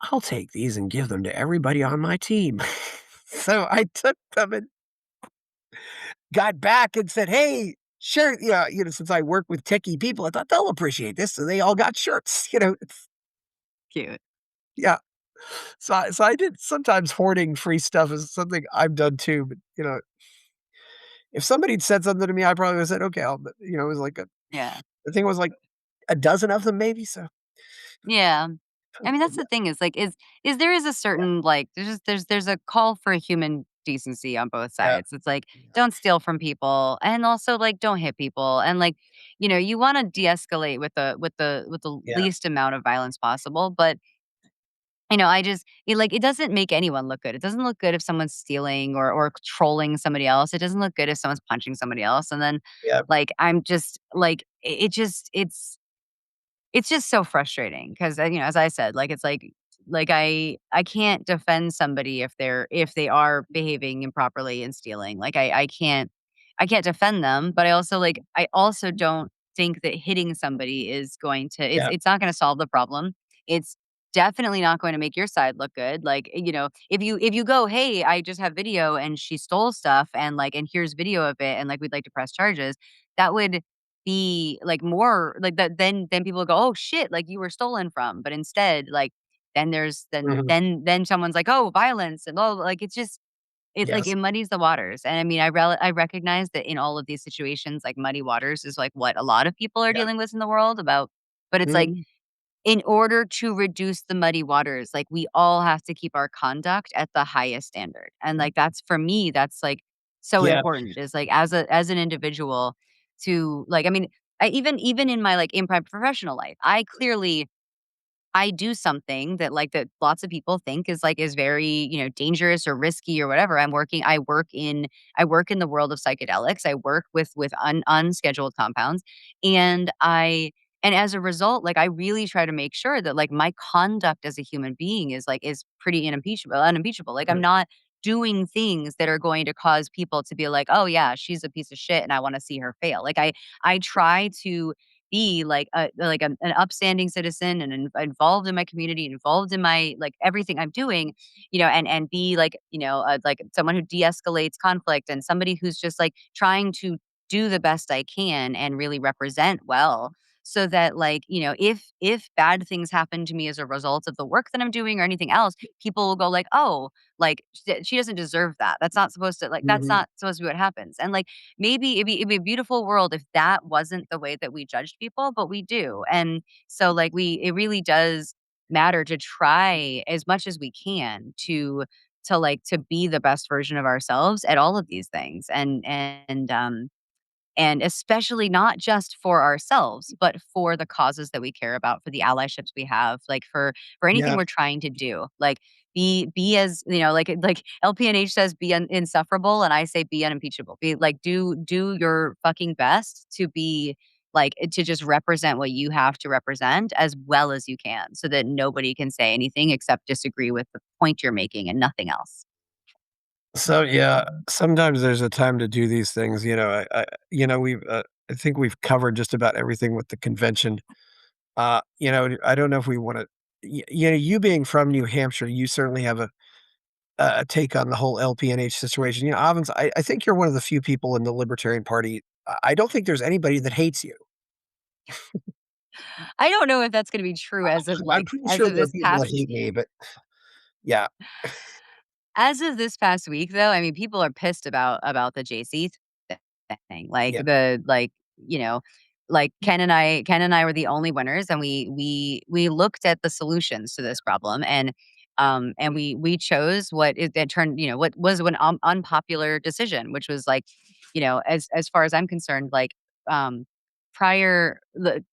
I'll take these and give them to everybody on my team. So I took them and got back and said, "Hey, sure, yeah, since I work with techie people, I thought they'll appreciate this." So they all got shirts, Cute. yeah. So I did sometimes hoarding free stuff is something I've done too. But if somebody had said something to me, I probably would have said, "Okay, it was like Yeah. the thing was like a dozen of them maybe. So Yeah. I mean, that's the thing is there is a certain, like, there's a call for human decency on both yeah, sides. It's like, yeah, don't steal from people, and also, like, don't hit people, and, like, you wanna de-escalate with the yeah, least amount of violence possible, but, I just it doesn't make anyone look good. It doesn't look good if someone's stealing or trolling somebody else. It doesn't look good if someone's punching somebody else, and then, yeah, like, I'm just, like, it's just so frustrating because, as I said, like, it's like I can't defend somebody if they are behaving improperly and stealing. Like, I can't defend them, but I also don't think that hitting somebody is going to yeah, it's not gonna solve the problem. It's definitely not going to make your side look good. Like, if you go, "Hey, I just have video and she stole stuff and here's video of it and like we'd like to press charges." That would be, like, more like that, then people go, "Oh, shit, like, you were stolen from." But instead, like, then there's mhm, then someone's like, "Oh, violence," and, oh, like, it's just yes, it muddies the waters. And I mean, I recognize that in all of these situations, like, muddy waters is, like, what a lot of people are yeah, dealing with in the world about, but it's like, mhm, in order to reduce the muddy waters, like, we all have to keep our conduct at the highest standard, and, like, that's for me, that's, like, so yeah, important is, like, as an individual to, like, I mean, I even in my, like, in my professional life, I do something that lots of people think is very, dangerous or risky or whatever. I work in the world of psychedelics. I work with unscheduled compounds, and as a result, like, I really try to make sure that, like, my conduct as a human being is pretty unimpeachable. Like, I'm mhm, not doing things that are going to cause people to be like, "Oh yeah, she's a piece of shit and I want to see her fail." Like, I try to be an upstanding citizen and involved in my community, involved in my, like, everything I'm doing, and be like someone who de-escalates conflict and somebody who's just, like, trying to do the best I can and really represent well, so that, like, if bad things happen to me as a result of the work that I'm doing or anything else, people will go like, "Oh, like, she doesn't deserve that. That's mhm, not supposed to be what happens." And, like, maybe it'd be a beautiful world if that wasn't the way that we judged people, but we do. And so, like, it really does matter to try as much as we can to be the best version of ourselves at all of these things. And especially not just for ourselves, but for the causes that we care about, for the allyships we have, like, for anything yeah. we're trying to do. Like, be as, like LPNH says, be insufferable, and I say be unimpeachable. Be like, do your fucking best to be, like, to just represent what you have to represent as well as you can, so that nobody can say anything except disagree with the point you're making and nothing else. So, yeah, sometimes there's a time to do these things, I think we've covered just about everything with the convention. I don't know if we wanna you being from New Hampshire, you certainly have a take on the whole LPNH situation. Avens, I think you're one of the few people in the Libertarian Party. I don't think there's anybody that hates you. I don't know if that's going to be true as of, I'm like, pretty as sure of there are this people that past hate me, but yeah, As of this past week, though, I mean, people are pissed about the JC thing. Like, yeah, you know, like, Ken and I were the only winners, and we looked at the solutions to this problem, and we chose what it turned, what was an unpopular decision, which was, like, as far as I'm concerned, like, um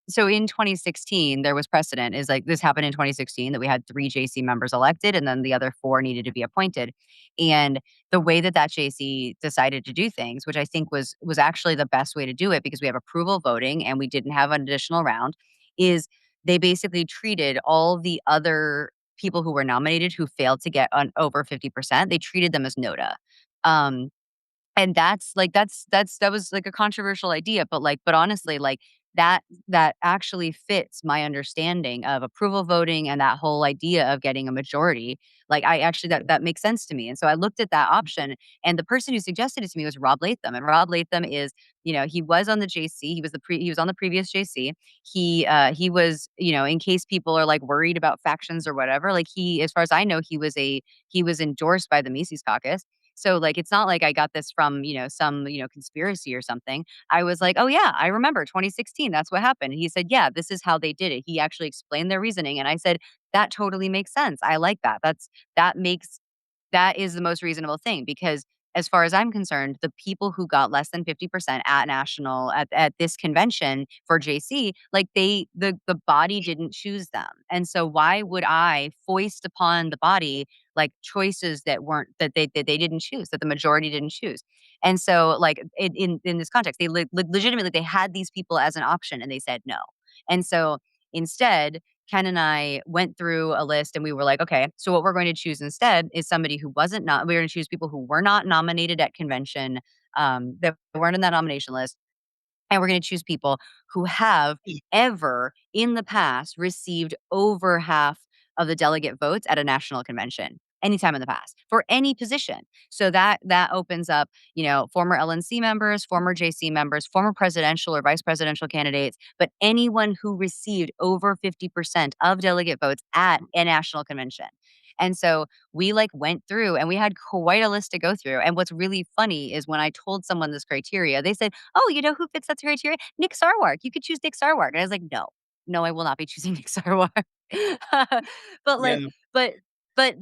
so in 2016, there was precedent, is like, this happened in 2016, that we had 3 JC members elected, and then the other 4 needed to be appointed. And the way that JC decided to do things, which I think was actually the best way to do it, because we have approval voting and we didn't have an additional round, is they basically treated all the other people who were nominated who failed to get on over 50%, they treated them as NOTA. Um, and that was, like, a controversial idea, but, but honestly, like, that that actually fits my understanding of approval voting and that whole idea of getting a majority. Like, I actually that makes sense to me, and so I looked at that option, and the person who suggested it to me was Rob Latham, and Rob Latham is, he was on the JC, he was on the previous JC. He was, in case people are, like, worried about factions or whatever, like, as far as I know, he was endorsed by the Mises Caucus. So, like, it's not like I got this from, some, conspiracy or something. I was like, "Oh, yeah, I remember 2016, that's what happened." And he said, "Yeah, this is how they did it." He actually explained their reasoning, and I said, "That totally makes sense. I like that. That makes that is the most reasonable thing because as far as I'm concerned, the people who got less than 50% at this convention for JC, like the body didn't choose them. And so why would I foist upon the body like choices that they didn't choose, that the majority didn't choose? And so like in this context, legitimately they had these people as an option and they said no. And so instead Ken and I went through a list and we were like, okay, so what we're going to choose instead is somebody who wasn't not we're going to choose people who were not nominated at convention, that weren't in that nomination list. And we're going to choose people who have ever in the past received over half of the delegate votes at a national convention anytime in the past for any position. So that opens up, former LNC members, former JC members, former presidential or vice presidential candidates, but anyone who received over 50% of delegate votes at a national convention. And so we like went through and we had quite a list to go through. And what's really funny is when I told someone this criteria, they said, "Oh, you know who fits that criteria? Nick Sarwark. You could choose Nick Sarwark." And I was like, "No, no, I will not be choosing Nick Sarwark." but like, Yeah. but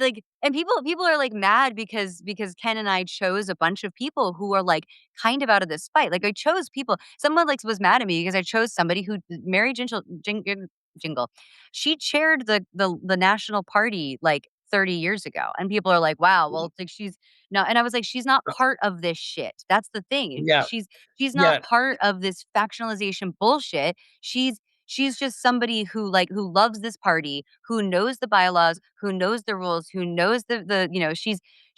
like, and people are like mad because Ken and I chose a bunch of people who are like kind of out of this fight. Like I chose people. Someone like was mad at me because I chose somebody who Mary Jingle. She chaired the national party like 30 years ago. And people are like, "Wow, well, it's like she's not." And I was like, "She's not part of this shit. That's the thing. Yeah. She's not Yeah. part of this factionalization bullshit. She's just somebody who loves this party, who knows the bylaws, who knows the rules, who knows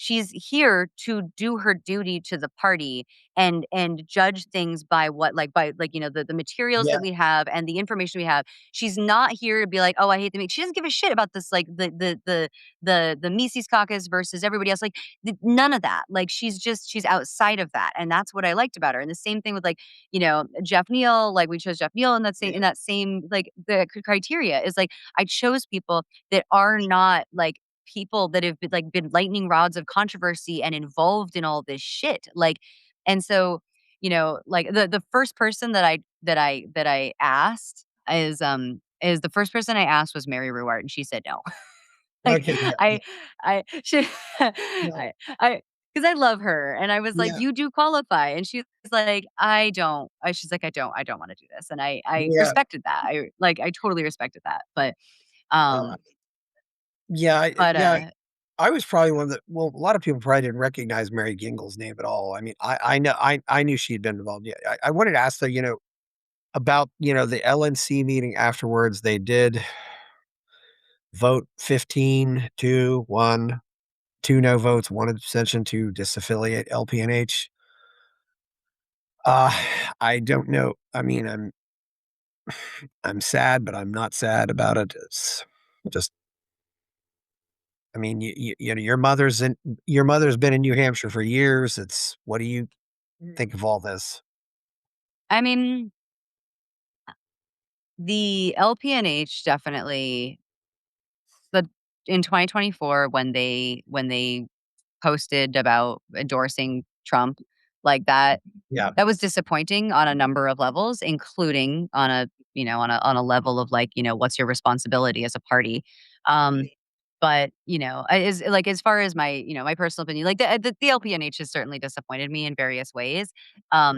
she's here to do her duty to the party and judge things by the materials Yeah. that we have and the information we have. She's not here to be like, "Oh, I hate the meat." She doesn't give a shit about this, like the Mises Caucus versus everybody else. Like none of that. Like she's outside of that, and that's what I liked about her. And the same thing with Jeff Neal. Like we chose Jeff Neal in that same like the criteria is like I chose people that are not like people that have been lightning rods of controversy and involved in all this shit. Like, and so like the first person that I asked is the first person I asked was Mary Ruwart, and she said no. Like, Okay. Yeah. Yeah. I she Yeah. I because I love her, and I was like, Yeah. "You do qualify," and she's like, "I don't." She's like, I don't wanna do this," and I Yeah. respected that. I totally respected that, Uh, um, yeah. but, Yeah. I was probably one of the well, a lot of people probably didn't recognize Mary Gingle's name at all. I mean, I knew she'd been involved. Yeah, I wanted to ask though, about, the LNC meeting afterwards. They did vote 15 to 1, 2 no votes, 1 abstention to disaffiliate LPNH. Uh, I don't know. I mean, I'm sad, but I'm not sad about it. It's just I mean, your mother's been in New Hampshire for years. It's what do you think of all this? I mean, the LPNH definitely the in 2024 when they posted about endorsing Trump, like Yeah. that was disappointing on a number of levels, including on a level of like, what's your responsibility as a party? Um, but, as far as my personal opinion, like the LPNH has certainly disappointed me in various ways,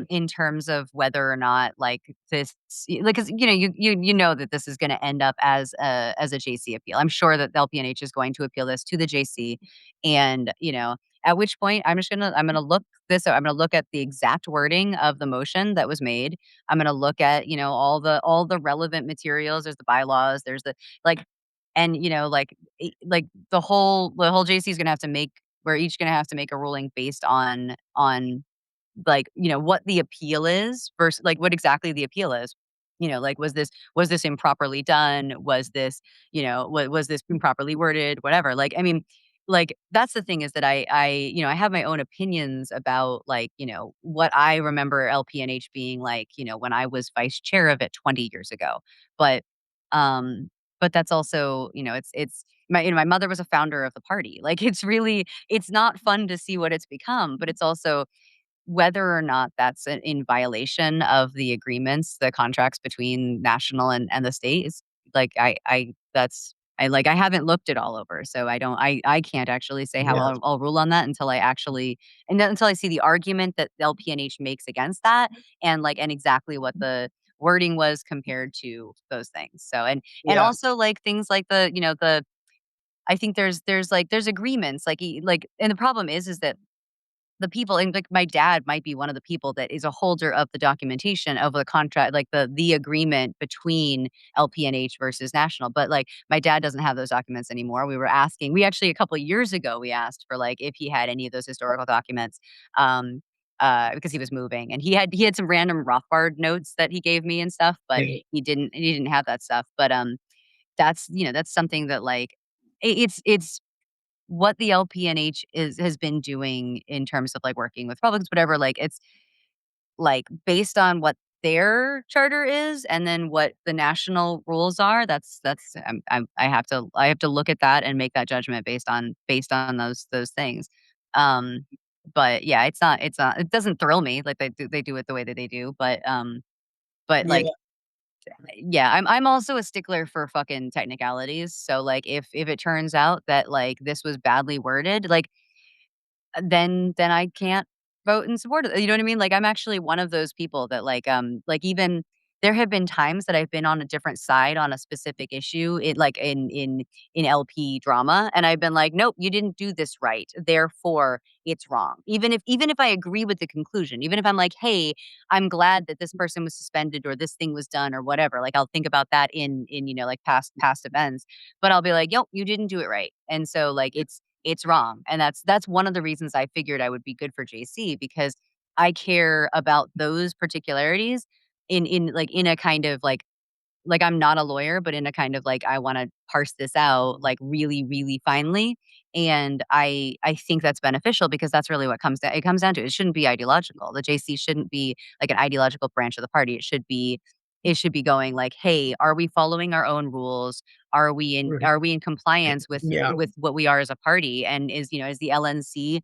in terms of whether or not like this, like, cause you know that this is going to end up as a JC appeal. I'm sure that the LPNH is going to appeal this to the JC, and at which point I'm gonna look this up. I'm gonna look at the exact wording of the motion that was made. I'm gonna look at, all the relevant materials. There's the bylaws, there's the like and like the whole JC is gonna have to make we're each gonna have to make a ruling based on like, what the appeal is versus like what exactly the appeal is. Like was this improperly done? Was this, was this improperly worded? Whatever. Like, I mean, like that's the thing is that I have my own opinions about like, what I remember LPNH being like, when I was vice chair of it 20 years ago. But um but that's also, it's my mother was a founder of the party. Like it's not fun to see what it's become, but it's also whether or not that's in violation of the agreements, the contracts between national and the state is like I haven't looked it all over, so I can't actually say how Yeah. I'll rule on that until I actually and then until I see the argument that the LPNH makes against that and exactly what the wording was compared to those things. So and Yeah. also like things like the I think there's agreements like and the problem is that the people and, like, my dad might be one of the people that is a holder of the documentation of the contract, like, the agreement between LPNH versus National, but, like, my dad doesn't have those documents anymore. We actually a couple of years ago, we asked for, like, if he had any of those historical documents, um, because he was moving, and he had some random Rothbard notes that he gave me and stuff, but Hey, he didn't have that stuff, but, that's something that, like, it's what the LPNH has been doing in terms of, like, working with Republicans, whatever, like, it's, like, based on what their charter is and then what the national rules are, that's I have to look at that and make that judgment based on those things. Um, but yeah, it's not it doesn't thrill me, like, they do it the way that they do, but, yeah, like, yeah, I'm also a stickler for fucking technicalities, so, like, if it turns out that, like, this was badly worded, like, then I can't vote in support of it, you know what I mean? Like, I'm actually one of those people that, like, even there have been times that I've been on a different side on a specific issue, in LP drama, and I've been like, "Nope, you didn't do this right, therefore it's wrong." Even if I agree with the conclusion, even if I'm like, "Hey, I'm glad that this person was suspended or this thing was done or whatever," like, I'll think about that in, like, past events, but I'll be like, "Nope, you didn't do it right." And so, like, it's wrong, and that's one of the reasons I figured I would be good for JC because I care about those particularities in a kind of like I'm not a lawyer, but in a kind of like I wanna parse this out, like, really, really finely, and I think that's beneficial because that's really what it comes down to. It shouldn't be ideological. The JC shouldn't be like an ideological branch of the party. It should be going like, "Hey, are we following our own rules? right. Are we in compliance with Yeah, with what we are as a party? And is the LNC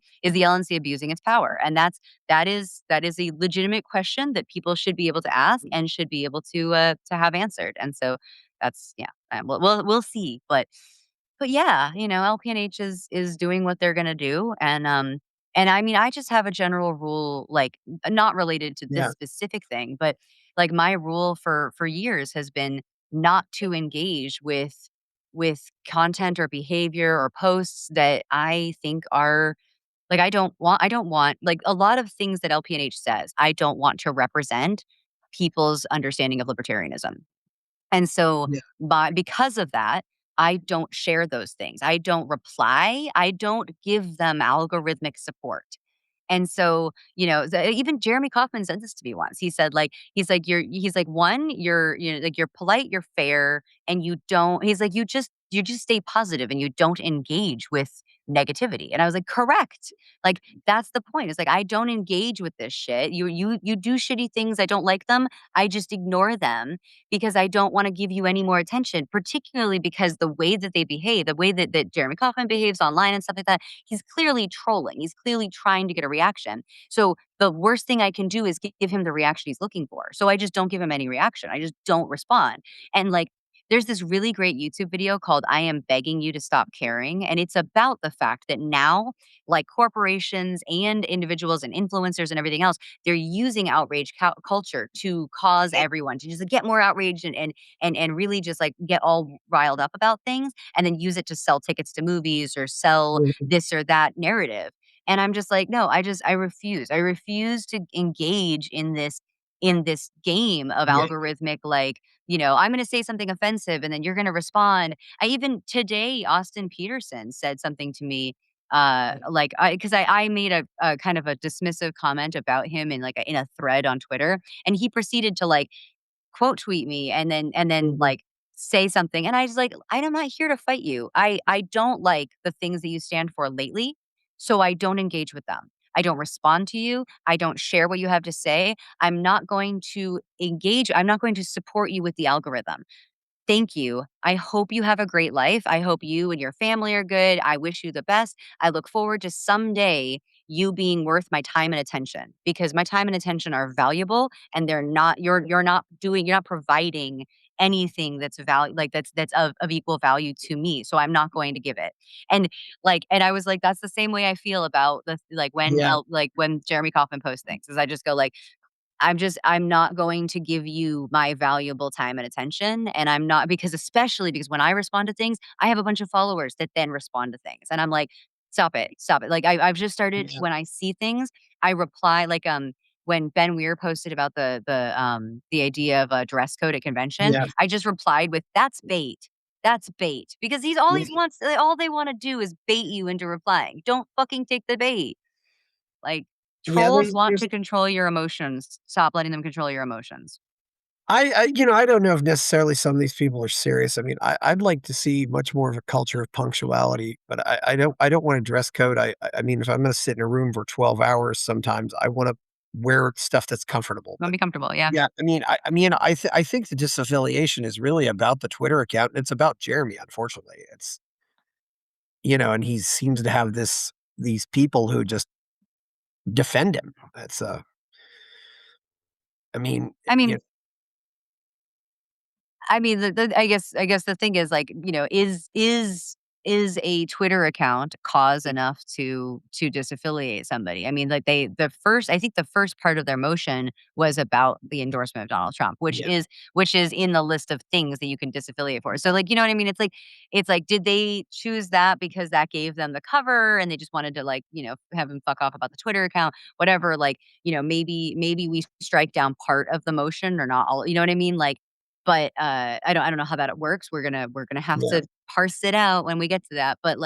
abusing its power?" And that is a legitimate question that people should be able to ask and should be able to have answered. And so that's yeah, we'll see. But yeah, LPNH is doing what they're gonna do, and I mean, I just have a general rule, like, not related to this yeah, specific thing, but, like, my rule for years has been not to engage with content or behavior or posts that I think are like, I don't want like, a lot of things that LPNH says, I don't want to represent people's understanding of libertarianism. And so, yeah, because of that, I don't share those things. I don't reply. I don't give them algorithmic support. And so, even Jeremy Kauffman said this to me once. He said, like, he's like, one, like, you're polite, you're fair, and you don't, he's like, you just stay positive and you don't engage with negativity. And I was like, correct. Like, that's the point. It's like, I don't engage with this shit. You do shitty things. I don't like them. I just ignore them because I don't wanna give you any more attention, particularly because the way that they behave, the way that Jeremy Kauffman behaves online and stuff like that, he's clearly trolling. He's clearly trying to get a reaction. So the worst thing I can do is give him the reaction he's looking for. So I just don't give him any reaction. I just don't respond. And like, there's this really great YouTube video called I Am Begging You to Stop Caring. And it's about the fact that now, like corporations and individuals and influencers and everything else, they're using outrage culture to cause everyone to just like, get more outraged and really just like get all riled up about things and then use it to sell tickets to movies or sell mhm, this or that narrative. And I'm just like, no, I refuse. I refuse to engage in this game of yeah, algorithmic like, I'm going to say something offensive and then you're going to respond. I even today Austin Peterson said something to me Yeah. Like, I made a kind of a dismissive comment about him in, like, in a thread on Twitter, and he proceeded to, like, quote tweet me and then, Mhm. like, say something, and I was like, "I'm not here to fight you. I don't like the things that you stand for lately, so I don't engage with them. I don't respond to you. I don't share what you have to say. I'm not going to engage. I'm not going to support you with the algorithm. Thank you. I hope you have a great life. I hope you and your family are good. I wish you the best. I look forward to someday you being worth my time and attention because my time and attention are valuable and they're not you're not providing anything that's value like that's of equal value to me. So I'm not going to give it. And and I was like, that's the same way I feel about the Yeah. like when Jeremy Kaufman posts things, is I just go like I'm not going to give you my valuable time and attention, and I'm not because especially because when I respond to things, I have a bunch of followers that then respond to things, and I'm like, "Stop it, stop it." Like, I've just started Yeah. when I see things, I reply like, when Ben Weir posted about the idea of a dress code at convention, Yeah. I just replied with, "That's bait. That's bait." Because all they wanna do is bait you into replying. Don't fucking take the bait. Like, Yeah, trolls want there's to control your emotions. Stop letting them control your emotions. I don't know if necessarily some of these people are serious. I mean, I'd like to see much more of a culture of punctuality, but I don't want a dress code. I mean, if I'm gonna sit in a room for 12 hours, sometimes I wanna wear stuff that's comfortable. Wanna But be comfortable, yeah. yeah, I think the disaffiliation is really about the Twitter account, and it's about Jeremy, unfortunately. It's and he seems to have these people who just defend him. That's I mean, I you know, mean I guess the thing is, like, is a Twitter account cause enough to disaffiliate somebody? I mean, like, I think the first part of their motion was about the endorsement of Donald Trump, yeah, which is in the list of things that you can disaffiliate for. So, like, you know what I mean? It's like, did they choose that because that gave them the cover and they just wanted to, like, have him fuck off about the Twitter account, whatever, like, maybe we strike down part of the motion or not all, you know what I mean? Like, but, I don't know how that works. We're gonna have yeah, to parse it out when we get to that, but,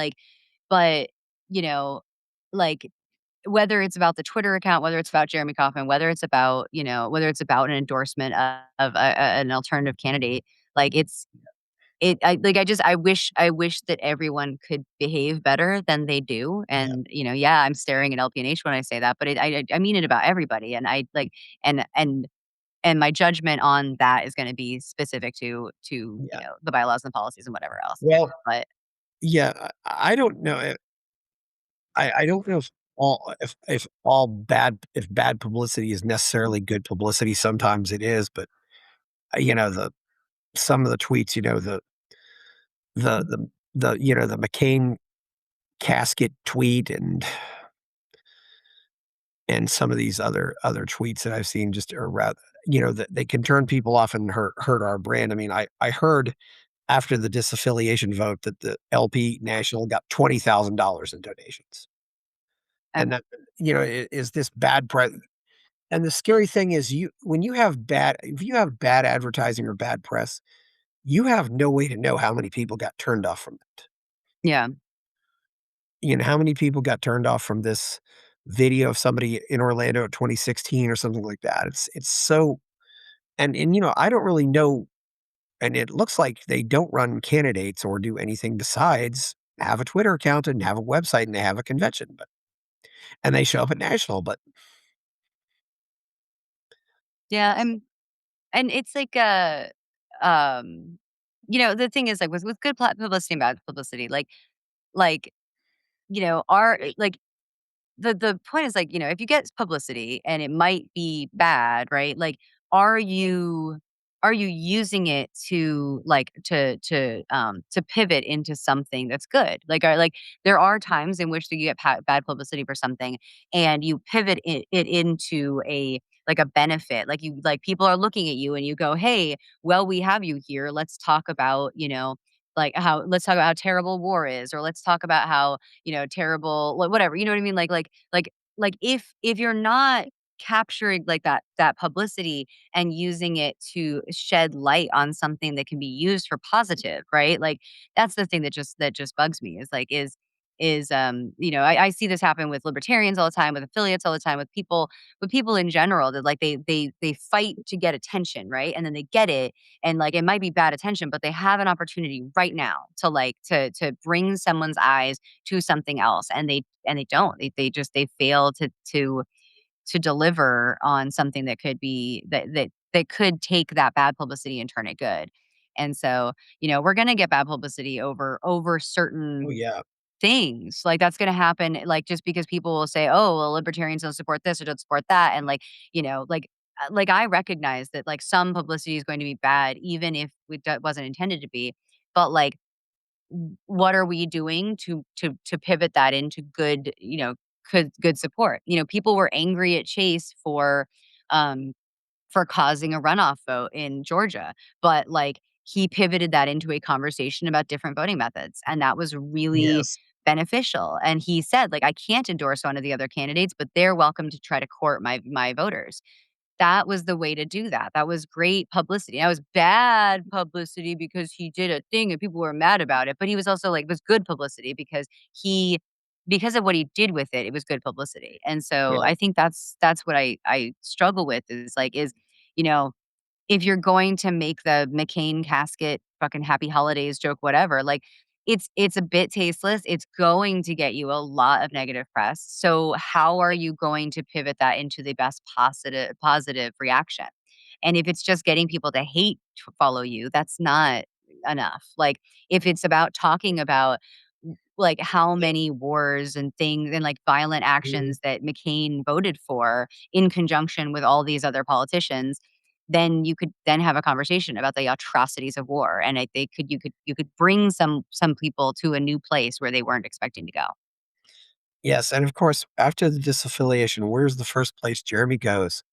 you know, like, whether it's about the Twitter account, whether it's about Jeremy Kauffman, whether it's about an endorsement an alternative candidate, like, I wish that everyone could behave better than they do, yeah, and, yeah, I'm staring at LPNH when I say that, but I mean it about everybody, and I, like and and and my judgment on that is gonna be specific to, yeah. the bylaws and the policies and whatever else. Well, But yeah, I don't know I don't know if bad publicity is necessarily good publicity. Sometimes it is, but, the some of the tweets, the McCain casket tweet and some of these other tweets that I've seen just are rather that they can turn people off and hurt our brand. I mean, I heard after the disaffiliation vote that the LP National got $20,000 in donations. And that, is this bad press? And the scary thing is when you have if you have bad advertising or bad press, you have no way to know how many people got turned off from it. yeah. How many people got turned off from this video of somebody in Orlando in 2016 or something like that. It's so and I don't really know, and it looks like they don't run candidates or do anything besides have a Twitter account and have a website and they have a convention, and they show up at national, but Yeah, and it's like, um, the thing is, like, with good publicity and bad publicity, like, our like, the point is, like, if you get publicity and it might be bad, right? Like, are you are you using it to pivot into something that's good? Like, there are times in which you get bad publicity for something and you pivot it into a benefit. Like, people are looking at you and you go, "Hey, well, we have you here. Let's talk about, let's talk about how terrible war is, or let's talk about how, terrible whatever, you know what I mean? Like, if you're not capturing, like, that publicity and using it to shed light on something that can be used for positive, right? Like, that's the thing that just bugs me is, like, is, I see this happen with libertarians all the time, with affiliates all the time, with people in general that like they fight to get attention, right? And then they get it, and like it might be bad attention, but they have an opportunity right now to like to bring someone's eyes to something else, and they don't. They fail to deliver on something that could be that could take that bad publicity and turn it good. And so, we're gonna get bad publicity over Oh, certain yeah. things. Like that's gonna happen, like just because people will say, "Oh, well, libertarians don't support this or don't support that," and like I recognize that like some publicity is going to be bad, even if it wasn't intended to be. But like what are we doing to pivot that into good, good support? People were angry at Chase um for causing a runoff vote in Georgia, but like he pivoted that into a conversation about different voting methods, and that was really Yes. beneficial. And he said, like, I can't endorse one of the other candidates, but they're welcome to try to court my voters. That was the way to do that. That was great publicity. That was bad publicity because he did a thing and people were mad about it, but he was also like, it was good publicity because because of what he did with it, it was good publicity. And so Yeah. I think that's what I struggle with is, you know, if you're going to make the McCain casket fucking happy holidays joke, whatever, like it's a bit tasteless. It's going to get you a lot of negative press. So how are you going to pivot that into the best positive reaction? And if it's just getting people to hate to follow you, that's not enough. Like if it's about talking about like how Yeah. many wars and things and like violent Mhm. actions that McCain voted for in conjunction with all these other politicians, then you could then have a conversation about the atrocities of war. And you could bring some people to a new place where they weren't expecting to go. Yes, and of course, after the disaffiliation, where's the first place Jeremy goes?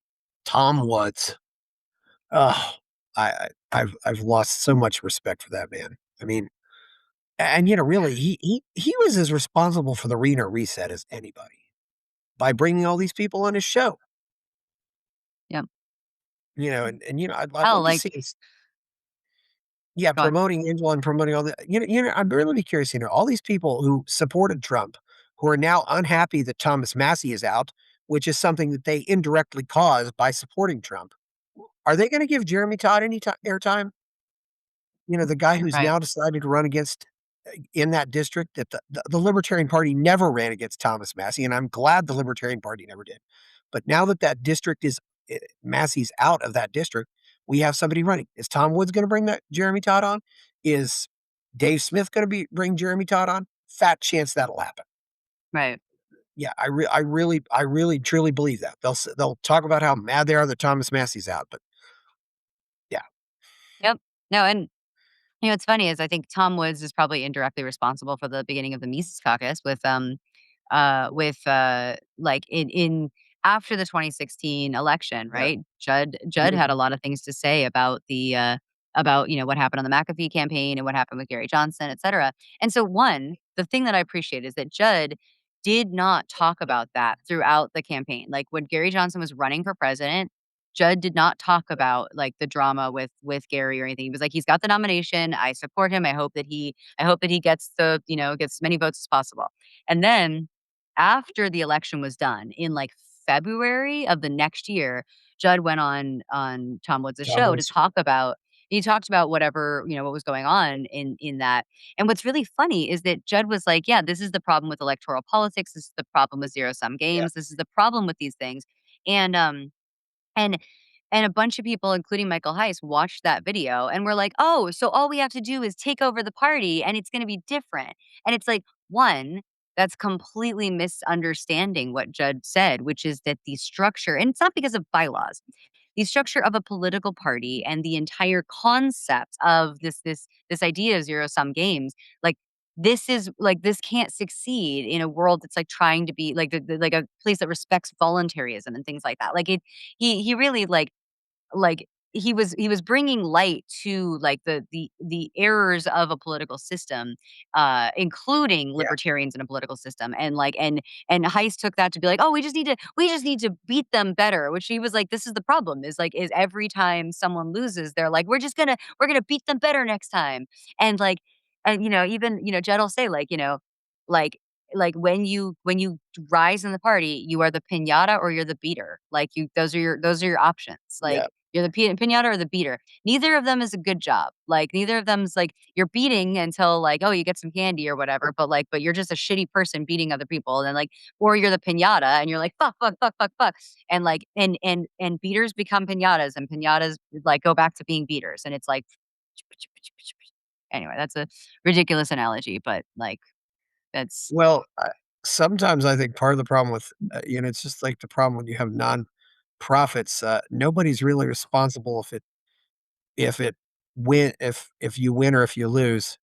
Tom Woods. Oh, I've lost so much respect for that man. I mean, and really, he was as responsible for the Reno reset as anybody by bringing all these people on his show. Yeah. I'd Hell, love to like see this. Yeah, go on. promoting Angela and promoting all the I'd really be curious, all these people who supported Trump, who are now unhappy that Thomas Massey is out, which is something that they indirectly caused by supporting Trump. Are they gonna give Jeremy Todd any airtime? The guy who's Right. now decided to run against in that district that the Libertarian Party never ran against Thomas Massey, and I'm glad the Libertarian Party never did. But now that that district is Massey's out of that district, we have somebody running. Is Tom Woods going to bring that Jeremy Todd on? Is Dave Smith going to bring Jeremy Todd on? Fat chance that'll happen. Right. Yeah, I really truly believe that they'll talk about how mad they are that Thomas Massey's out, but yeah, Yep. No, and what's funny is I think Tom Woods is probably indirectly responsible for the beginning of the Mises Caucus like in after the 2016 election, yeah, right? Judd had a mhm, lot of things to say about about what happened on the McAfee campaign and what happened with Gary Johnson, et cetera. And so the thing that I appreciate is that Judd did not talk about that throughout the campaign. Like when Gary Johnson was running for president, Judd did not talk about like the drama with Gary or anything. He was like, he's got the nomination. I support him. I hope that he gets gets as many votes as possible. And then after the election was done in like February of the next year, Judd went on Tom Woods' Tom show to Woods, talk about he talked about whatever, what was going on in that. And what's really funny is that Judd was like, "Yeah, this is the problem with electoral politics. This is the problem with zero sum yeah, games. This is the problem with these things." And and a bunch of people, including Michael Heiss, watched that video and were like, "Oh, so all we have to do is take over the party and it's gonna be different." And it's like, 1, that's completely misunderstanding what Judd said, which is that the structure and it's not because of bylaws. The structure of a political party and the entire concept of this idea of zero sum games, like this can't succeed in a world that's like trying to be like like a place that respects voluntarism and things like that. Like he really like, he was bringing light to, like, the errors of a political system, including yeah, libertarians in a political system, and, like and Heist took that to be like, "Oh, we just need to beat them better," which he was like, "This is the problem, is every time someone loses, they're like, we're gonna beat them better next time." And, like even, Jed will say, like, like when you rise in the party, you are the piñata or you're the beater. Like those are your options. Yeah. Like you're the piñata or the beater. Neither of them is a good job. Like neither of them's like you're beating until like, oh, you get some candy or whatever, but you're just a shitty person beating other people. And then like, or you're the piñata and you're like fuck, fuck, fuck, fuck, fuck. And like and beaters become piñatas and piñatas like go back to being beaters. And it's like anyway, that's a ridiculous analogy, but like that's Well, sometimes I think part of the problem with, it's just like the problem when you have nonprofits, nobody's really responsible if it if you win or if you lose,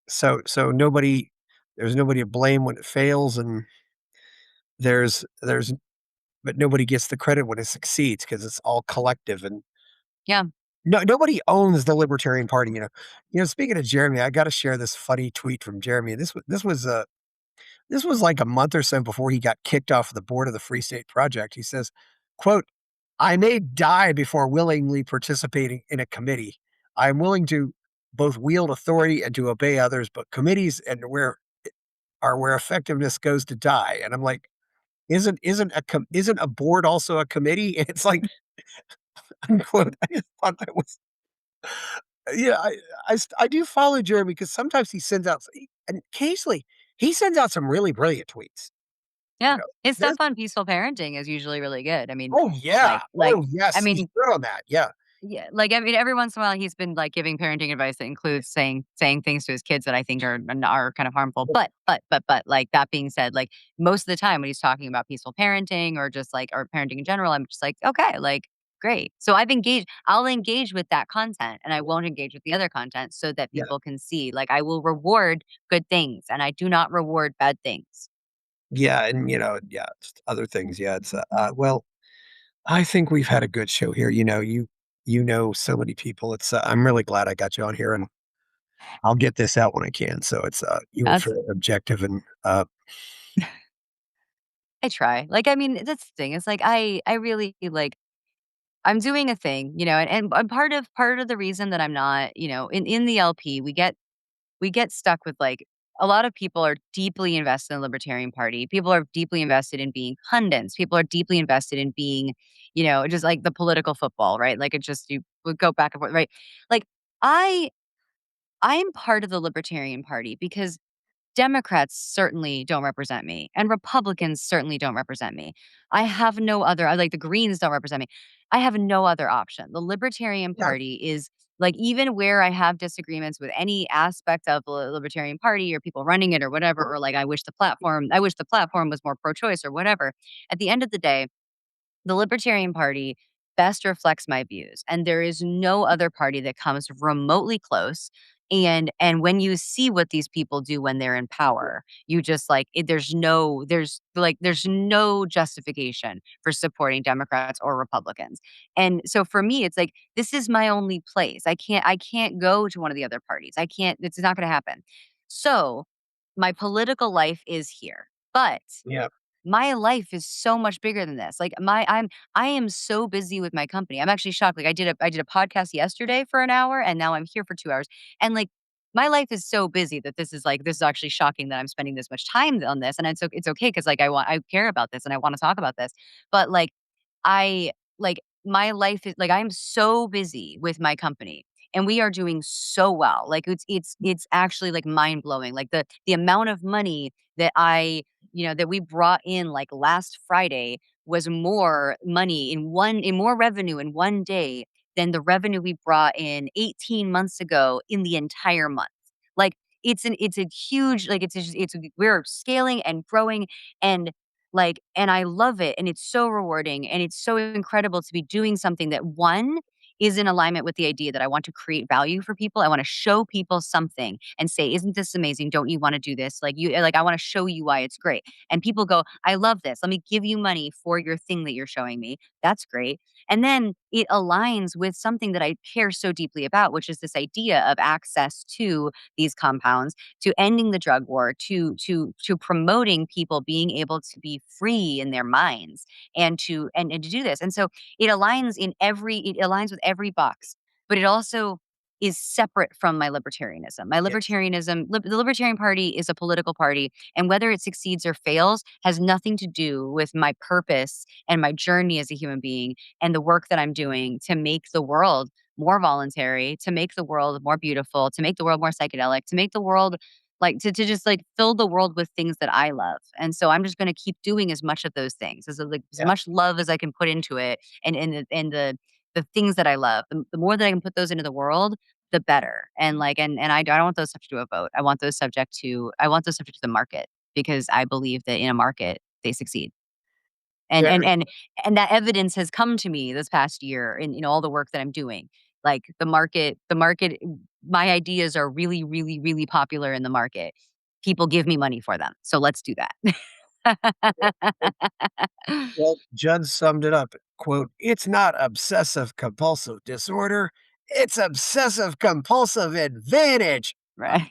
so there's nobody to blame when it fails, and there's but nobody gets the credit when it succeeds because it's all collective, and yeah. nobody owns the Libertarian Party. Speaking of Jeremy, I gotta share this funny tweet from Jeremy. This was like a month or so before he got kicked off the board of the Free State Project. He says, quote, "I may die before willingly participating in a committee. I'm willing to both wield authority and to obey others, but committees and where effectiveness goes to die." And I'm like, isn't a board also a committee? It's like, unquote. I just thought that was, yeah. I do follow Jeremy because sometimes he sends out, and occasionally he sends out some really brilliant tweets. You Yeah. know, His there's stuff on peaceful parenting is usually really good. I mean, Oh, yeah. Oh, I yes. He's mean, good on that. Yeah. yeah, like, I mean, every once in a while, he's been, like, giving parenting advice that includes saying things to his kids that I think are kind of harmful, but, like, that being said, like, most of the time when he's talking about peaceful parenting or just, like or parenting in general, I'm just like, "Okay, like, great." So I'll engage with that content, and I won't engage with the other content so that Yeah. people can see, like, I will reward good things, and I do not reward bad things. Yeah, and, yeah, just other things. Yeah, well, I think we've had a good show here. You know so many people. I'm really glad I got you on here, and I'll get this out when I can. So you were That's fairly objective, and, I try. Like, I mean, that's the thing, it's like, I really, like I'm doing a thing, and part of the reason that I'm not, in the LP, we get stuck with, like a lot of people are deeply invested in the Libertarian Party. People are deeply invested in being pundits. People are deeply invested in being, just like the political football, right? Like, it just you would go back and forth, right? Like, I I'm part of the Libertarian Party because Democrats certainly don't represent me, and Republicans certainly don't represent me. I have no other like, the Greens don't represent me. I have no other option. The Libertarian yeah, Party is like, even where I have disagreements with any aspect of the Libertarian Party or people running it or whatever, or like, I wish the platform was more pro-choice or whatever. At the end of the day, the Libertarian Party best reflects my views, and there is no other party that comes remotely close. And when you see what these people do when they're in power, you just like there's no justification for supporting Democrats or Republicans. And so for me, it's like this is my only place. I can't go to one of the other parties. I can't. It's not going to happen. So my political life is here, but yeah, my life is so much bigger than this. Like I am so busy with my company. I'm actually shocked. Like I did a podcast yesterday for an hour and now I'm here for 2 hours. And like my life is so busy that this is actually shocking that I'm spending this much time on this. And it's okay because like I care about this and I want to talk about this. But like I like my life is like I'm so busy with my company and we are doing so well. Like it's actually like mind blowing. Like the amount of money that that we brought in like last Friday was more money in more revenue in one day than the revenue we brought in 18 months ago in the entire month. Like it's a huge like we're scaling and growing and and I love it and it's so rewarding and it's so incredible to be doing something that one is in alignment with the idea that I want to create value for people. I want to show people something and say, "Isn't this amazing? Don't you want to do this?" I want to show you why it's great. And people go, "I love this. Let me give you money for your thing that you're showing me." That's great. And then it aligns with something that I care so deeply about, which is this idea of access to these compounds, to ending the drug war, to promoting people being able to be free in their minds and to do this. And so it aligns with every box, but it also is separate from my libertarianism. My Yes. libertarianism, the Libertarian Party is a political party, and whether it succeeds or fails has nothing to do with my purpose and my journey as a human being and the work that I'm doing to make the world more voluntary, to make the world more beautiful, to make the world more psychedelic, to make the world like to just like fill the world with things that I love. And so I'm just going to keep doing as much of those things as Yeah. much love as I can put into it and the things that I love. The more that I can put those into the world, the better. And like and I don't want those subject to a vote. I want those subject to the market because I believe that in a market they succeed. And Yeah. and and and that evidence has come to me this past year in all the work that I'm doing. Like the market my ideas are really, really, really popular in the market. People give me money for them. So let's do that. Well, Judd summed it up. Quote, "It's not obsessive compulsive disorder. It's obsessive compulsive advantage." Right.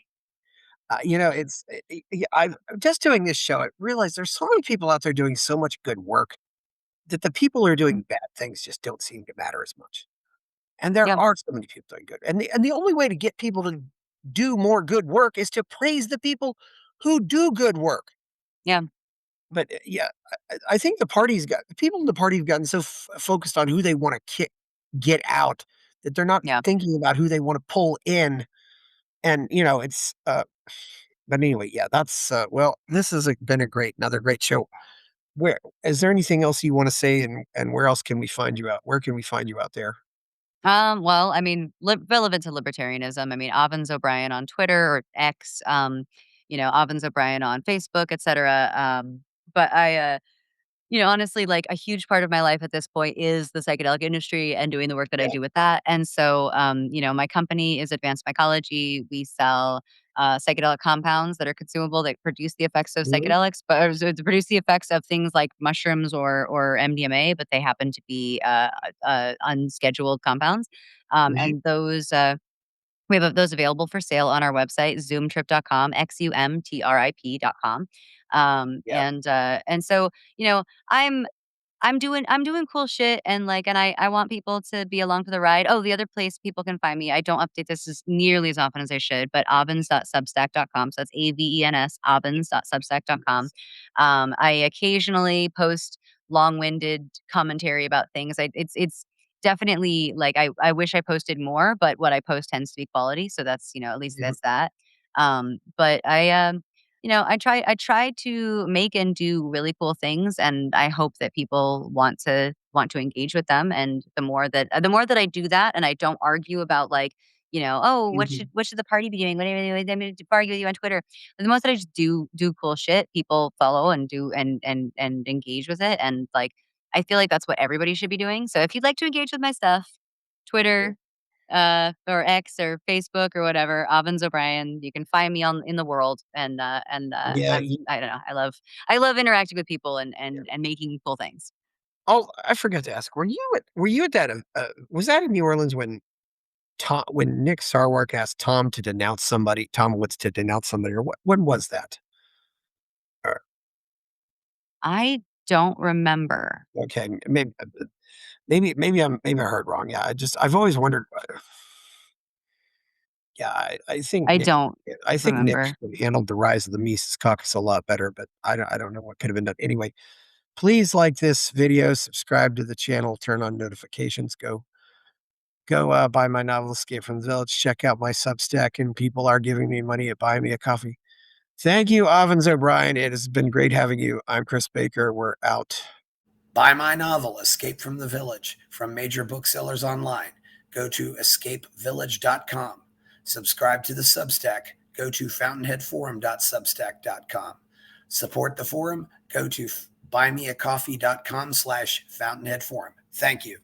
It's I'm just doing this show. I realize there's so many people out there doing so much good work that the people who are doing bad things just don't seem to matter as much. And there Yeah. are so many people doing good. And the only way to get people to do more good work is to praise the people who do good work. Yeah. But yeah, I think the people in the party have gotten so focused on who they want to get out that they're not Yeah. thinking about who they want to pull in. And it's but anyway, yeah, that's well, this has been another great show. Where is there anything else you want to say, and where else can we find you out? Where can we find you out there? Well, I mean, relevant to libertarianism. I mean, Avens O'Brien on Twitter or X, Avens O'Brien on Facebook, etc. But honestly, like a huge part of my life at this point is the psychedelic industry and doing the work that I Yeah. do with that. And so, my company is Advanced Mycology. We sell psychedelic compounds that are consumable that produce the effects of Mhm. psychedelics, but to produce the effects of things like mushrooms or MDMA, but they happen to be unscheduled compounds. Mhm. And those we have those available for sale on our website, zoomtrip.com, xumtrip.com. Yeah. And so, you know, I'm I'm doing cool shit and I want people to be along for the ride. Oh, the other place people can find me, I don't update this as nearly as often as I should, but avens.substack.com. So that's Avens, avens.substack.com. I occasionally post long-winded commentary about things. It's definitely like I wish I posted more, but what I post tends to be quality. So that's, at least Mhm. that's that. But I try to make and do really cool things, and I hope that people want to engage with them. And the more that I do that, and I don't argue about like, oh, Mhm. what should the party be doing? What am I to argue with you on Twitter? But the most that I just do cool shit, people follow and do and engage with it, and like I feel like that's what everybody should be doing. So if you'd like to engage with my stuff, Yeah. Twitter, or X or Facebook or whatever, Avens O'Brien. You can find me on in the world, and Yeah. I don't know. I love interacting with people and Yeah. and and making cool things. Oh, I forgot to ask, were you at that, was that in New Orleans when Nick Sarwark asked Tom Woods to denounce somebody, or what when was that? Or I don't remember. okay, maybe I heard wrong. Yeah, I've always wondered, yeah, I don't I think Nick remember. handled the rise of the Mises Caucus a lot better, but I don't know what could have been done. Anyway, please like this video, subscribe to the channel, turn on notifications, go buy my novel Escape from the Village, check out my Substack, and people are giving me money at Buy Me a Coffee. Thank you, Avens O'Brien. It has been great having you. I'm Chris Baker. We're out. Buy my novel, Escape from the Village, from major booksellers online. Go to escapevillage.com. Subscribe to the Substack. Go to fountainheadforum.substack.com. Support the forum. Go to buymeacoffee.com/fountainheadforum. Thank you.